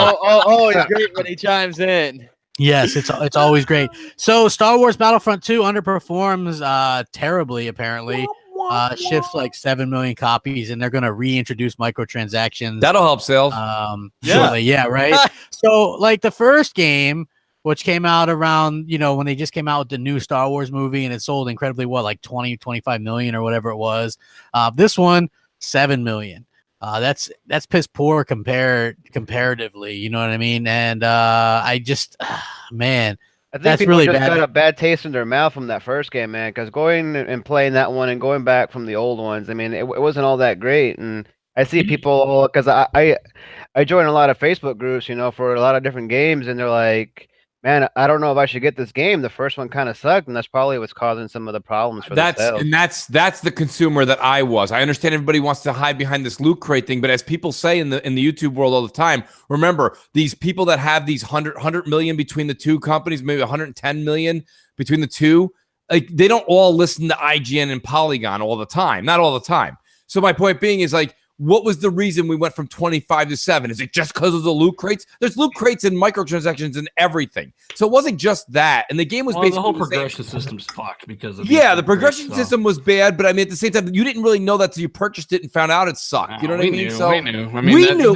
it's great when he chimes in. Yes, it's always great. So Star Wars Battlefront 2 underperforms terribly, apparently. Shifts like 7 million copies, and they're going to reintroduce microtransactions. That'll help sales. Shortly. Yeah, right. So like the first game, which came out around, when they just came out with the new Star Wars movie, and it sold incredibly well, like 25 million or whatever it was. This one, 7 million. That's piss poor comparatively, you know what I mean? And I just, man, I think that's people really just bad. got a bad taste in their mouth from that first game, man. Because going and playing that one and going back from the old ones, I mean, it wasn't all that great. And I see people, because I join a lot of Facebook groups, for a lot of different games, and they're like, man, I don't know if I should get this game. The first one kind of sucked, and that's probably what's causing some of the problems for the sales. And that's the consumer that I was. I understand everybody wants to hide behind this loot crate thing, but as people say in the YouTube world all the time, remember these people that have these 100 million between the two companies, maybe 110 million between the two, like they don't all listen to IGN and Polygon all the time, not all the time. So my point being is like, what was the reason we went from 25 to 7? Is it just because of the loot crates? There's loot crates and microtransactions and everything. So it wasn't just that. And the game was basically the whole progression system's fucked because of the progression system was bad, but I mean at the same time, you didn't really know that till you purchased it and found out it sucked. You know what I mean? We knew. I mean,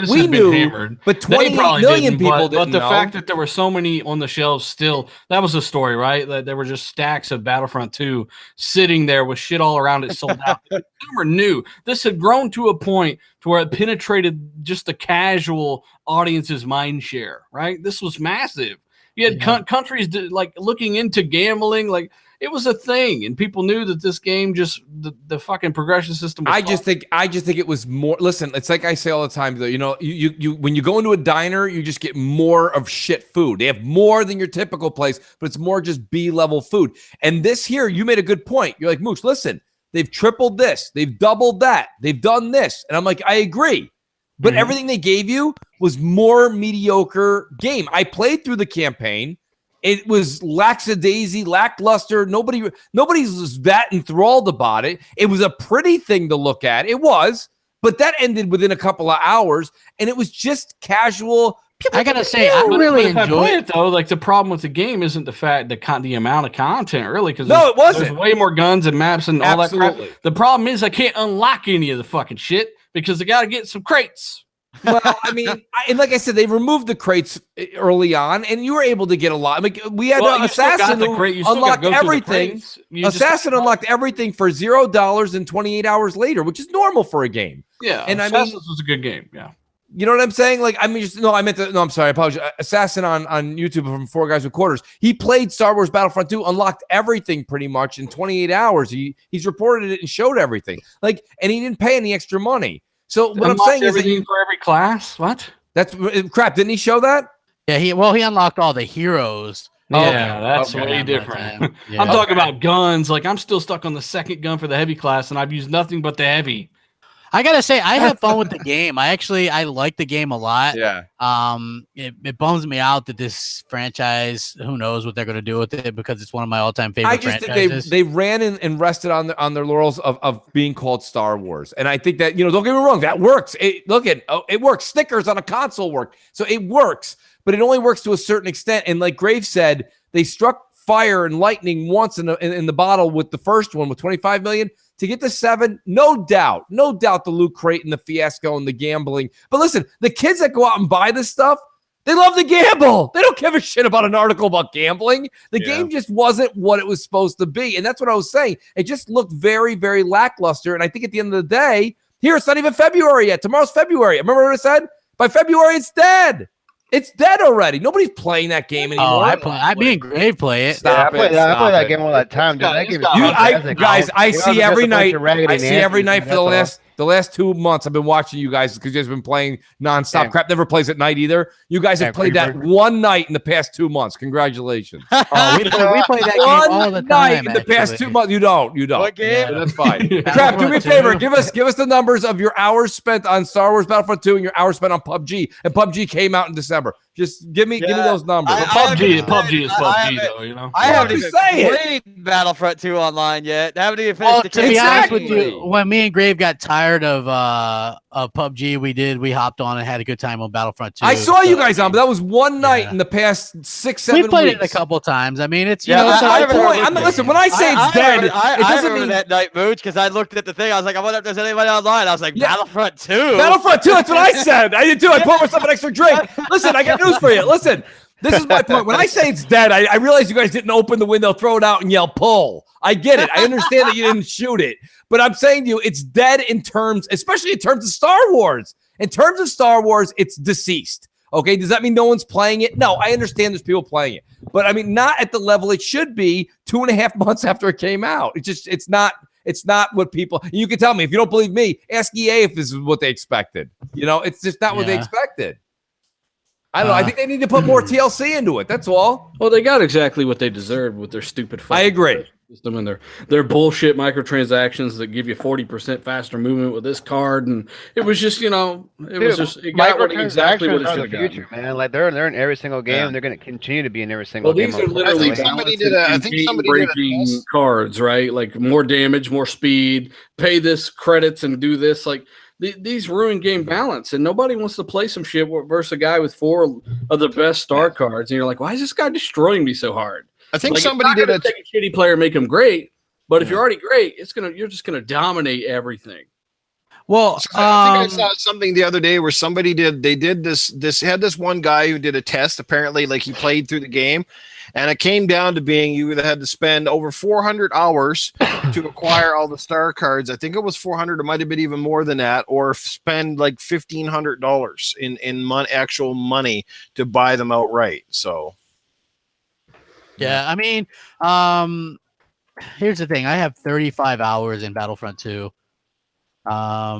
we knew. But 28 million people didn't know. But the fact that there were so many on the shelves still, that was the story, right? That there were just stacks of Battlefront 2 sitting there with shit all around it sold out. The consumer knew this had grown to a point to where it penetrated just the casual audience's mind share, right? This was massive. You had countries like looking into gambling, like it was a thing, and people knew that this game just the fucking progression system was I just think it was more. Listen, it's like I say all the time, though. You when you go into a diner, you just get more of shit food. They have more than your typical place, but it's more just B-level food. And this here, you made a good point. You're like, Mooch, listen. They've tripled this. They've doubled that. They've done this. And I'm like, I agree. But everything they gave you was more mediocre game. I played through the campaign. It was lackadaisy, lackluster. Nobody was that enthralled about it. It was a pretty thing to look at. It was. but that ended within a couple of hours, and it was just casual. I gotta say, I really enjoy it though. Like the problem with the game isn't the fact the amount of content, really, because it wasn't. There's way more guns and maps and all that crap. The problem is I can't unlock any of the fucking shit because I gotta get some crates. Well, I mean, and like I said, they removed the crates early on, and you were able to get a lot. I mean, we had Assassin who unlocked everything. Assassin unlocked everything for $0 and 28 hours later, which is normal for a game. Yeah, and Assassin was a good game. Yeah. You know what I'm saying? Like, I mean, I'm sorry. I apologize. Assassin on YouTube from 4 Guys with Quarters. He played Star Wars Battlefront 2, unlocked everything pretty much in 28 hours. He's reported it and showed everything. Like, and he didn't pay any extra money. So what I'm saying is that for every class. What? That's crap. Didn't he show that? Yeah. He unlocked all the heroes. Yeah, that's way different. Yeah. I'm talking about guns. Like, I'm still stuck on the second gun for the heavy class, and I've used nothing but the heavy. I gotta say, I have fun with the game. I like the game a lot. Yeah. It bums me out that this franchise, who knows what they're gonna do with it, because it's one of my all-time favorite franchises. They ran and rested on their laurels of being called Star Wars, and I think that, don't get me wrong, that works. It works. Stickers on a console work, so it works, but it only works to a certain extent. And like Graves said, they struck fire and lightning once in the bottle with the first one with 25 million. To get to 7, no doubt the loot crate and the fiasco and the gambling. But listen, the kids that go out and buy this stuff, they love to gamble. They don't give a shit about an article about gambling. The game just wasn't what it was supposed to be. And that's what I was saying. It just looked very, very lackluster. And I think at the end of the day, here, it's not even February yet. Tomorrow's February. Remember what I said? By February, it's dead. It's dead already. Nobody's playing that game anymore. Me and Grave play it. I play that game all the time. Dude, I see every night. I see every night for the last 2 months. I've been watching you guys because you've been playing nonstop. Crap never plays at night either. You guys have played that one night in the past 2 months. Congratulations. We play that game all the time. Night in the past 2 months. You don't. What game? Yeah, that's fine. Crap, do me a favor. Give us the numbers of your hours spent on Star Wars Battlefront 2 and your hours spent on PUBG. And PUBG came out in December. Just give me those numbers. PUBG is PUBG, though. I haven't even played Battlefront 2 online yet. I haven't even finished the to be honest with you, when me and Grave got tired of PUBG, we hopped on and had a good time on Battlefront 2. I saw you guys on, but that was one night in the past 6-7 weeks. We played it a couple times. I mean, it's listen, when I say it's dead, it doesn't mean that night, Mooch, because I looked at the thing. I was like, I wonder if there's anybody online. I was like, Battlefront 2. Battlefront 2. That's what I said. I did too. I poured myself an extra drink. Listen, I got news for you. Listen, this is my point. When I say it's dead, I realize you guys didn't open the window, throw it out, and yell pull. I get it. I understand that you didn't shoot it. But I'm saying to you, it's dead especially in terms of Star Wars. In terms of Star Wars, it's deceased. Okay, does that mean no one's playing it? No, I understand there's people playing it. But I mean, not at the level it should be 2.5 months after it came out. It's not what people, you can tell me. If you don't believe me, ask EA if this is what they expected. It's just not what they expected. I don't know. I think they need to put more TLC into it. That's all. Well, they got exactly what they deserved with their stupid I agree. System and their bullshit microtransactions that give you 40% faster movement with this card, and it was just it got exactly what it should have gotten. Man, like they're in every single game, and they're going to continue to be in every single game. These are literally somebody did a cards, right? Like more damage, more speed, pay this credits and do this. Like these ruin game balance, and nobody wants to play some shit versus a guy with 4 of the best star cards, and you're like, why is this guy destroying me so hard? I think somebody did take a shitty player, make him great. But if you're already great, you're just gonna dominate everything. Well, I think I saw something the other day where somebody had this one guy who did a test. Apparently, like he played through the game, and it came down to being you either had to spend over 400 hours to acquire all the star cards. I think it was 400. It might have been even more than that, or spend like $1,500 in actual money to buy them outright. So. Yeah, I mean, here's the thing. I have 35 hours in Battlefront 2. I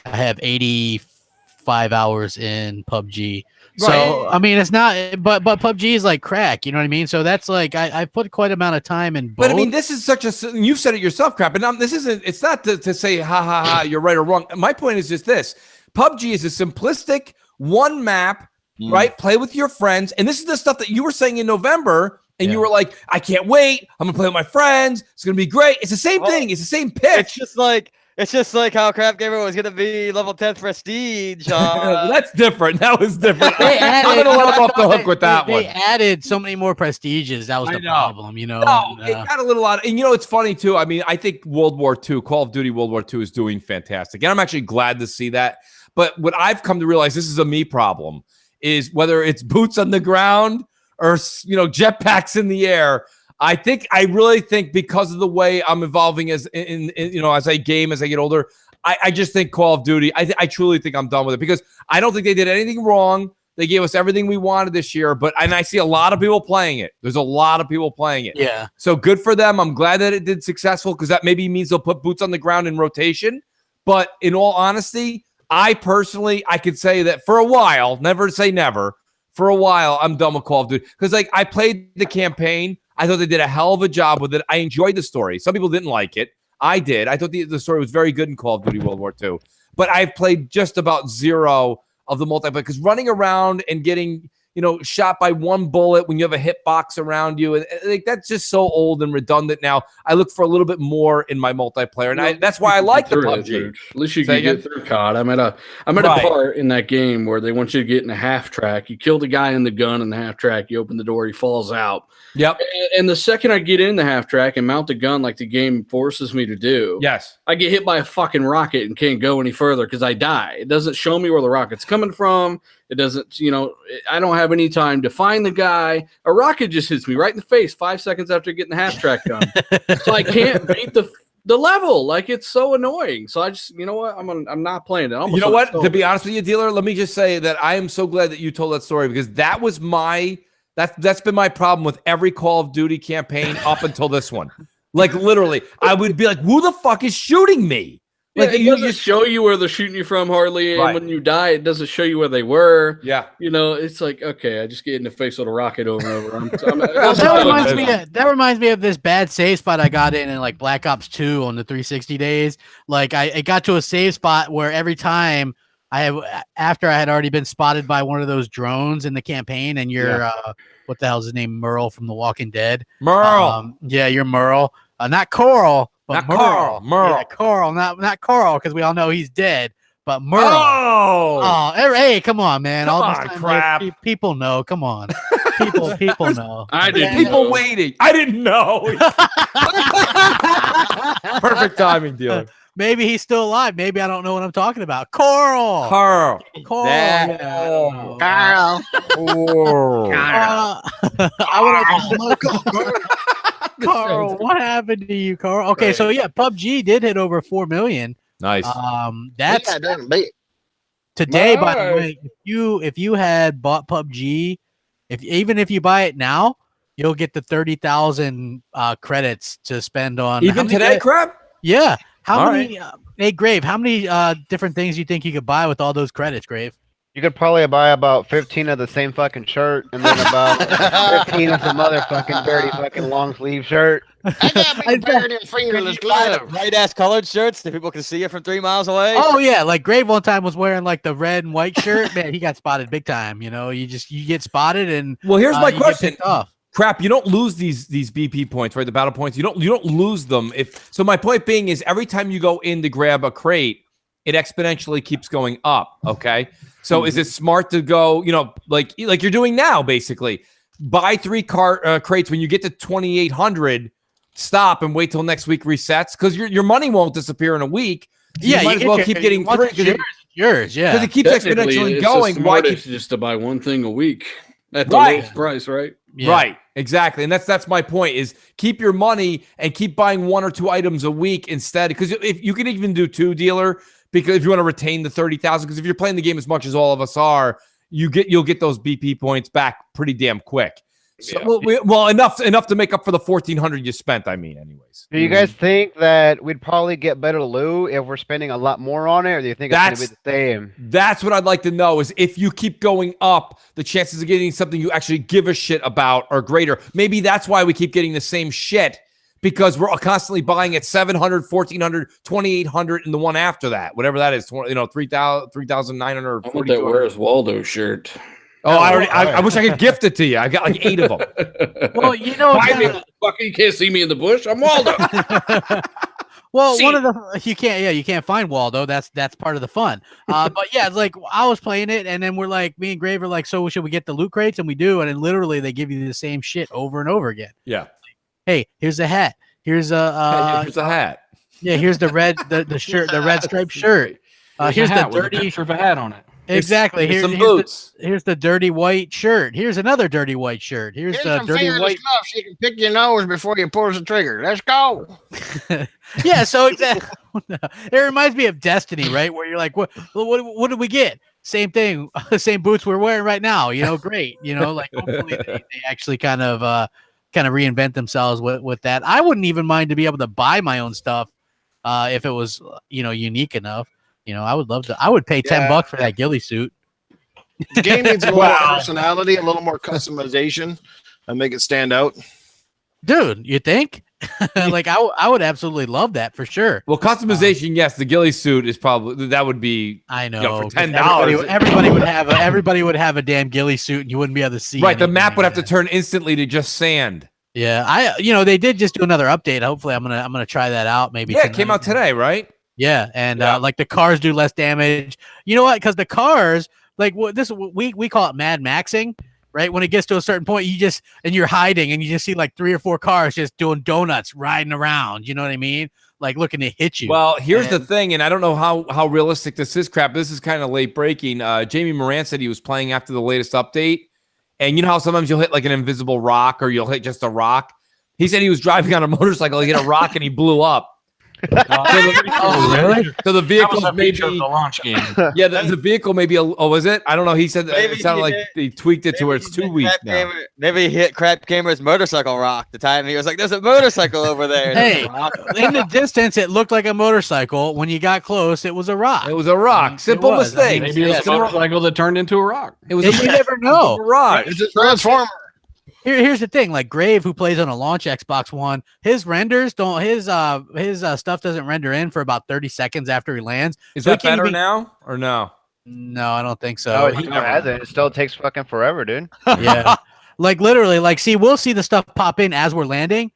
have 85 hours in PUBG. Right. So, I mean, it's not, but PUBG is like crack, you know what I mean? So that's like, I put quite an amount of time in both. But I mean, this is you've said it yourself, Crap, and it's not to say, ha, you're right or wrong. My point is just this. PUBG is a simplistic one map, right? Play with your friends. And this is the stuff that you were saying in November. And you were like, I can't wait. I'm going to play with my friends. It's going to be great. It's the same thing. It's the same pitch. It's just like, It's just like how CrapGamer was gonna be level 10 prestige. That's different. That was different. They added, I'm gonna let them off the hook with that one. They added so many more prestiges. That was the problem, you know. No, it got a little out. And you know, it's funny too. I mean, I think World War II, Call of Duty World War II is doing fantastic. And I'm actually glad to see that. But what I've come to realize, this is a me problem, is whether it's boots on the ground or, you know, jetpacks in the air. I really think because of the way I'm evolving as as I game, as I get older, I just think Call of Duty, I truly think I'm done with it because I don't think they did anything wrong. They gave us everything we wanted this year, and I see a lot of people playing it. There's a lot of people playing it. Yeah. So good for them. I'm glad that it did successful because that maybe means they'll put boots on the ground in rotation. But in all honesty, I could say that for a while, never say never, for a while, I'm done with Call of Duty. Because like I played the campaign. I thought they did a hell of a job with it. I enjoyed the story. Some people didn't like it. I did. I thought the story was very good in Call of Duty World War II. But I've played just about zero of the multiplayer because running around and getting, you know, shot by one bullet when you have a hitbox around you, and like that's just so old and redundant now. I look for a little bit more in my multiplayer, and that's why I like the PUBG. At least you can get through COD. I'm at a part in that game where they want you to get in a half track. You kill the guy in the gun in the half track. You open the door, he falls out. Yep. And the second I get in the half track and mount the gun like the game forces me to do, yes, I get hit by a fucking rocket and can't go any further because I die. It doesn't show me where the rocket's coming from. It doesn't, you know, I don't have any time to find the guy. A rocket just hits me right in the face 5 seconds after getting the half track done. So I can't beat the level. Like, it's so annoying. So I just, you know what? I'm not playing it. You know what? To be honest with you, dealer, let me just say that I am so glad that you told that story because that was that's been my problem with every Call of Duty campaign up until this one. Like literally, I would be like, "Who the fuck is shooting me?" Like it doesn't show you where they're shooting you from hardly, and when you die, it doesn't show you where they were. Yeah, you know, it's like okay, I just get in the face with a rocket over and over. That reminds me of this bad save spot I got in like Black Ops 2 on the 360 days. Like I got to a save spot where every time after I had already been spotted by one of those drones in the campaign, and you're what the hell is his name? Merle from The Walking Dead. Merle. Yeah, you're Merle. Not Coral. But Merle. Yeah, Coral, not Coral, because we all know he's dead. But Merle. Oh, hey, come on, man! Come all on, this time, crap. People know. Come on, people know. I didn't. People waiting. I didn't know. Perfect timing, dealer. Maybe he's still alive. Maybe I don't know what I'm talking about. Coral. Carl. Yeah. Carl. I want to Carl, what happened to you, Carl? Okay, so yeah, PUBG did hit over 4 million. Nice. That's today. By the way, if you had bought PUBG, even if you buy it now, you'll get the 30,000 credits to spend on. Even today, crap. Yeah. How many? Hey, Grave. How many different things do you think you could buy with all those credits, Grave? You could probably buy about 15 of the same fucking shirt, and then about 15 of some other fucking dirty fucking long sleeve shirt. I got me buried in fingerless gloves. Bright ass colored shirts that people can see you from 3 miles away. Oh yeah, like Grave one time was wearing like the red and white shirt. Man, he got spotted big time. You know, you get spotted, and well, here's my question. Crap, you don't lose these BP points, right? The battle points. You don't lose them. So my point being is every time you go in to grab a crate, it exponentially keeps going up. Okay. So is it smart to go, like you're doing now, basically buy 3 crates when you get to 2,800, stop and wait till next week resets because your money won't disappear in a week. So you might as well keep getting 3 yours. Yeah. Because it keeps exponentially going. Why just to buy one thing a week at the lowest price, right? Yeah. Right, exactly, and that's my point: is keep your money and keep buying 1 or 2 items a week instead. Because if you can even do 2, dealer, because if you want to retain the 30,000, because if you're playing the game as much as all of us are, you'll get those BP points back pretty damn quick. So, well, enough to make up for the 1,400 you spent. I mean, anyways. Do you guys think that we'd probably get better loot if we're spending a lot more on it, or do you think it's going to be the same? That's what I'd like to know: is if you keep going up, the chances of getting something you actually give a shit about are greater. Maybe that's why we keep getting the same shit because we're constantly buying at 700, 1,400, 2,800, and the one after that, whatever that is, 3,900. I want that Where's Waldo shirt. Oh, I wish I could gift it to you. I got like 8 of them. Well, you can't see me in the bush. I'm Waldo. Well, one of the you can't find Waldo. That's part of the fun. But yeah, it's like I was playing it, and then we're like, me and Grave are like, so should we get the loot crates? And we do, and then literally they give you the same shit over and over again. Yeah. Hey, here's a hat. Here's a here's a hat. Yeah, here's the red the shirt, the red striped shirt. Here's the dirty picture of a hat on it. Exactly. Here's some boots. Here's the dirty white shirt. Here's another dirty white shirt. Here's the dirty white stuff. So you can pick your nose before you pull the trigger. Let's go. Yeah, so exactly. It reminds me of Destiny, right? Where you're like, what did we get? Same thing, same boots we're wearing right now. Great. Like hopefully they actually kind of reinvent themselves with that. I wouldn't even mind to be able to buy my own stuff if it was unique enough. I would love to. I would pay $10 for that ghillie suit. The game needs a little more personality, a little more customization, and make it stand out. Dude, you think? Like I would absolutely love that for sure. Well, customization, yes. The ghillie suit is probably that would be. I know for $10. Everybody would have a damn ghillie suit, and you wouldn't be able to see. Right, the map would have to turn instantly to just sand. Yeah, they did just do another update. Hopefully, I'm gonna try that out. Maybe. Yeah, it came out today, right? Yeah, and like the cars do less damage. You know what? Because the cars, like we call it Mad Maxing, right? When it gets to a certain point, you're hiding, and you just see like 3 or 4 cars just doing donuts riding around. You know what I mean? Like looking to hit you. Well, here's the thing, and I don't know how realistic this is. Crap, this is kind of late breaking. Jamie Moran said he was playing after the latest update, and you know how sometimes you'll hit like an invisible rock or you'll hit just a rock. He said he was driving on a motorcycle, he hit a rock, and he blew up. Really? So the vehicle maybe the launch game. Yeah, the vehicle maybe. Was it? I don't know. He said it sounded like they tweaked it to where it's 2 weeks now. Maybe he hit CrapGamer's motorcycle rock the time he was like, "There's a motorcycle over there." Hey, in the distance, it looked like a motorcycle. When you got close, it was a rock. It was a rock. Simple mistake. Maybe it's a motorcycle that turned into a rock. It was. You never know. A rock. It's a transformer. Here's the thing, like Grave, who plays on a launch Xbox One, his renders don't his stuff doesn't render in for about 30 seconds after he lands. Is that better now or no? No, I don't think so. No, it never hasn't. It still takes fucking forever, dude. Yeah, like literally, like we'll see the stuff pop in as we're landing,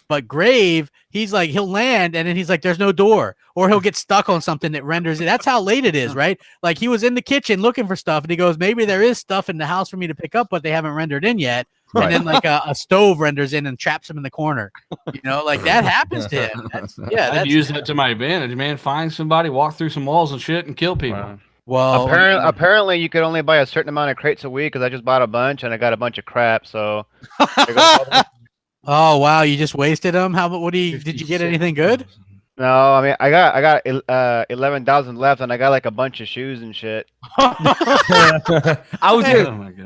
but Grave, he's like he'll land and then he's like, "There's no door," or he'll get stuck on something that renders it. That's how late it is, right? Like he was in the kitchen looking for stuff, and he goes, "Maybe there is stuff in the house for me to pick up, but they haven't rendered in yet." Right. And then like a stove renders in and traps him in the corner. Like that happens to him. I'd use that to my advantage, man. Find somebody, walk through some walls and shit, and kill people. Wow. Well, apparently you could only buy a certain amount of crates a week because I just bought a bunch and I got a bunch of crap. So, oh wow, you just wasted them. Did you get anything good? No, I mean I got 11,000 left, and I got like a bunch of shoes and shit.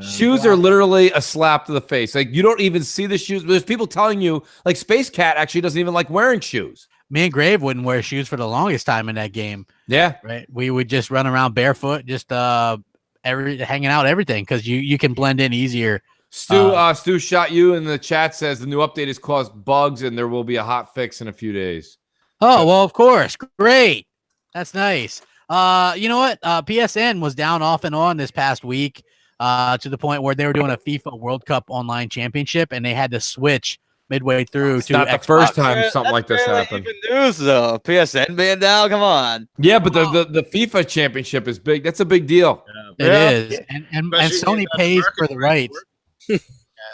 Shoes are literally a slap to the face. Like you don't even see the shoes. There's people telling you like Space Cat actually doesn't even like wearing shoes. Me and Grave wouldn't wear shoes for the longest time in that game. Yeah, right. We would just run around barefoot, just hanging out, everything, because you can blend in easier. Stu shot you in the chat, says the new update has caused bugs and there will be a hot fix in a few days. Oh, well, of course. Great. That's nice. You know what? PSN was down off and on this past week to the point where they were doing a FIFA World Cup online championship, and they had to switch midway through to not Xbox. The first time something like this happened. Even news, though. PSN being down, come on. Yeah, but the FIFA championship is big. That's a big deal. It is. And Sony pays for the rights.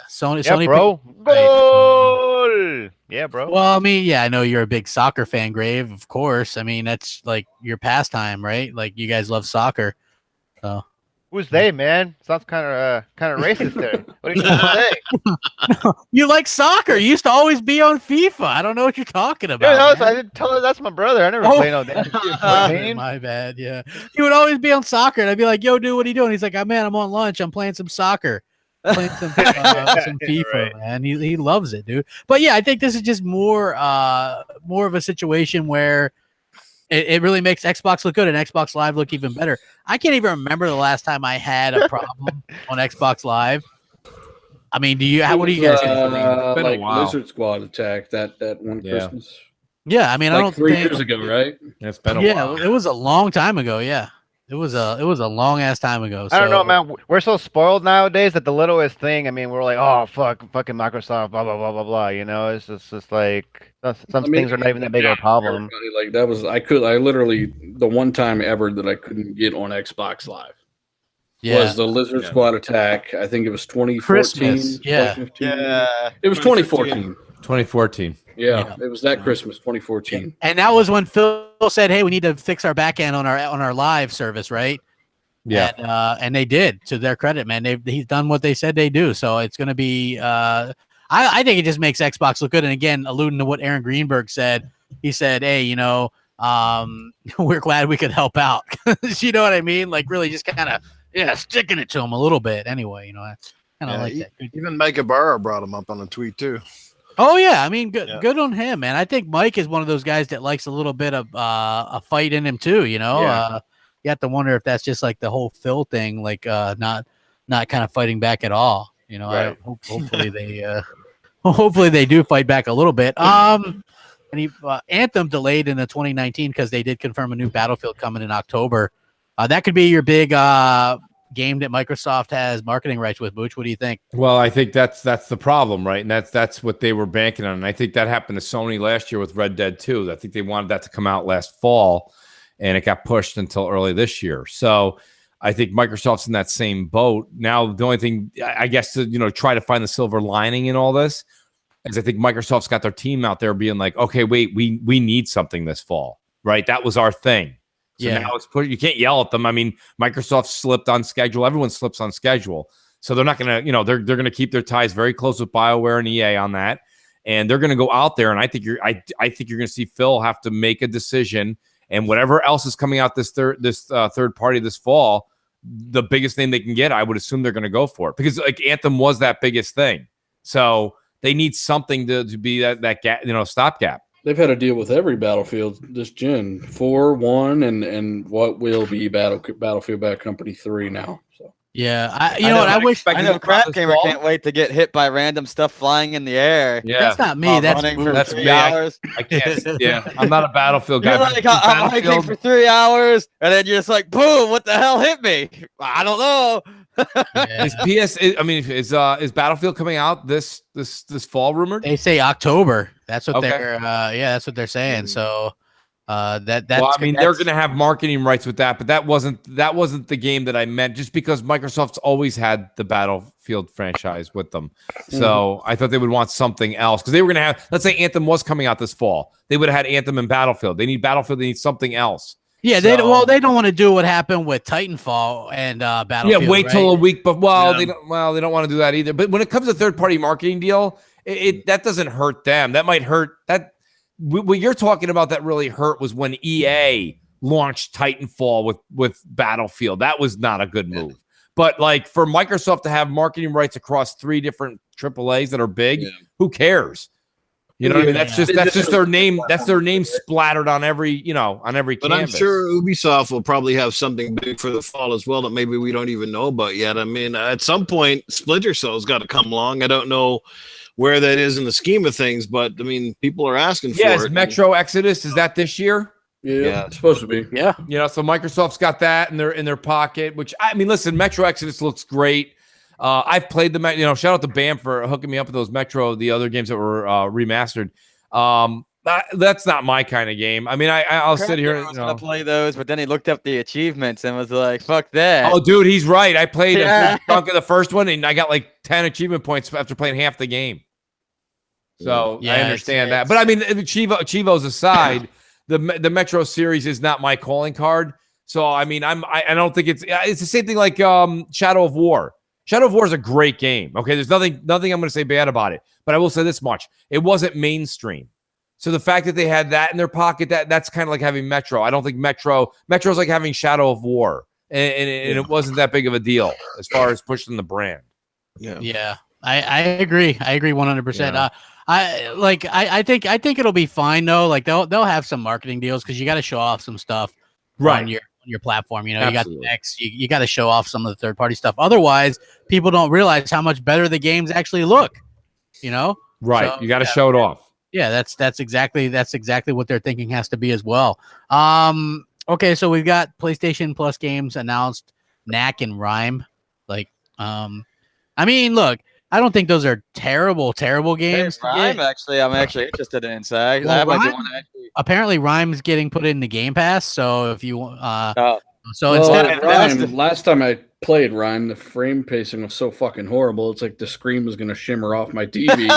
Sony bro. Goal! Yeah, bro. Well, I mean, yeah, I know you're a big soccer fan, Grave. Of course. I mean, that's like your pastime, right? Like you guys love soccer. So who's they, man? Sounds kind of racist there. What are you gonna say? You like soccer? You used to always be on FIFA. I don't know what you're talking about. Yeah, I didn't tell her that's my brother. I never played no damn. My bad. Yeah, he would always be on soccer, and I'd be like, "Yo, dude, what are you doing?" He's like, "Man, I'm on lunch. I'm playing some soccer." Playing some FIFA, right. Man. He loves it, dude. But yeah, I think this is just more of a situation where it really makes Xbox look good and Xbox Live look even better. I can't even remember the last time I had a problem on Xbox Live. I mean, what do you guys think? It's been a while. Lizard Squad attack that one Christmas. Yeah, I mean, like I don't 3 think, years ago, right? It's been a while. Yeah, it was a long time ago. Yeah. It was a long ass time ago. So. I don't know, man. We're so spoiled nowadays that the littlest thing, I mean, we're like, oh fucking Microsoft, blah blah blah blah blah. You know, it's just like some things are not even that big of a problem. Like that was I literally the one time ever that I couldn't get on Xbox Live. Yeah. Was the Lizard Squad attack? I think it was 2014. Christmas. Yeah. 2015. It was 2014. 2014. Yeah, it was that Christmas, 2014. And that was when Phil said, "Hey, we need to fix our back end on our live service, right?" Yeah. And they did. To their credit, man, he's done what they said they do. So it's going to be. I think it just makes Xbox look good. And again, alluding to what Aaron Greenberg said, he said, "Hey, we're glad we could help out." You know what I mean? Like really, just kind of sticking it to him a little bit. Anyway, I kind of like that. Even Mike Ibarra brought him up on a tweet too. Oh yeah, I mean, good on him, man. I think Mike is one of those guys that likes a little bit of a fight in him too. You have to wonder if that's just like the whole Phil thing, like not kind of fighting back at all. Right. Hopefully they do fight back a little bit. And Anthem delayed in the 2019 because they did confirm a new Battlefield coming in October. That could be your big game that Microsoft has marketing rights with. Mooch, what do you think? Well, I think that's the problem, right? And that's what they were banking on. And I think that happened to Sony last year with Red Dead 2. I think they wanted that to come out last fall, and it got pushed until early this year. So I think Microsoft's in that same boat. Now, the only thing, I guess, to try to find the silver lining in all this is I think Microsoft's got their team out there being like, okay, wait, we need something this fall, right? That was our thing. So now it's you can't yell at them. I mean, Microsoft slipped on schedule. Everyone slips on schedule. So they're not going to, they're going to keep their ties very close with BioWare and EA on that. And they're going to go out there. And I think you're going to see Phil have to make a decision. And whatever else is coming out this third party this fall, the biggest thing they can get, I would assume they're going to go for it, because like Anthem was that biggest thing. So they need something to be that gap, stopgap. They've had to deal with every Battlefield this gen, 4, 1, and what will be Battlefield Bad Company 3 now. So yeah, I wish I know CrapGamer can't wait to get hit by random stuff flying in the air. Yeah, that's not me. That's running for that's 3 me. hours. I can't. Yeah, I'm not a Battlefield guy. You're like, I'm hiking for 3 hours, and then you're just like, boom! What the hell hit me? I don't know. Is Battlefield coming out this fall? Rumored? They say October. That's what that's what they're saying. So that's they're going to have marketing rights with that, but that wasn't the game that I meant. Just because Microsoft's always had the Battlefield franchise with them, so I thought they would want something else, because they were going to have. Let's say Anthem was coming out this fall, they would have had Anthem and Battlefield. They need Battlefield. They need something else. Yeah, they don't want to do what happened with Titanfall and Battlefield. Yeah, wait till a week, but they don't want to do that either. But when it comes to third-party marketing deal, that doesn't hurt them. That might hurt that. What you're talking about that really hurt was when EA launched Titanfall with Battlefield. That was not a good move. But like for Microsoft to have marketing rights across 3 different AAAs that are big, who cares? You know what I mean? That's just their name. That's their name splattered on every canvas. But I'm sure Ubisoft will probably have something big for the fall as well that maybe we don't even know about yet. I mean, at some point, Splinter Cell's got to come along. I don't know where that is in the scheme of things, but I mean, people are asking for it. Yes, Metro Exodus, is that this year? Yeah, it's supposed to be. Yeah. So Microsoft's got that in their pocket, which I mean, listen, Metro Exodus looks great. I've played the shout out to Bam for hooking me up with those Metro, the other games that were remastered. That's not my kind of game. I mean, I'll sit here and gonna play those, but then he looked up the achievements and was like, "Fuck that!" Oh, dude, he's right. I played a chunk of the first one, and I got like 10 achievement points after playing half the game. So I understand that. But I mean, Chivos aside, the Metro series is not my calling card. So I mean, I don't think it's the same thing like Shadow of War. Shadow of War is a great game. Okay, there's nothing I'm going to say bad about it. But I will say this much: it wasn't mainstream. So the fact that they had that in their pocket, that's kind of like having Metro. I don't think Metro's like having Shadow of War, and it wasn't that big of a deal as far as pushing the brand. Yeah. I agree. I agree 100%. I think it'll be fine though. Like they'll have some marketing deals because you got to show off some stuff on your platform. You got the X. You got to show off some of the third party stuff. Otherwise, people don't realize how much better the games actually look. Right? So, you got to show it off. Yeah, that's exactly what they're thinking has to be as well. Okay, so we've got PlayStation Plus games announced, Knack and Rhyme. Like, I mean, look, I don't think those are terrible games. Hey, Rhyme, actually, I'm actually interested in. So Well, that might be Rhyme- one I actually. apparently, Rhyme's getting put in the Game Pass. So if you, so Well, instead of Rhyme, last time I played Rhyme, the frame pacing was so fucking horrible. It's like the screen was going to shimmer off my TV.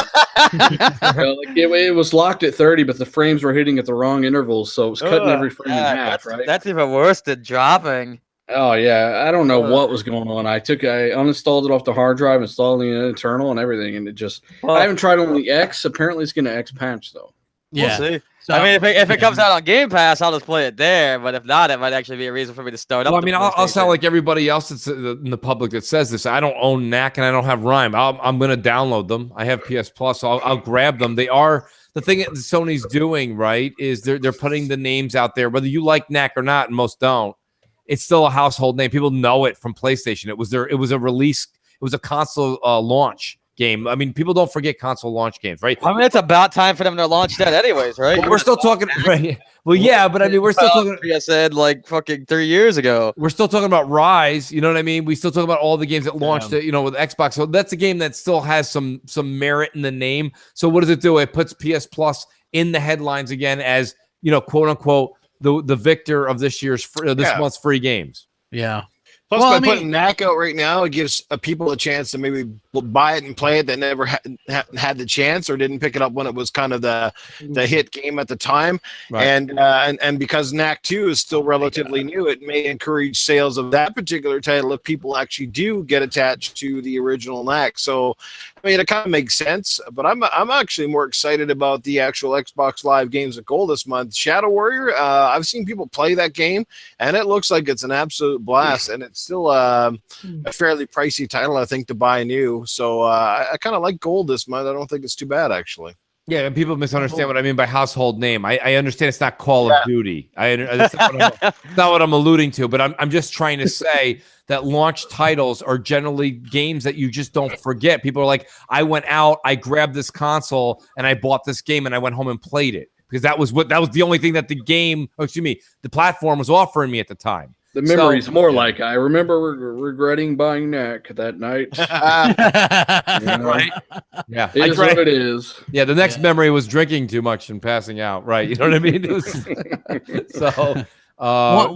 It was locked at 30, but the frames were hitting at the wrong intervals, so it was cutting every frame in half, right? That's even worse than dropping. Oh, yeah. I don't know what was going on. I uninstalled it off the hard drive, installed the internal and everything, and it just... I haven't tried on the X. Apparently, it's going to X patch, though. yeah. We'll see. So, I mean, if it comes out on Game Pass, I'll just play it there. But if not, it might actually be a reason for me to start up. Well, I mean, I'll sound like everybody else that's in the public that says this. I don't own Knack and I don't have Rhyme. I'm going to download them. I have PS Plus, so I'll grab them. They are the thing that Sony's doing, right? Is they're putting the names out there, whether you like Knack or not, and most don't. It's still a household name. People know it from PlayStation. It was a release. It was a console launch game. I mean, people don't forget console launch games, right? I mean, it's about time for them to launch that, anyways, right? But we're still talking, right? Well, yeah, but I mean, we're still talking. I said like fucking 3 years ago. We're still talking about Rise. You know what I mean? We still talk about all the games that launched, with Xbox. So that's a game that still has some merit in the name. So what does it do? It puts PS Plus in the headlines again as quote unquote the victor of this month's free games. yeah. Plus, Well, by putting Knack out right now, it gives people a chance to maybe buy it and play it that never had the chance or didn't pick it up when it was kind of the hit game at the time. Right. And because Knack 2 is still relatively new, it may encourage sales of that particular title if people actually do get attached to the original Knack. So, I mean, it kind of makes sense. But I'm actually more excited about the actual Xbox Live Games of Gold this month. Shadow Warrior, I've seen people play that game, and it looks like it's an absolute blast. And it's still a fairly pricey title, I think, to buy new. So I kind of like Gold this month. I don't think it's too bad, actually. Yeah, and people misunderstand what I mean by household name. I understand it's not Call of Duty. That's not what I'm alluding to, but I'm just trying to say that launch titles are generally games that you just don't forget. People are like, I went out, I grabbed this console, and I bought this game, and I went home and played it because that was the only thing that the platform was offering me at the time. The memory's more like I remember regretting buying Knack that night. Right? Yeah, it is what it is. Yeah, the next memory was drinking too much and passing out. Right, you know what I mean? It was,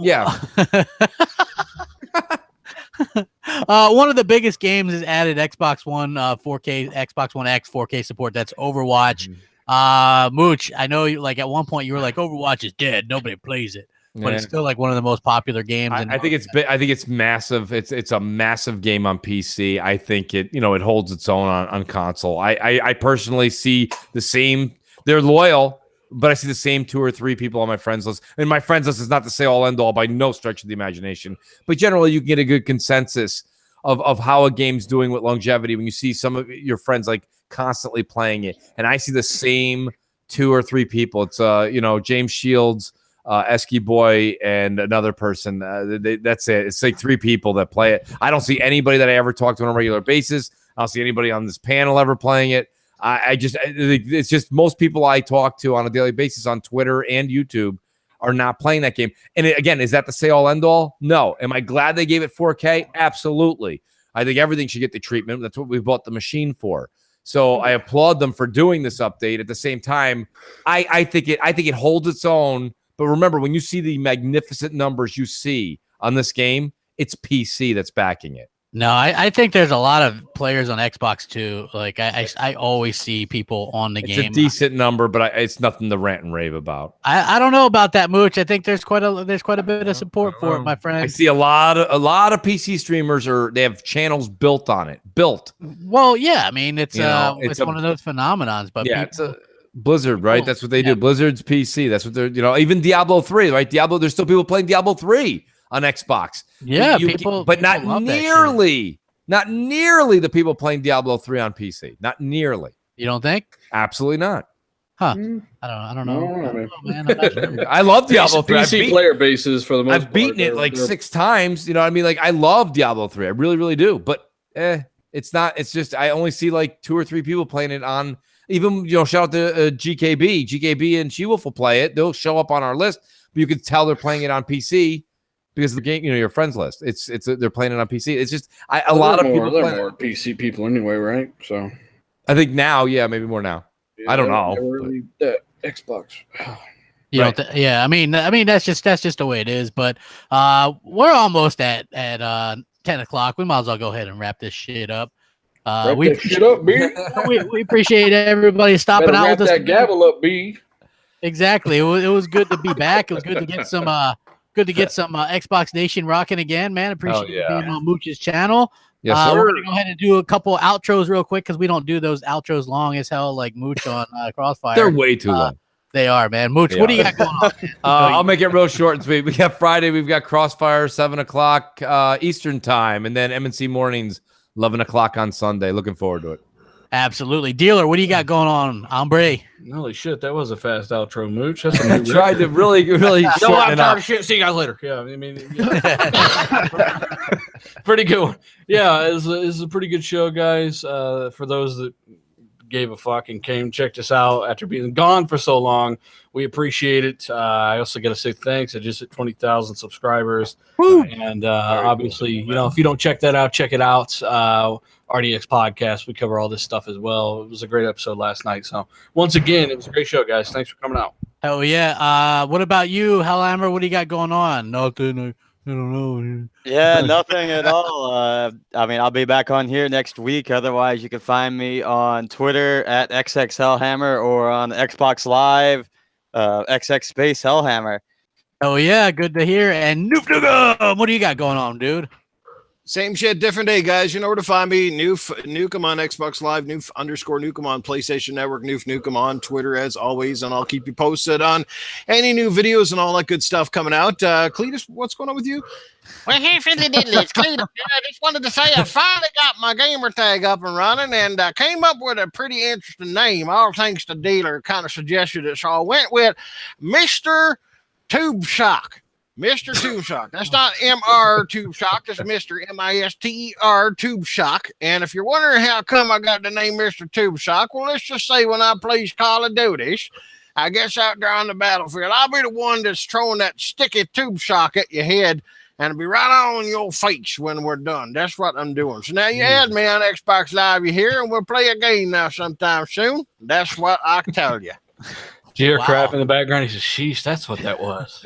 yeah. One of the biggest games is added Xbox One 4K, Xbox One X 4K support. That's Overwatch. Mooch, I know you at one point you were like, Overwatch is dead. Nobody plays it. But it's still like one of the most popular games. I think it's massive. It's a massive game on PC. I think it holds its own on console. I personally see the same. They're loyal, but I see the same 2 or 3 people on my friends list. And my friends list is not to say all end all by no stretch of the imagination, but generally you can get a good consensus of how a game's doing with longevity when you see some of your friends like constantly playing it. And I see the same 2 or 3 people. It's James Shields, Esky Boy, and another person. That's it. It's like 3 people that play it. I don't see anybody that I ever talk to on a regular basis. I don't see anybody on this panel ever playing it. It's just most people I talk to on a daily basis on Twitter and YouTube are not playing that game. And again, is that the say all end all? No. Am I glad they gave it 4K? Absolutely. I think everything should get the treatment. That's what we bought the machine for. So I applaud them for doing this update. At the same time, I think it holds its own. But remember, when you see the magnificent numbers you see on this game, it's PC that's backing it. No, I think there's a lot of players on Xbox too. Like I always see people on the game. It's a decent number, but it's nothing to rant and rave about. I don't know about that, Mooch. I think there's quite a bit of support for it, my friend. I see a lot of PC streamers they have channels built on it. Well, yeah, I mean it's one of those phenomenons, but yeah, it's a Blizzard, right? That's what they do. Blizzard's PC. That's what they're, even Diablo 3, right? There's still people playing Diablo 3 on Xbox. Yeah, but not nearly the people playing Diablo 3 on PC. Not nearly. You don't think? Absolutely not. Huh. I don't know, man. I'm not sure. I love Diablo 3. PC player bases for the most part. I've beaten it like 6 times. You know what I mean? Like I love Diablo 3. I really, really do. But it's not. It's just I only see like 2 or 3 people playing it on. Even shout out to GKB and She-Wolf will play it. They'll show up on our list. but you could tell they're playing it on PC because the game, your friends list. They're playing it on PC. It's just a lot of people. They're more PC people anyway, right? So I think now, maybe more now. Yeah, I don't know. Really, that Xbox. I mean that's just the way it is. But we're almost at 10 o'clock. We might as well go ahead and wrap this shit up. We appreciate everybody stopping out with us. That gavel up, B. Exactly. It was good to be back. It was good to get some Xbox Nation rocking again, man. Appreciate you being on Mooch's channel. Yes, sir. We're gonna go ahead and do a couple outros real quick because we don't do those outros long as hell like Mooch on Crossfire. They're way too long. They are, man. Mooch, what do you got going on? I'll make it real short and sweet. We got Friday. We've got Crossfire 7 o'clock Eastern time, and then M&C mornings 11 o'clock on Sunday. Looking forward to it. Absolutely. Dealer, what do you got going on, hombre? Holy shit, that was a fast outro, Mooch. That's a I tried to really shorten it up. Shit. See you guys later. Yeah, I mean, pretty good one. Yeah, it's a pretty good show, guys. For those that gave a fuck and came checked us out after being gone for so long, we appreciate it. I also got to say thanks. I just hit 20,000 subscribers. And obviously, if you don't check that out, check it out. RDX podcast. We cover all this stuff as well. It was a great episode last night. So once again, it was a great show, guys. Thanks for coming out. Oh yeah. What about you, Hellhammer? What do you got going on? Nothing. I don't know. Yeah, nothing at all. I mean, I'll be back on here next week. Otherwise, you can find me on Twitter at XXHellhammer or on Xbox Live, XX Space Hellhammer. Oh yeah, good to hear. And Noof, what do you got going on, dude? Same shit, different day, guys. You know where to find me. Nukem on Xbox Live, _Nukem on PlayStation Network, Nukem on Twitter, as always, and I'll keep you posted on any new videos and all that good stuff coming out. Cletus, what's going on with you? Well, hey, Fiddly Diddly, it's Cletus. I just wanted to say I finally got my gamer tag up and running and came up with a pretty interesting name. All thanks to Dealer kind of suggested it, so I went with Mr. Tube Shock. Mr. Tube Shock. That's not MR Tube Shock. That's Mr. MISTER Tube Shock. And if you're wondering how come I got the name Mr. Tube Shock, well, let's just say when I plays Call of Duty, I guess out there on the battlefield, I'll be the one that's throwing that sticky tube shock at your head, and it'll be right on your face when we're done. That's what I'm doing. So now you add me on Xbox Live, you hear, and we'll play a game now sometime soon. That's what I can tell you. Did you hear crap in the background? He says, sheesh, that's what that was.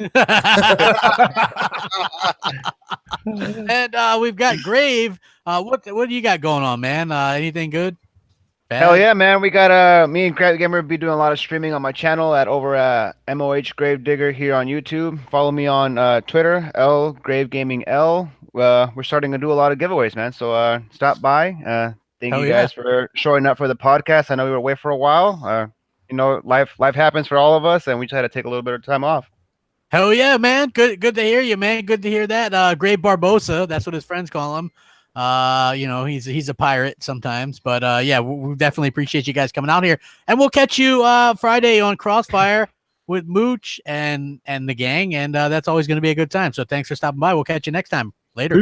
And we've got Grave. What do you got going on, man? Anything good? Bad? Hell yeah, man. We got me and CrapGamer be doing a lot of streaming on my channel over MOH Gravedigger here on YouTube. Follow me on Twitter, GraveGamingL. We're starting to do a lot of giveaways, man. So stop by. Thank you guys for showing up for the podcast. I know we were away for a while. Life happens for all of us, and we just had to take a little bit of time off. Hell yeah, man. Good to hear you, man. Good to hear that. Grave Barbosa, that's what his friends call him. He's a pirate sometimes, but we definitely appreciate you guys coming out here, and we'll catch you Friday on Crossfire with Mooch and the gang, and that's always going to be a good time. So thanks for stopping by. We'll catch you next time. Later.